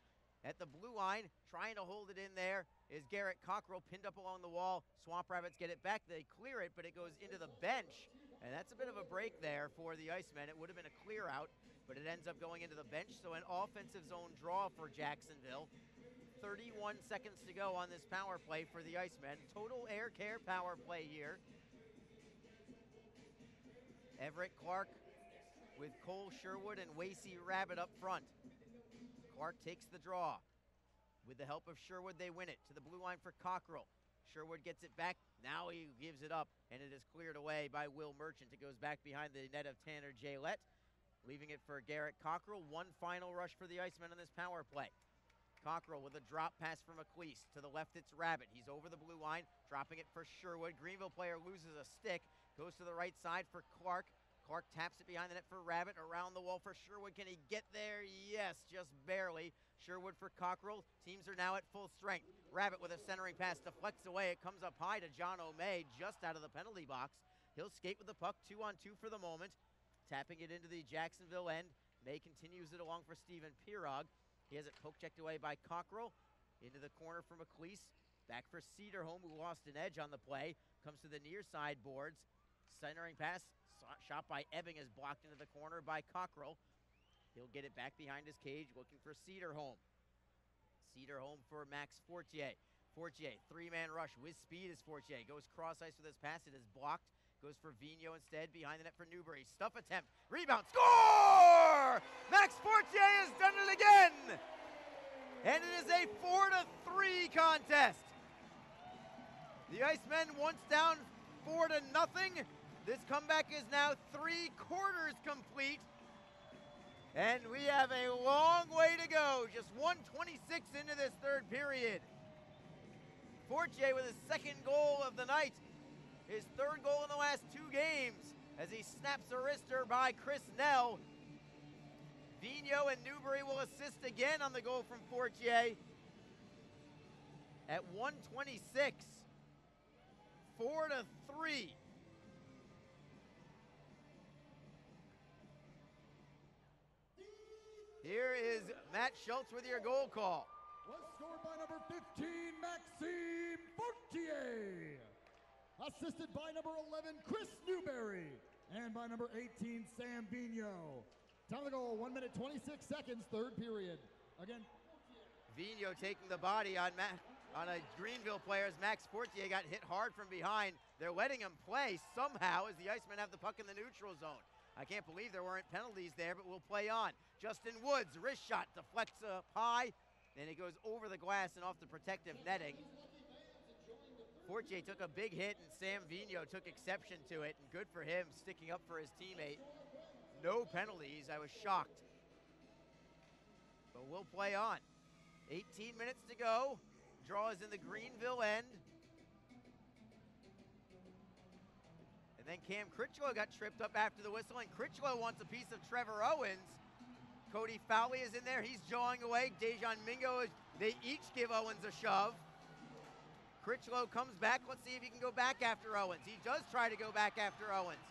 At the blue line, trying to hold it in there is Garrett Cockrell, pinned up along the wall. Swamp Rabbits get it back. They clear it, but it goes into the bench. And that's a bit of a break there for the Icemen. It would have been a clear out, but it ends up going into the bench. So an offensive zone draw for Jacksonville. 31 seconds to go on this power play for the Icemen. Total air care power play here. Everett Clark with Cole Sherwood and Wasey Rabbit up front. Clark takes the draw. With the help of Sherwood, they win it to the blue line for Cockrell. Sherwood gets it back. Now he gives it up, and it is cleared away by Will Merchant. It goes back behind the net of Tanner Jaylett, leaving it for Garrett Cockrell. One final rush for the Icemen on this power play. Cockrell with a drop pass from McLeese. To the left, it's Rabbit. He's over the blue line, dropping it for Sherwood. Greenville player loses a stick, goes to the right side for Clark. Clark taps it behind the net for Rabbit, around the wall for Sherwood. Can he get there? Yes, just barely. Sherwood for Cockrell. Teams are now at full strength. Rabbit with a centering pass deflects away. It comes up high to John O'May, just out of the penalty box. He'll skate with the puck, 2-on-2 for the moment. Tapping it into the Jacksonville end. May continues it along for Steven Pirog. He has it poke checked away by Cockrell. Into the corner for McLeese. Back for Cedarholm, who lost an edge on the play. Comes to the near side boards. Centering pass. Shot by Ebbing is blocked into the corner by Cockrell. He'll get it back behind his cage, looking for Cedarholm. Cedarholm for Max Fortier. Fortier, 3-man rush with speed is Fortier. Goes cross ice with his pass. It is blocked. Goes for Vigneault instead, behind the net for Newbury. Stuff attempt. Rebound. Score! Max Fortier has done it again! And it is a 4-3 contest. The Icemen once down 4-0. This comeback is now 3 quarters complete. And we have a long way to go. Just 1:26 into this 3rd period. Fortier with his 2nd goal of the night. His 3rd goal in the last 2 games as he snaps a wrister by Chris Nell. Vigneault and Newbury will assist again on the goal from Fortier. At 1:26, 4-3. Here is Matt Schultz with your goal call. Was scored by number 15, Maxime Fortier. Assisted by number 11, Chris Newberry. And by number 18, Sam Vigno. Time of the goal, 1 minute 26 seconds, third period. Again, Vigno taking the body on a Greenville player as Max Fortier got hit hard from behind. They're letting him play somehow as the Icemen have the puck in the neutral zone. I can't believe there weren't penalties there, but we'll play on. Justin Woods, wrist shot, deflects up high, and it goes over the glass and off the protective netting. Fortier took a big hit, and Sam Vigno took exception to it, and good for him sticking up for his teammate. No penalties. I was shocked. But we'll play on. 18 minutes to go. Draw is in the Greenville end. And then Cam Critchlow got tripped up after the whistle, and Critchlow wants a piece of Trevor Owens. Cody Fowley is in there. He's jawing away. Dejan Mingo, they each give Owens a shove. Critchlow comes back. Let's see if he can go back after Owens. He does try to go back after Owens.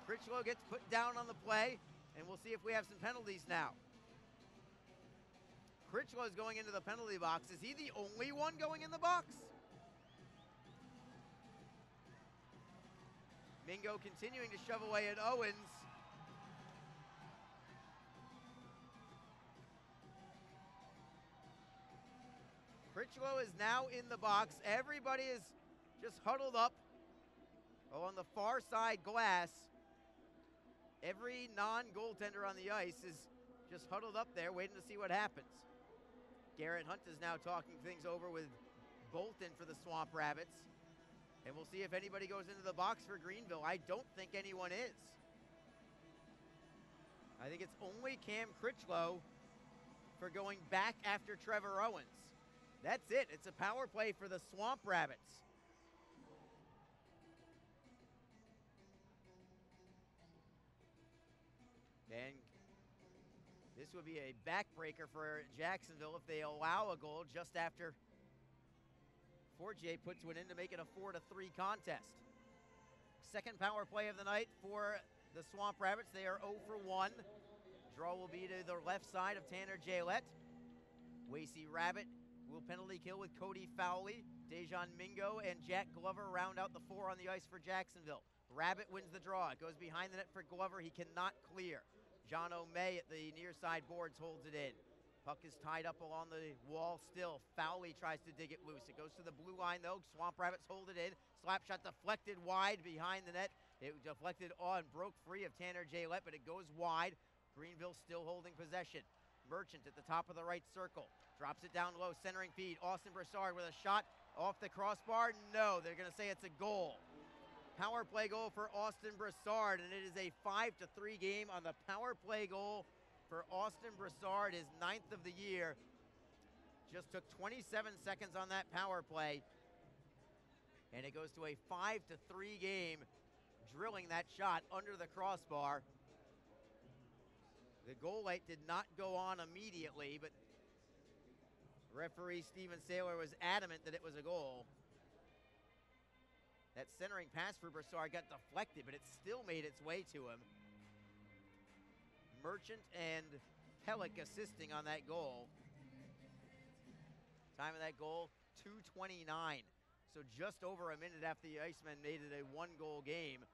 Critchlow gets put down on the play, and we'll see if we have some penalties now. Critchlow is going into the penalty box. Is he the only one going in the box? Mingo continuing to shove away at Owens. Critchlow is now in the box. Everybody is just huddled up on the far side glass. Every non-goaltender on the ice is just huddled up there waiting to see what happens. Garrett Hunt is now talking things over with Bolton for the Swamp Rabbits. And we'll see if anybody goes into the box for Greenville. I don't think anyone is. I think it's only Cam Critchlow for going back after Trevor Owens. That's it. It's a power play for the Swamp Rabbits. And this would be a backbreaker for Jacksonville if they allow a goal just after Fortier puts one in to make it a 4-3 contest. Second power play of the night for the Swamp Rabbits. They are 0 for 1. Draw will be to the left side of Tanner Jalette. Wasey Rabbit will penalty kill with Cody Fowley. Dejan Mingo and Jack Glover round out the 4 on the ice for Jacksonville. Rabbit wins the draw. It goes behind the net for Glover. He cannot clear. John O'May at the near side boards holds it in. Puck is tied up along the wall still. Fowley tries to dig it loose. It goes to the blue line though. Swamp Rabbits hold it in. Slap shot deflected wide behind the net. It deflected on, broke free of Tanner Jalette, but it goes wide. Greenville still holding possession. Merchant at the top of the right circle. Drops it down low, centering feed. Austin Broussard with a shot off the crossbar. No, they're going to say it's a goal. Power play goal for Austin Broussard, and it is a 5-3 game on the power play goal for Austin Broussard, his 9th of the year. Just took 27 seconds on that power play, and it goes to a 5-3 game, drilling that shot under the crossbar. The goal light did not go on immediately, but referee Steven Saylor was adamant that it was a goal. That centering pass for Broussard got deflected, but it still made its way to him. Merchant and Pellick assisting on that goal. Time of that goal, 2:29. So just over a minute after the Icemen made it a 1-goal game,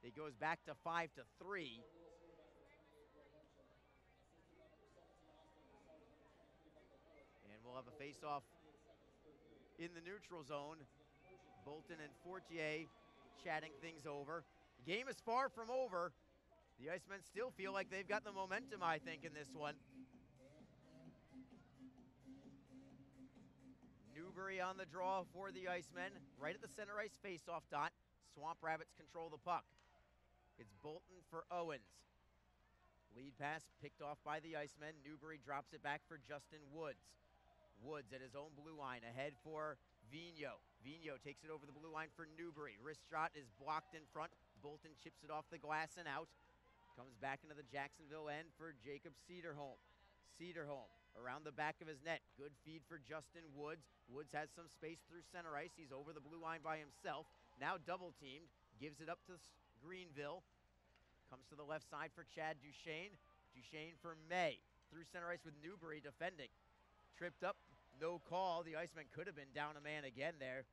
it goes back to 5-3. And we'll have a face-off in the neutral zone. Bolton and Fortier chatting things over. The game is far from over. The Icemen still feel like they've got the momentum, I think, in this one. Newberry on the draw for the Icemen. Right at the center ice face-off dot. Swamp Rabbits control the puck. It's Bolton for Owens. Lead pass picked off by the Icemen. Newberry drops it back for Justin Woods. Woods at his own blue line, ahead for Vigno. Vigno takes it over the blue line for Newberry. Wrist shot is blocked in front. Bolton chips it off the glass and out. Comes back into the Jacksonville end for Jacob Cederholm. Cederholm around the back of his net. Good feed for Justin Woods. Woods has some space through center ice. He's over the blue line by himself. Now double teamed. Gives it up to Greenville. Comes to the left side for Chad Duchesne. Duchesne for May. through center ice with Newbury defending. Tripped up, no call. The Icemen could have been down a man again there.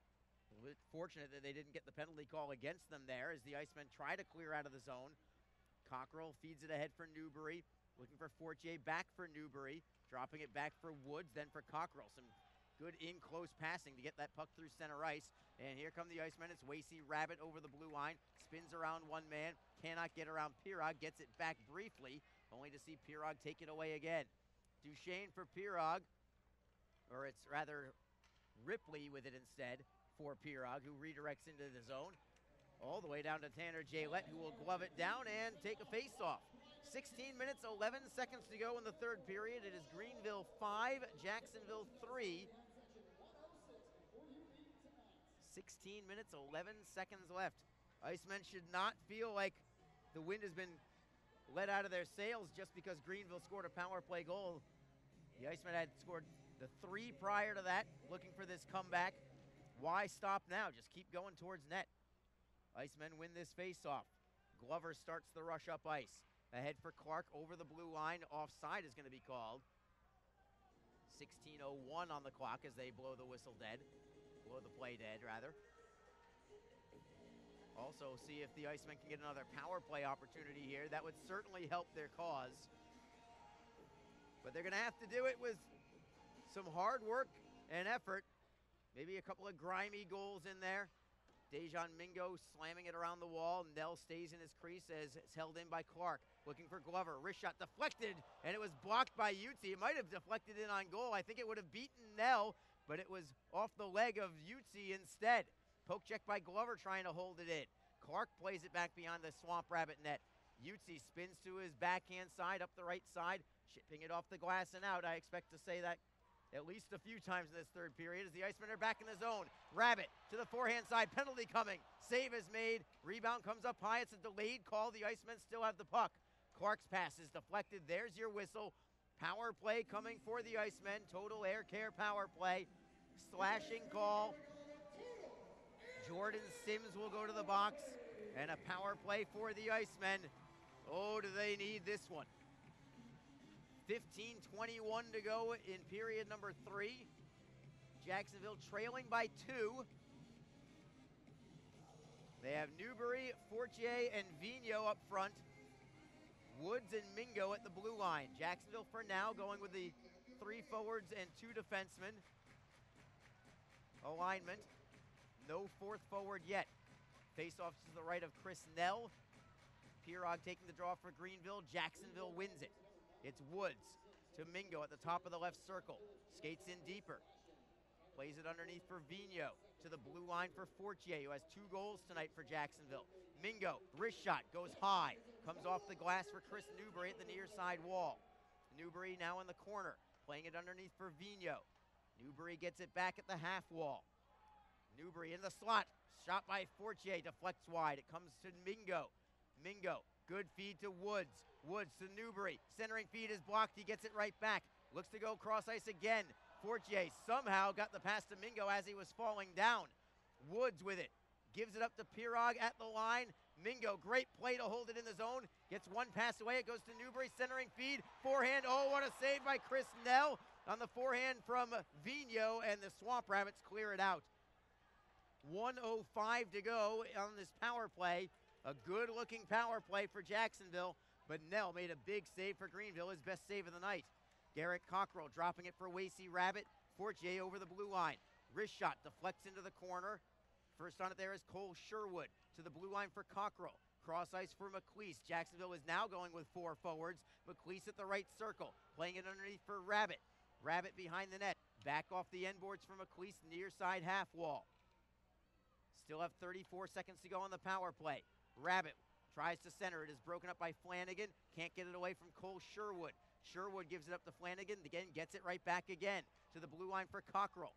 Fortunate that they didn't get the penalty call against them there as the Icemen try to clear out of the zone. Cockrell feeds it ahead for Newbury, looking for Fortier, back for Newbury, dropping it back for Woods, then for Cockrell. Some good in-close passing to get that puck through center ice. And here come the Icemen. It's Wasey Rabbit over the blue line, spins around one man, cannot get around Pirog, gets it back briefly, only to see Pirog take it away again. Duchesne for Pirog, or it's rather Ripley with it instead for Pirog, who redirects into the zone. All the way down to Tanner Jaylett, who will glove it down and take a face-off. 16 minutes, 11 seconds to go in the third period. It is Greenville 5, Jacksonville 3. 16 minutes, 11 seconds left. Icemen should not feel like the wind has been let out of their sails just because Greenville scored a power play goal. The Icemen had scored the 3 prior to that, looking for this comeback. Why stop now? Just keep going towards net. Icemen win this face-off. Glover starts the rush up ice. Ahead for Clark over the blue line. Offside is going to be called. 16:01 on the clock as they blow the whistle dead. Blow the play dead, rather. Also see if the Icemen can get another power play opportunity here. That would certainly help their cause. But they're going to have to do it with some hard work and effort. Maybe a couple of grimy goals in there. Dejan Mingo slamming it around the wall. Nell stays in his crease as it's held in by Clark. Looking for Glover. Wrist shot deflected, and it was blocked by Utsi. It might have deflected in on goal. I think it would have beaten Nell, but it was off the leg of Utsi instead. Poke check by Glover trying to hold it in. Clark plays it back beyond the Swamp Rabbit net. Utsi spins to his backhand side, up the right side, chipping it off the glass and out. I expect to say that at least a few times in this third period as the Icemen are back in the zone. Rabbit to the forehand side, penalty coming. Save is made, rebound comes up high. It's a delayed call. The Icemen still have the puck. Clark's pass is deflected. There's your whistle. Power play coming for the Icemen. Total Air Care power play. Slashing call. Jordan Sims will go to the box. And a power play for the Icemen. Oh, do they need this one. 15:21 to go in period number 3. Jacksonville trailing by 2. They have Newbury, Fortier, and Vigneault up front. Woods and Mingo at the blue line. Jacksonville for now going with the 3 forwards and 2 defensemen. Alignment. No 4th forward yet. Face-off to the right of Chris Nell. Pirog taking the draw for Greenville. Jacksonville wins it. It's Woods to Mingo at the top of the left circle. Skates in deeper. Plays it underneath for Vigneault. To the blue line for Fortier, who has 2 goals tonight for Jacksonville. Mingo, wrist shot, goes high. Comes off the glass for Chris Newbury at the near side wall. Newbury now in the corner, playing it underneath for Vigneault. Newbury gets it back at the half wall. Newbury in the slot. Shot by Fortier, deflects wide. It comes to Mingo. Mingo, good feed to Woods. Woods to Newbury. Centering feed is blocked. He gets it right back. Looks to go cross ice again. Fortier somehow got the pass to Mingo as he was falling down. Woods with it. Gives it up to Pirog at the line. Mingo, great play to hold it in the zone. Gets one pass away. It goes to Newbury. Centering feed. Forehand. Oh, what a save by Chris Nell on the forehand from Vigneault, and the Swamp Rabbits clear it out. 1:05 to go on this power play. A good-looking power play for Jacksonville, but Nell made a big save for Greenville, his best save of the night. Garrett Cockrell dropping it for Wasey Rabbit. Fortier over the blue line. Wrist shot deflects into the corner. First on it there is Cole Sherwood to the blue line for Cockrell. Cross ice for McLeese. Jacksonville is now going with 4 forwards. McLeese at the right circle, playing it underneath for Rabbit. Rabbit behind the net. Back off the end boards for McLeese, near side half wall. Still have 34 seconds to go on the power play. Rabbit tries to center. It is broken up by Flanagan. Can't get it away from Cole Sherwood. Sherwood gives it up to Flanagan. Again, gets it right back again to the blue line for Cockrell.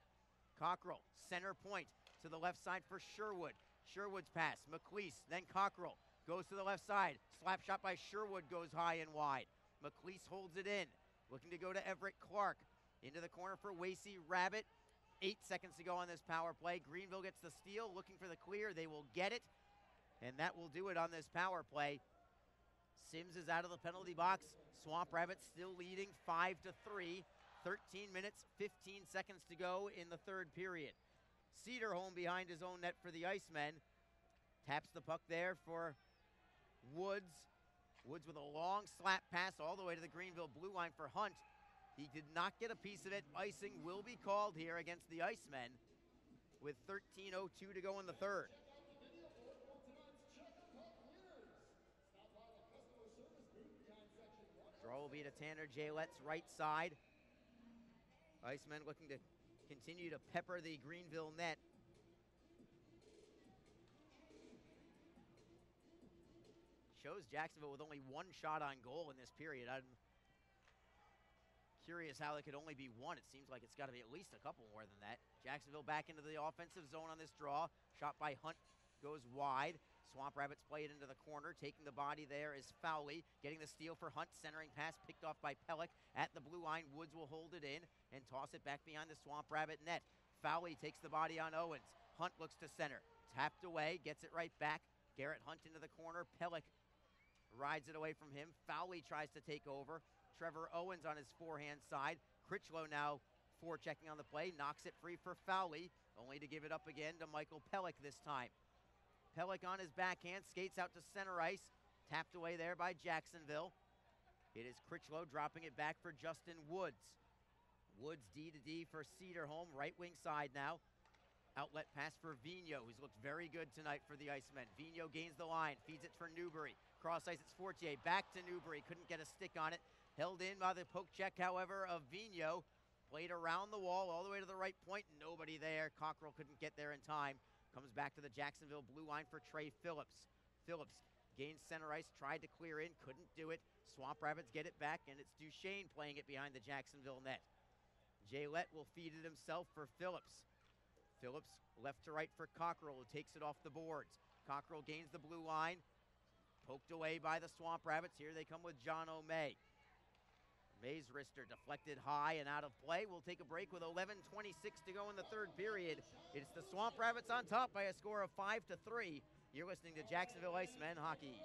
Cockrell, center point to the left side for Sherwood. Sherwood's pass. McLeese, then Cockrell. Goes to the left side. Slap shot by Sherwood goes high and wide. McLeese holds it in. Looking to go to Everett Clark. Into the corner for Wasey Rabbit. 8 seconds to go on this power play. Greenville gets the steal, looking for the clear. They will get it, and that will do it on this power play. Sims is out of the penalty box. Swamp Rabbits still leading 5-3. 13 minutes, 15 seconds to go in the third period. Cedarholm behind his own net for the Icemen. Taps the puck there for Woods. Woods with a long slap pass all the way to the Greenville blue line for Hunt. He did not get a piece of it. Icing will be called here against the Icemen with 13:02 to go in the third. Draw will be to Tanner Jaylette's right side. Icemen looking to continue to pepper the Greenville net. Shows Jacksonville with only one shot on goal in this period. I'm curious how it could only be one. It seems like it's got to be at least a couple more than that. Jacksonville back into the offensive zone on this draw. Shot by Hunt goes wide. Swamp Rabbits play it into the corner. Taking the body there is Fowley. Getting the steal for Hunt. Centering pass picked off by Pellick. At the blue line, Woods will hold it in and toss it back behind the Swamp Rabbit net. Fowley takes the body on Owens. Hunt looks to center. Tapped away. Gets it right back. Garrett Hunt into the corner. Pellick rides it away from him. Fowley tries to take over. Trevor Owens on his forehand side. Critchlow now forechecking on the play. Knocks it free for Fowley, only to give it up again to Michael Pellick this time. Pellick on his backhand, skates out to center ice. Tapped away there by Jacksonville. It is Critchlow dropping it back for Justin Woods. Woods D-to-D for Cedarholm, right wing side now. Outlet pass for Vigneault, who's looked very good tonight for the Icemen. Vigneault gains the line, feeds it for Newbury. Cross ice, it's Fortier, back to Newbury, couldn't get a stick on it. Held in by the poke check, however, of Vigneault. Played around the wall all the way to the right point, nobody there. Cockrell couldn't get there in time. Comes back to the Jacksonville blue line for Trey Phillips. Phillips gains center ice, tried to clear in, couldn't do it. Swamp Rabbits get it back, and it's Duchesne playing it behind the Jacksonville net. Jaylette will feed it himself for Phillips. Phillips left to right for Cockrell, who takes it off the boards. Cockrell gains the blue line. Poked away by the Swamp Rabbits. Here they come with John O'May. May's wrister deflected high and out of play. We'll take a break with 11:26 to go in the third period. It's the Swamp Rabbits on top by a score of 5-3. You're listening to Jacksonville Icemen Hockey.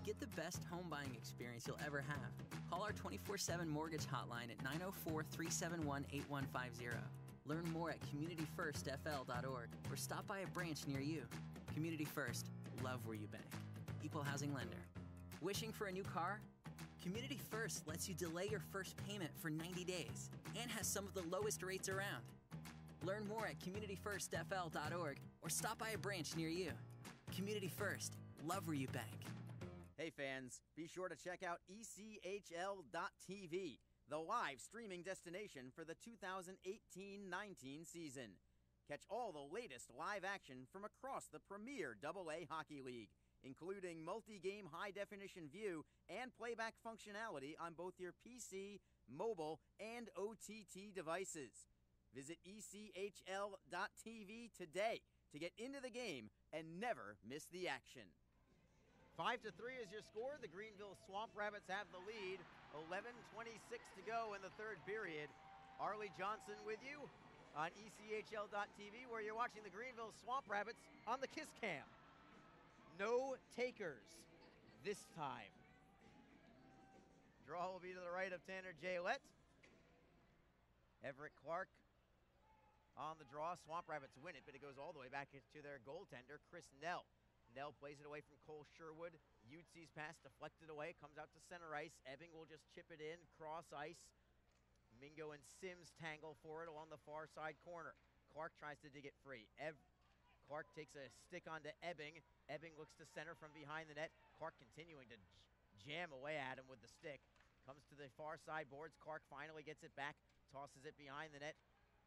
Get the best home buying experience you'll ever have. Call our 24/7 mortgage hotline at 904-371-8150. Learn more at communityfirstfl.org or stop by a branch near you. Community First, love where you bank. Equal housing lender. Wishing for a new car? Community First lets you delay your first payment for 90 days and has some of the lowest rates around. Learn more at communityfirstfl.org or stop by a branch near you. Community First, love where you bank. Hey fans, be sure to check out ECHL.TV, the live streaming destination for the 2018-19 season. Catch all the latest live action from across the premier AA Hockey League, including multi-game high-definition view and playback functionality on both your PC, mobile, and OTT devices. Visit ECHL.TV today to get into the game and never miss the action. 5-3 is your score. The Greenville Swamp Rabbits have the lead. 11:26 to go in the third period. Arlie Johnson with you on ECHL.TV, where you're watching the Greenville Swamp Rabbits on the Kiss Cam. No takers this time. Draw will be to the right of Tanner Jaylette. Everett Clark on the draw. Swamp Rabbits win it, but it goes all the way back to their goaltender, Chris Nell. Nell plays it away from Cole Sherwood. Utzi's pass deflected away, comes out to center ice. Ebbing will just chip it in, cross ice. Mingo and Sims tangle for it along the far side corner. Clark tries to dig it free. Clark takes a stick onto Ebbing. Ebbing looks to center from behind the net. Clark continuing to jam away at him with the stick. Comes to the far side boards. Clark finally gets it back, tosses it behind the net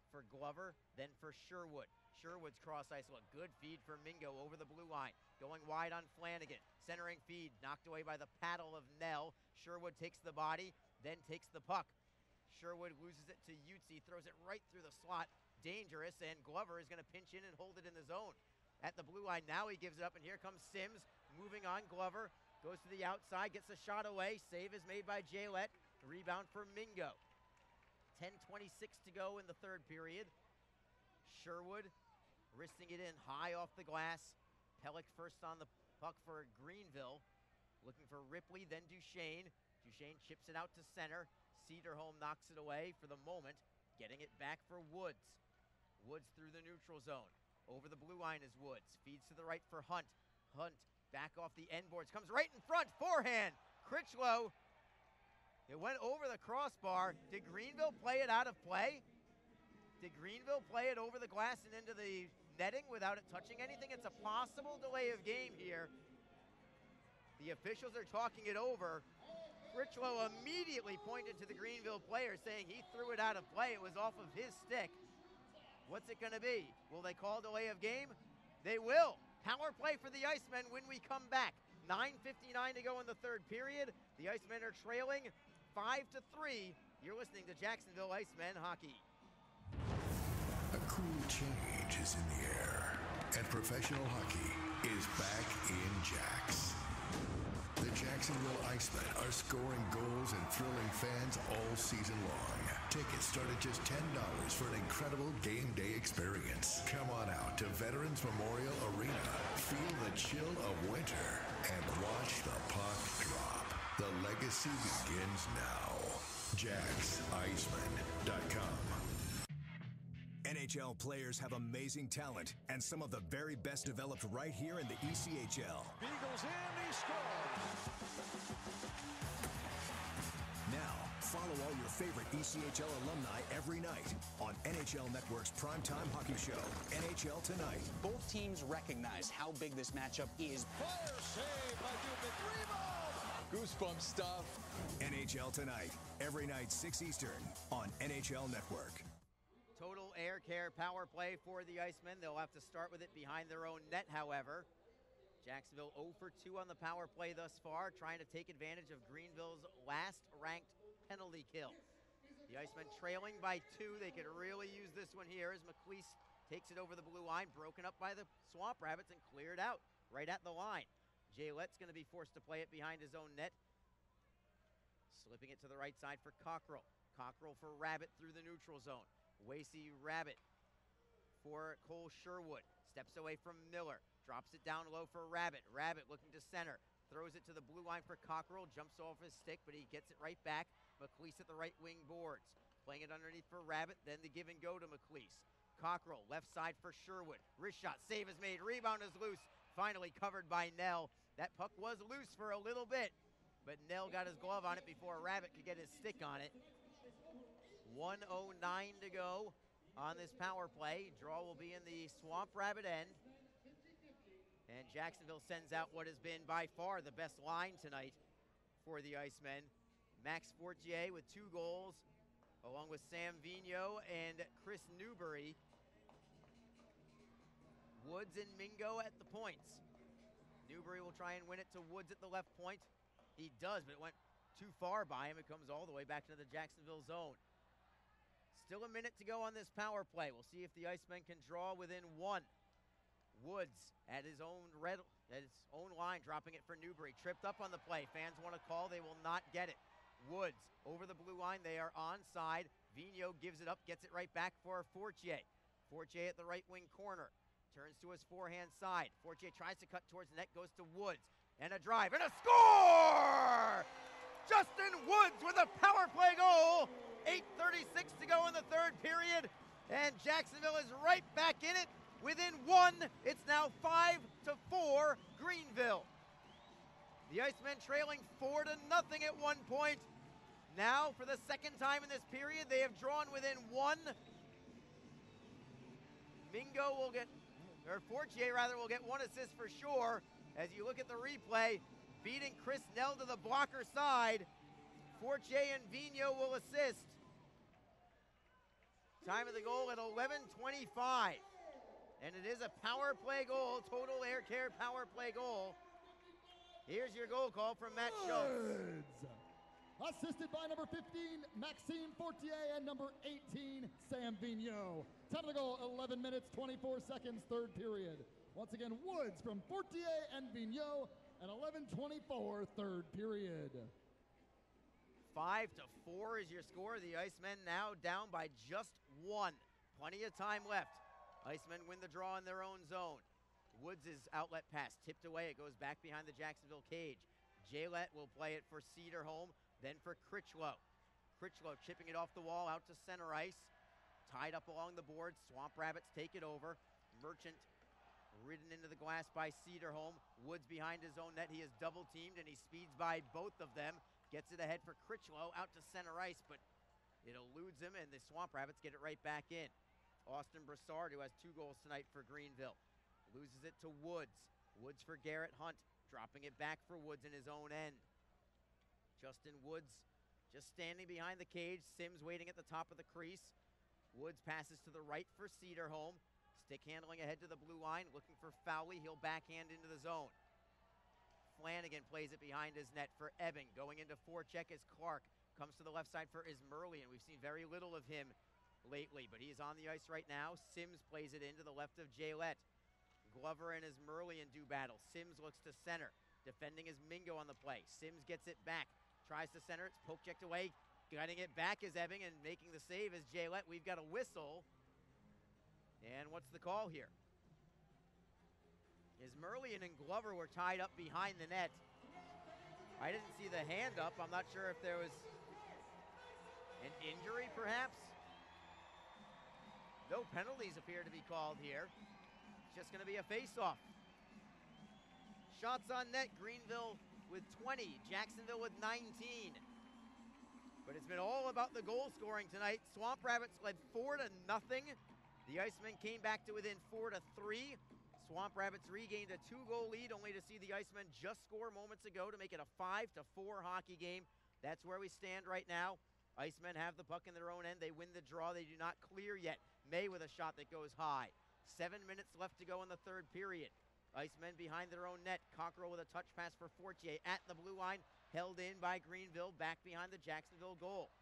for Glover, then for Sherwood. Sherwood's cross ice look. Good feed for Mingo over the blue line. Going wide on Flanagan. Centering feed, knocked away by the paddle of Nell. Sherwood takes the body, then takes the puck. Sherwood loses it to Utzi, throws it right through the slot. Dangerous, and Glover is going to pinch in and hold it in the zone. At the blue line, now he gives it up, and here comes Sims. Moving on, Glover goes to the outside, gets the shot away. Save is made by Jaylette. Rebound for Mingo. 10:26 to go in the third period. Sherwood wristing it in high off the glass. Pellick first on the puck for Greenville. Looking for Ripley, then Duchesne. Duchesne chips it out to center. Cedarholm knocks it away for the moment. Getting it back for Woods. Woods through the neutral zone. Over the blue line is Woods. Feeds to the right for Hunt. Hunt back off the end boards. Comes right in front. Forehand. Critchlow. It went over the crossbar. Did Greenville play it out of play? Did Greenville play it over the glass and into the netting without it touching anything? It's a possible delay of game here. The officials are talking it over. Critchlow immediately pointed to the Greenville player saying he threw it out of play. It was off of his stick. What's it going to be? Will they call delay of game? They will. Power play for the Icemen when we come back. 9:59 to go in the third period. The Icemen are trailing 5-3. You're listening to Jacksonville Icemen hockey. A cool change is in the air, and professional hockey is back in Jacks. The Jacksonville Icemen are scoring goals and thrilling fans all season long. Tickets start at just $10 for an incredible game day experience. Come on out to Veterans Memorial Arena. Feel the chill of winter and watch the puck drop. The legacy begins now. JacksIcemen.com. NHL players have amazing talent, and some of the very best developed right here in the ECHL. Beagles in, he scores! Now, follow all your favorite ECHL alumni every night on NHL Network's primetime hockey show, NHL Tonight. Both teams recognize how big this matchup is. Fire save by Dubin. Rebound! Goosebump stuff. NHL Tonight, every night 6 Eastern on NHL Network. Total air care power play for the Icemen. They'll have to start with it behind their own net, however. Jacksonville 0 for 2 on the power play thus far, trying to take advantage of Greenville's last-ranked penalty kill. The Icemen trailing by 2. They could really use this one here as McLeese takes it over the blue line, broken up by the Swamp Rabbits and cleared out right at the line. Jaylette's going to be forced to play it behind his own net. Slipping it to the right side for Cockrell. Cockrell for Rabbit through the neutral zone. Wasey Rabbit for Cole Sherwood. Steps away from Miller. Drops it down low for Rabbit. Rabbit looking to center. Throws it to the blue line for Cockrell. Jumps off his stick, but he gets it right back. McLeese at the right wing boards. Playing it underneath for Rabbit. Then the give and go to McLeese. Cockrell left side for Sherwood. Wrist shot. Save is made. Rebound is loose. Finally covered by Nell. That puck was loose for a little bit, but Nell got his glove on it before Rabbit could get his stick on it. 1:09 to go on this power play. Draw will be in the Swamp Rabbit end. And Jacksonville sends out what has been by far the best line tonight for the Icemen. Max Fortier with 2 goals, along with Sam Vigneault and Chris Newbury. Woods and Mingo at the points. Newbury will try and win it to Woods at the left point. He does, but it went too far by him. It comes all the way back to the Jacksonville zone. Still a minute to go on this power play. We'll see if the Icemen can draw within 1. Woods at his own line, dropping it for Newbury. Tripped up on the play. Fans want to call. They will not get it. Woods over the blue line. They are onside. Vigneault gives it up, gets it right back for Fortier. Fortier at the right wing corner. Turns to his forehand side. Fortier tries to cut towards the net, goes to Woods. And a drive, and a score! Justin Woods with a power play goal. 8:36 to go in the third period. And Jacksonville is right back in it. Within 1, it's now 5-4 Greenville. The Icemen trailing 4-0 at one point. Now, for the second time in this period, they have drawn within 1. Fortier will get 1 assist for sure. As you look at the replay, beating Chris Nell to the blocker side. Fortier and Vigneault will assist. Time of the goal at 11:25. And it is a power play goal, total air care power play goal. Here's your goal call from Matt Schultz. Assisted by number 15, Maxime Fortier, and number 18, Sam Vigneault. Time of the goal, 11 minutes, 24 seconds, third period. Once again, Woods from Fortier and Vigneault, and 11:24, third period. 5-4 is your score. The Icemen now down by just 1. Plenty of time left. Icemen win the draw in their own zone. Woods' outlet pass tipped away. It goes back behind the Jacksonville cage. Jaylett will play it for Cedarholm, then for Critchlow. Critchlow chipping it off the wall out to center ice. Tied up along the board. Swamp Rabbits take it over. Merchant ridden into the glass by Cedarholm. Woods behind his own net. He is double teamed and he speeds by both of them. Gets it ahead for Critchlow out to center ice, but it eludes him and the Swamp Rabbits get it right back in. Austin Brassard, who has 2 goals tonight for Greenville, loses it to Woods. Woods for Garrett Hunt, dropping it back for Woods in his own end. Justin Woods just standing behind the cage. Sims waiting at the top of the crease. Woods passes to the right for Cedarholm. Stick handling ahead to the blue line, looking for Fowley. He'll backhand into the zone. Flanagan plays it behind his net for Ebbing. Going into forecheck is Clark. Comes to the left side for Ismerlian. We've seen very little of him lately, but he is on the ice right now. Sims plays it into the left of Jaylett. Glover and Ismerlian do battle. Sims looks to center. Defending is Mingo on the play. Sims gets it back. Tries to center. It's poke checked away. Getting it back is Ebbing, and making the save is Jaylett. We've got a whistle. And what's the call here? Ismerlian and Glover were tied up behind the net. I didn't see the hand up. I'm not sure if there was an injury, perhaps. No penalties appear to be called here. It's just going to be a face-off. Shots on net, Greenville with 20, Jacksonville with 19. But it's been all about the goal scoring tonight. Swamp Rabbits led 4-0. The Icemen came back to within 4-3. Swamp Rabbits regained a 2-goal lead, only to see the Icemen just score moments ago to make it a 5-4 hockey game. That's where we stand right now. Icemen have the puck in their own end. They win the draw. They do not clear yet. May with a shot that goes high. 7 minutes left to go in the third period. Icemen behind their own net. Cockrell with a touch pass for Fortier at the blue line. Held in by Greenville, back behind the Jacksonville goal.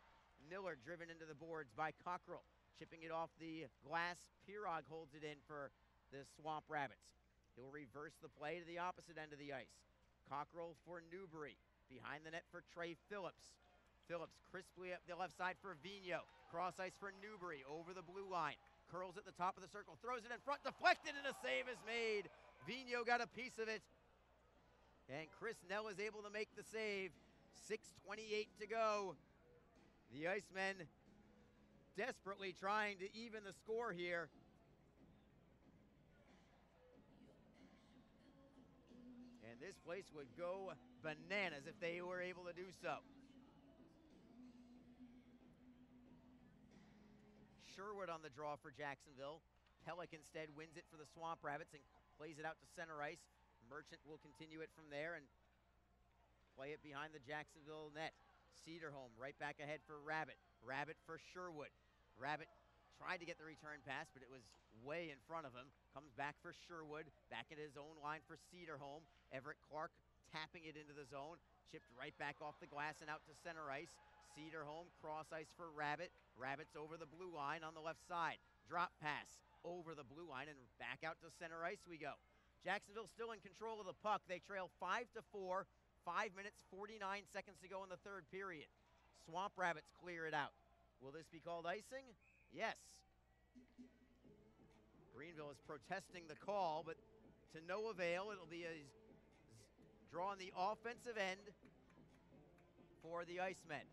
Miller driven into the boards by Cockrell. Chipping it off the glass. Pirog holds it in for the Swamp Rabbits. He'll reverse the play to the opposite end of the ice. Cockrell for Newbury. Behind the net for Trey Phillips. Phillips crisply up the left side for Vigneault. Cross ice for Newbury over the blue line. Curls at the top of the circle. Throws it in front. Deflected and a save is made. Vigneault got a piece of it. And Chris Nell is able to make the save. 6:28 to go. The Icemen desperately trying to even the score here. And this place would go bananas if they were able to do so. Sherwood on the draw for Jacksonville. Pellick instead wins it for the Swamp Rabbits and plays it out to center ice. Merchant will continue it from there and play it behind the Jacksonville net. Cedarholm right back ahead for Rabbit. Rabbit for Sherwood. Rabbit tried to get the return pass, but it was way in front of him. Comes back for Sherwood. Back at his own line for Cedarholm. Everett Clark tapping it into the zone. Chipped right back off the glass and out to center ice. Cedarholm cross ice for Rabbit. Rabbit's over the blue line on the left side. Drop pass over the blue line and back out to center ice we go. Jacksonville still in control of the puck. They trail 5-4. 5 minutes, 49 seconds to go in the third period. Swamp Rabbits clear it out. Will this be called icing? Yes. Greenville is protesting the call, but to no avail. It'll be a draw on the offensive end for the Icemen.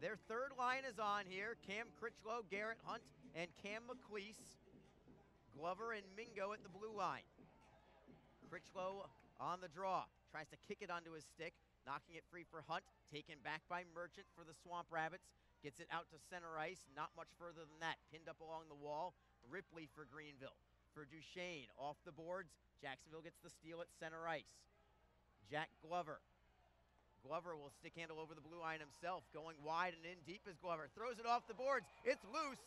Their third line is on here. Cam Critchlow, Garrett Hunt, and Cam McLeese. Glover and Mingo at the blue line. Critchlow on the draw. Tries to kick it onto his stick. Knocking it free for Hunt. Taken back by Merchant for the Swamp Rabbits. Gets it out to center ice. Not much further than that. Pinned up along the wall. Ripley for Greenville. For Duchesne. Off the boards. Jacksonville gets the steal at center ice. Jack Glover. Glover will stick handle over the blue line himself. Going wide and in deep is Glover. Throws it off the boards. It's loose.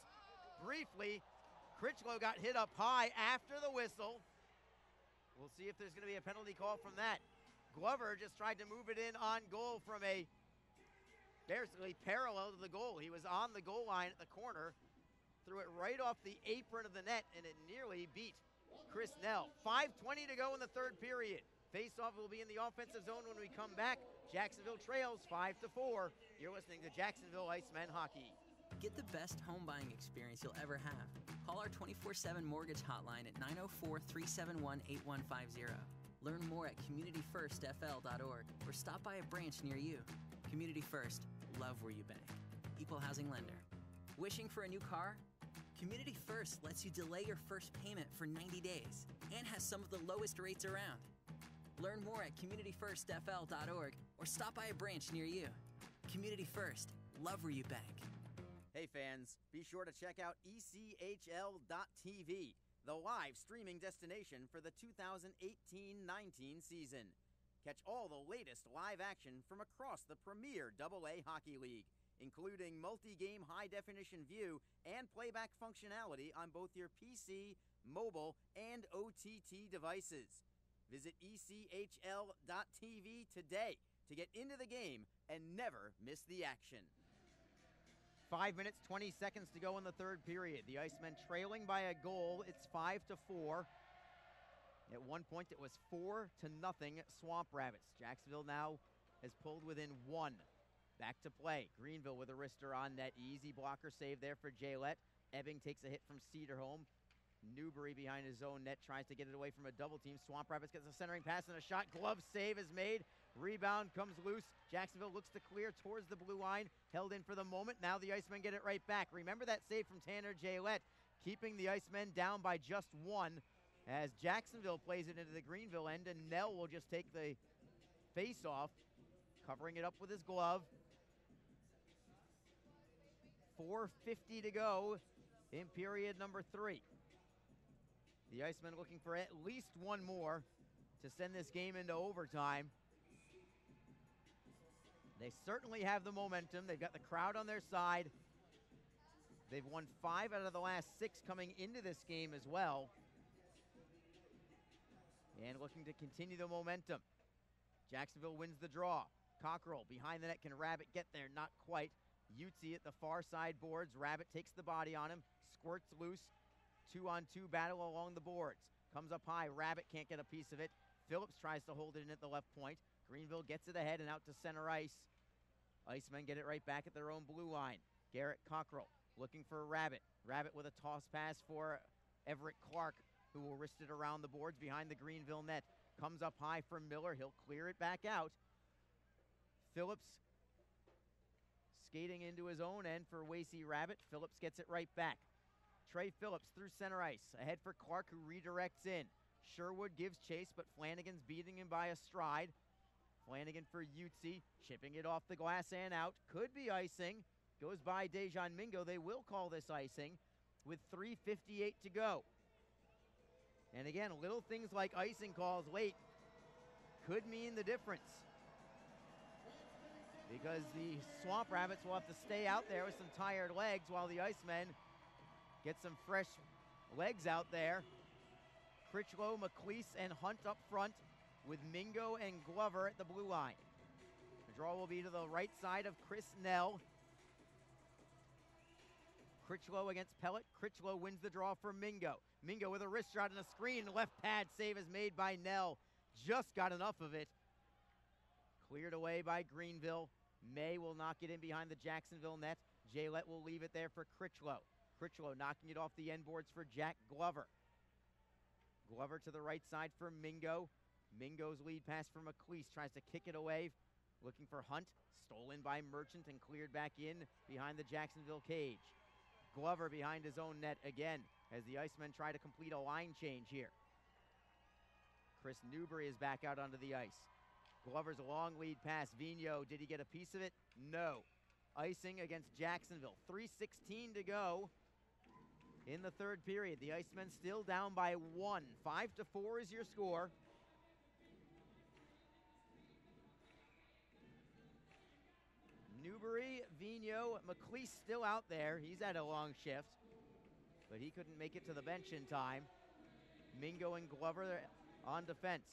Briefly, Critchlow got hit up high after the whistle. We'll see if there's going to be a penalty call from that. Glover just tried to move it in on goal from a basically parallel to the goal. He was on the goal line at the corner. Threw it right off the apron of the net, and it nearly beat Chris Nell. 5:20 to go in the third period. Face-off will be in the offensive zone when we come back. Jacksonville trails 5-4. You're listening to Jacksonville Icemen Hockey. Get the best home buying experience you'll ever have. Call our 24/7 mortgage hotline at 904-371-8150. Learn more at communityfirstfl.org or stop by a branch near you. Community First, love where you bank. Equal housing lender. Wishing for a new car? Community First lets you delay your first payment for 90 days and has some of the lowest rates around. Learn more at communityfirstfl.org or stop by a branch near you. Community First, love where you bank. Hey fans, be sure to check out ECHL.TV, the live streaming destination for the 2018-19 season. Catch all the latest live action from across the premier AA Hockey League, including multi-game high-definition view and playback functionality on both your PC, mobile, and OTT devices. Visit ECHL.TV today to get into the game and never miss the action. 5 minutes, 20 seconds to go in the third period. The Icemen trailing by a goal. It's 5-4. At one point, it was 4-0 Swamp Rabbits. Jacksonville now has pulled within one. Back to play. Greenville with a wrister on net. Easy blocker save there for Jaylett. Ebbing takes a hit from Cedarholm. Newbury behind his own net tries to get it away from a double team. Swamp Rapids gets a centering pass and a shot. Glove save is made. Rebound comes loose. Jacksonville looks to clear towards the blue line. Held in for the moment. Now the Icemen get it right back. Remember that save from Tanner Jaylett, keeping the Icemen down by just one as Jacksonville plays it into the Greenville end, and Nell will just take the face-off, covering it up with his glove. 4:50 to go in period number 3. The Icemen looking for at least one more to send this game into overtime. They certainly have the momentum. They've got the crowd on their side. They've won 5 out of the last 6 coming into this game as well. And looking to continue the momentum. Jacksonville wins the draw. Cockrell behind the net. Can Rabbit get there? Not quite. Utzi at the far side boards. Rabbit takes the body on him. Squirts loose. 2-on-2 battle along the boards. Comes up high. Rabbit can't get a piece of it. Phillips tries to hold it in at the left point. Greenville gets it ahead and out to center ice. Icemen get it right back at their own blue line. Garrett Cockrell looking for Rabbit. Rabbit with a toss pass for Everett Clark, who will wrist it around the boards behind the Greenville net. Comes up high for Miller. He'll clear it back out. Phillips skating into his own end for Wasey Rabbit. Phillips gets it right back. Trey Phillips through center ice. Ahead for Clark, who redirects in. Sherwood gives chase, but Flanagan's beating him by a stride. Flanagan for Utzi, chipping it off the glass and out. Could be icing. Goes by Dejan Mingo. They will call this icing with 3:58 to go. And again, little things like icing calls late could mean the difference, because the Swamp Rabbits will have to stay out there with some tired legs while the Icemen get some fresh legs out there. Critchlow, McLeese, and Hunt up front with Mingo and Glover at the blue line. The draw will be to the right side of Chris Nell. Critchlow against Pellet. Critchlow wins the draw for Mingo. Mingo with a wrist shot and a screen. Left pad save is made by Nell. Just got enough of it. Cleared away by Greenville. May will knock it in behind the Jacksonville net. Jaylett will leave it there for Critchlow. Critchlow knocking it off the end boards for Jack Glover. Glover to the right side for Mingo. Mingo's lead pass for McLeese. Tries to kick it away. Looking for Hunt. Stolen by Merchant and cleared back in behind the Jacksonville cage. Glover behind his own net again as the Icemen try to complete a line change here. Chris Newbury is back out onto the ice. Glover's long lead pass. Vigneault, did he get a piece of it? No. Icing against Jacksonville. 3:16 to go in the third period. The Icemen still down by 1. 5-4 is your score. Newbury, Vigneault, McLeese still out there. He's had a long shift, but he couldn't make it to the bench in time. Mingo and Glover on defense.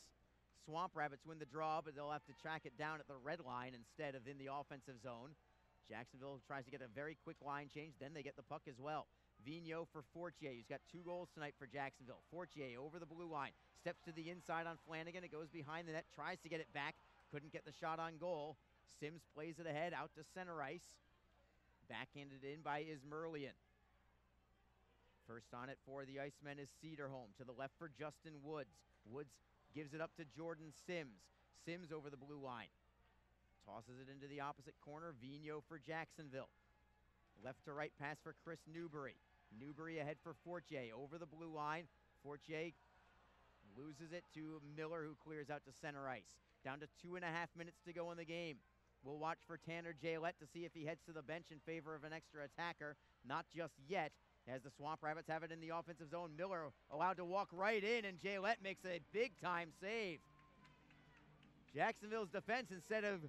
Swamp Rabbits win the draw, but they'll have to track it down at the red line instead of in the offensive zone. Jacksonville tries to get a very quick line change. Then they get the puck as well. Vigneault for Fortier, who's got 2 goals tonight for Jacksonville. Fortier over the blue line. Steps to the inside on Flanagan. It goes behind the net. Tries to get it back. Couldn't get the shot on goal. Sims plays it ahead out to center ice. Backhanded in by Ismerlian. First on it for the Icemen is Cedarholm. To the left for Justin Woods. Woods gives it up to Jordan Sims. Sims over the blue line. Tosses it into the opposite corner. Vigneault for Jacksonville. Left to right pass for Chris Newbury. Newbury ahead for Fortier over the blue line. Fortier loses it to Miller, who clears out to center ice. Down to 2.5 minutes to go in the game. We'll watch for Tanner Jaylett to see if he heads to the bench in favor of an extra attacker. Not just yet, as the Swamp Rabbits have it in the offensive zone. Miller allowed to walk right in, and Jaylett makes a big-time save. Jacksonville's defense, instead of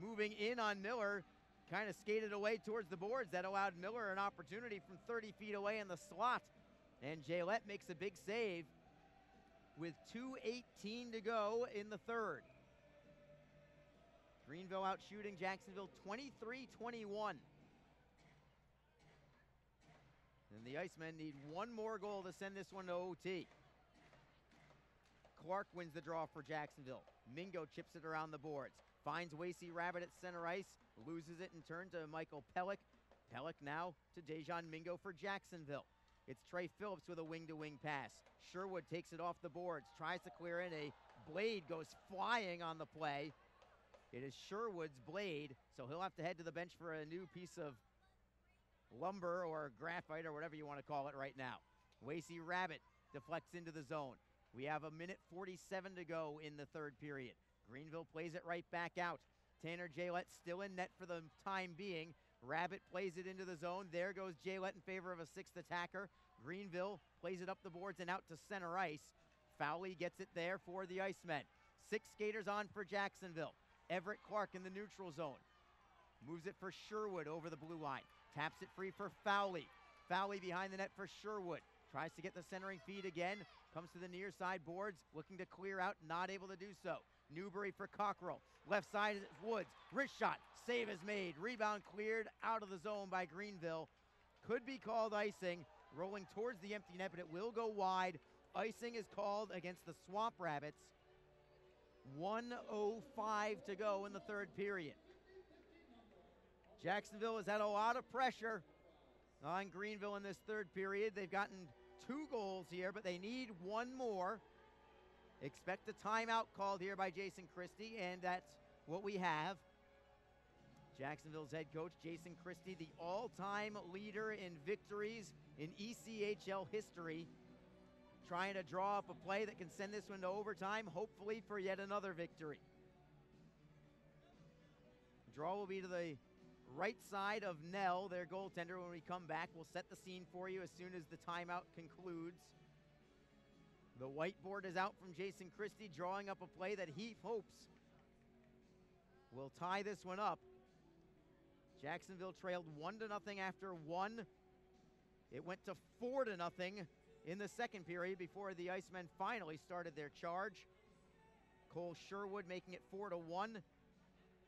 moving in on Miller, kind of skated away towards the boards. That allowed Miller an opportunity from 30 feet away in the slot. And Jaylett makes a big save with 2:18 to go in the third. Greenville out shooting Jacksonville 23-21. And the Icemen need one more goal to send this one to OT. Clark wins the draw for Jacksonville. Mingo chips it around the boards. Finds Wasey Rabbit at center ice. Loses it and turns to Michael Pellick. Pellick now to Dejan Mingo for Jacksonville. It's Trey Phillips with a wing-to-wing pass. Sherwood takes it off the boards. Tries to clear in. A blade goes flying on the play. It is Sherwood's blade, so he'll have to head to the bench for a new piece of lumber or graphite or whatever you want to call it right now. Wasey Rabbit deflects into the zone. We have 1:47 to go in the third period. Greenville plays it right back out. Tanner Jaylett still in net for the time being. Rabbit plays it into the zone. There goes Jaylett in favor of a sixth attacker. Greenville plays it up the boards and out to center ice. Fowley gets it there for the Icemen. 6 skaters on for Jacksonville. Everett Clark in the neutral zone. Moves it for Sherwood over the blue line. Taps it free for Fowley. Fowley behind the net for Sherwood. Tries to get the centering feed again. Comes to the near side boards. Looking to clear out. Not able to do so. Newbury for Cockrell. Left side is Woods. Wrist shot. Save is made. Rebound cleared out of the zone by Greenville. Could be called icing. Rolling towards the empty net, but it will go wide. Icing is called against the Swamp Rabbits. 1:05 to go in the third period. Jacksonville has had a lot of pressure on Greenville in this third period. They've gotten 2 goals here, but they need one more. Expect a timeout called here by Jason Christie, and that's what we have. Jacksonville's head coach, Jason Christie, the all-time leader in victories in ECHL history, trying to draw up a play that can send this one to overtime, hopefully for yet another victory. Draw will be to the right side of Nell, their goaltender, when we come back. We'll set the scene for you as soon as the timeout concludes. The whiteboard is out from Jason Christie, drawing up a play that he hopes will tie this one up. Jacksonville trailed 1-0 after 1. It went to 4-0 in the second period before the Icemen finally started their charge. Cole Sherwood making it 4-1.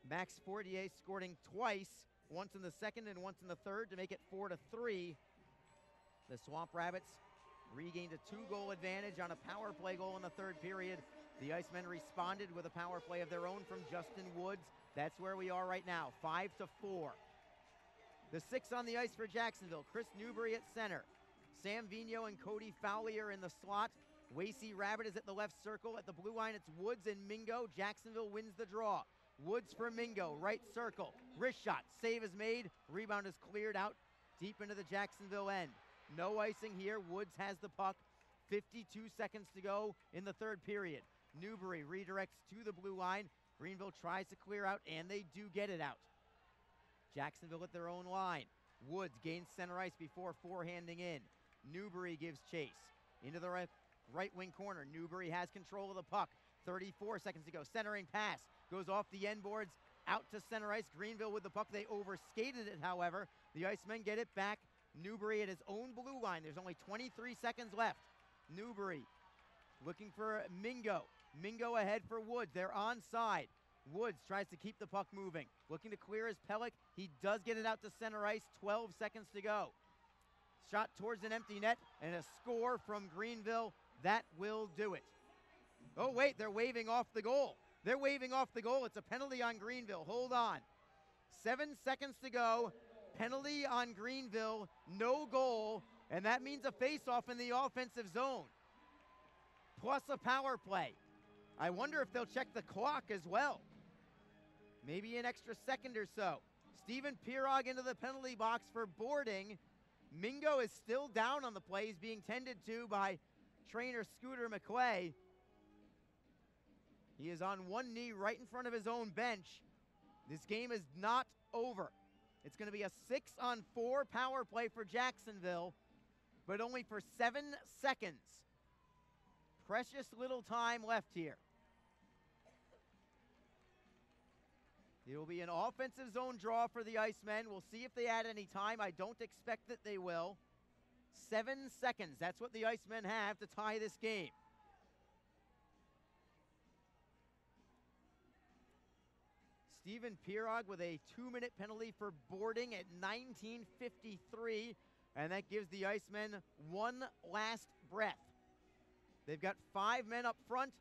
Max Fortier scoring twice, once in the second and once in the third, to make it 4-3. The Swamp Rabbits regained a 2-goal advantage on a power play goal in the third period. The Icemen responded with a power play of their own from Justin Woods. That's where we are right now, 5-4. The 6 on the ice for Jacksonville. Chris Newbury at center. Sam Vigneault and Cody Fowley are in the slot. Wasey Rabbit is at the left circle. At the blue line, it's Woods and Mingo. Jacksonville wins the draw. Woods for Mingo, right circle. Wrist shot, save is made. Rebound is cleared out deep into the Jacksonville end. No icing here. Woods has the puck. 52 seconds to go in the third period. Newbury redirects to the blue line. Greenville tries to clear out, and they do get it out. Jacksonville at their own line. Woods gains center ice before forehanding in. Newbury gives chase. Into the right wing corner. Newbury has control of the puck. 34 seconds to go. Centering pass. Goes off the end boards. Out to center ice. Greenville with the puck. They overskated it, however. The Icemen get it back. Newbury at his own blue line. There's only 23 seconds left. Newbury looking for Mingo. Mingo ahead for Woods. They're onside. Woods tries to keep the puck moving. Looking to clear his Pellick. He does get it out to center ice. 12 seconds to go. Shot towards an empty net, and a score from Greenville. That will do it. Oh, wait, they're waving off the goal. They're waving off the goal. It's a penalty on Greenville. Hold on. 7 seconds to go. Penalty on Greenville. No goal, and that means a face-off in the offensive zone. Plus a power play. I wonder if they'll check the clock as well. Maybe an extra second or so. Steven Pirog into the penalty box for boarding. Mingo is still down on the play. He's being tended to by trainer Scooter McClay. He is on one knee right in front of his own bench. This game is not over. It's going to be a 6-on-4 power play for Jacksonville, but only for 7 seconds. Precious little time left here. It will be an offensive zone draw for the Icemen. We'll see if they add any time. I don't expect that they will. 7 seconds. That's what the Icemen have to tie this game. Steven Pirog with a 2-minute penalty for boarding at 19:53, and that gives the Icemen one last breath. They've got 5 men up front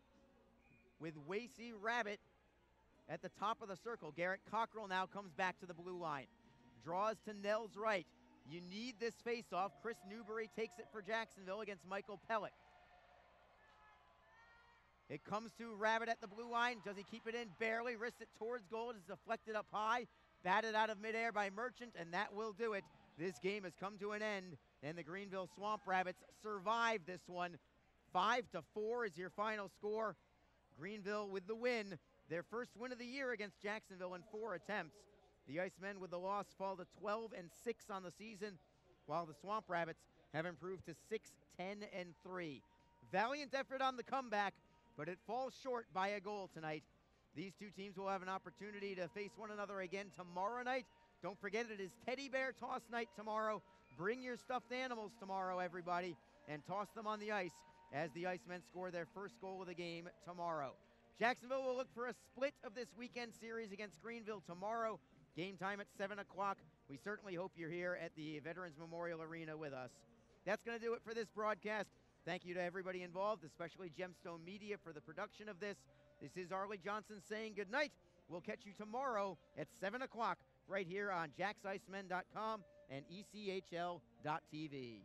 with Wasey Rabbit at the top of the circle. Garrett Cockrell now comes back to the blue line. Draws to Nell's right. You need this faceoff. Chris Newberry takes it for Jacksonville against Michael Pellick. It comes to Rabbit at the blue line. Does he keep it in? Barely. Wrists it towards goal. It is deflected up high. Batted out of midair by Merchant, and that will do it. This game has come to an end, and the Greenville Swamp Rabbits survive this one. 5-4 is your final score. Greenville with the win. Their first win of the year against Jacksonville in 4 attempts. The Icemen with the loss fall to 12-6 on the season, while the Swamp Rabbits have improved to 6-10-3. Valiant effort on the comeback, but it falls short by a goal tonight. These two teams will have an opportunity to face one another again tomorrow night. Don't forget, it is Teddy Bear Toss Night tomorrow. Bring your stuffed animals tomorrow, everybody, and toss them on the ice as the Icemen score their first goal of the game tomorrow. Jacksonville will look for a split of this weekend series against Greenville tomorrow. Game time at 7 o'clock. We certainly hope you're here at the Veterans Memorial Arena with us. That's going to do it for this broadcast. Thank you to everybody involved, especially Gemstone Media for the production of this. This is Arlie Johnson saying good night. We'll catch you tomorrow at 7 o'clock right here on JacksIcemen.com and ECHL.tv.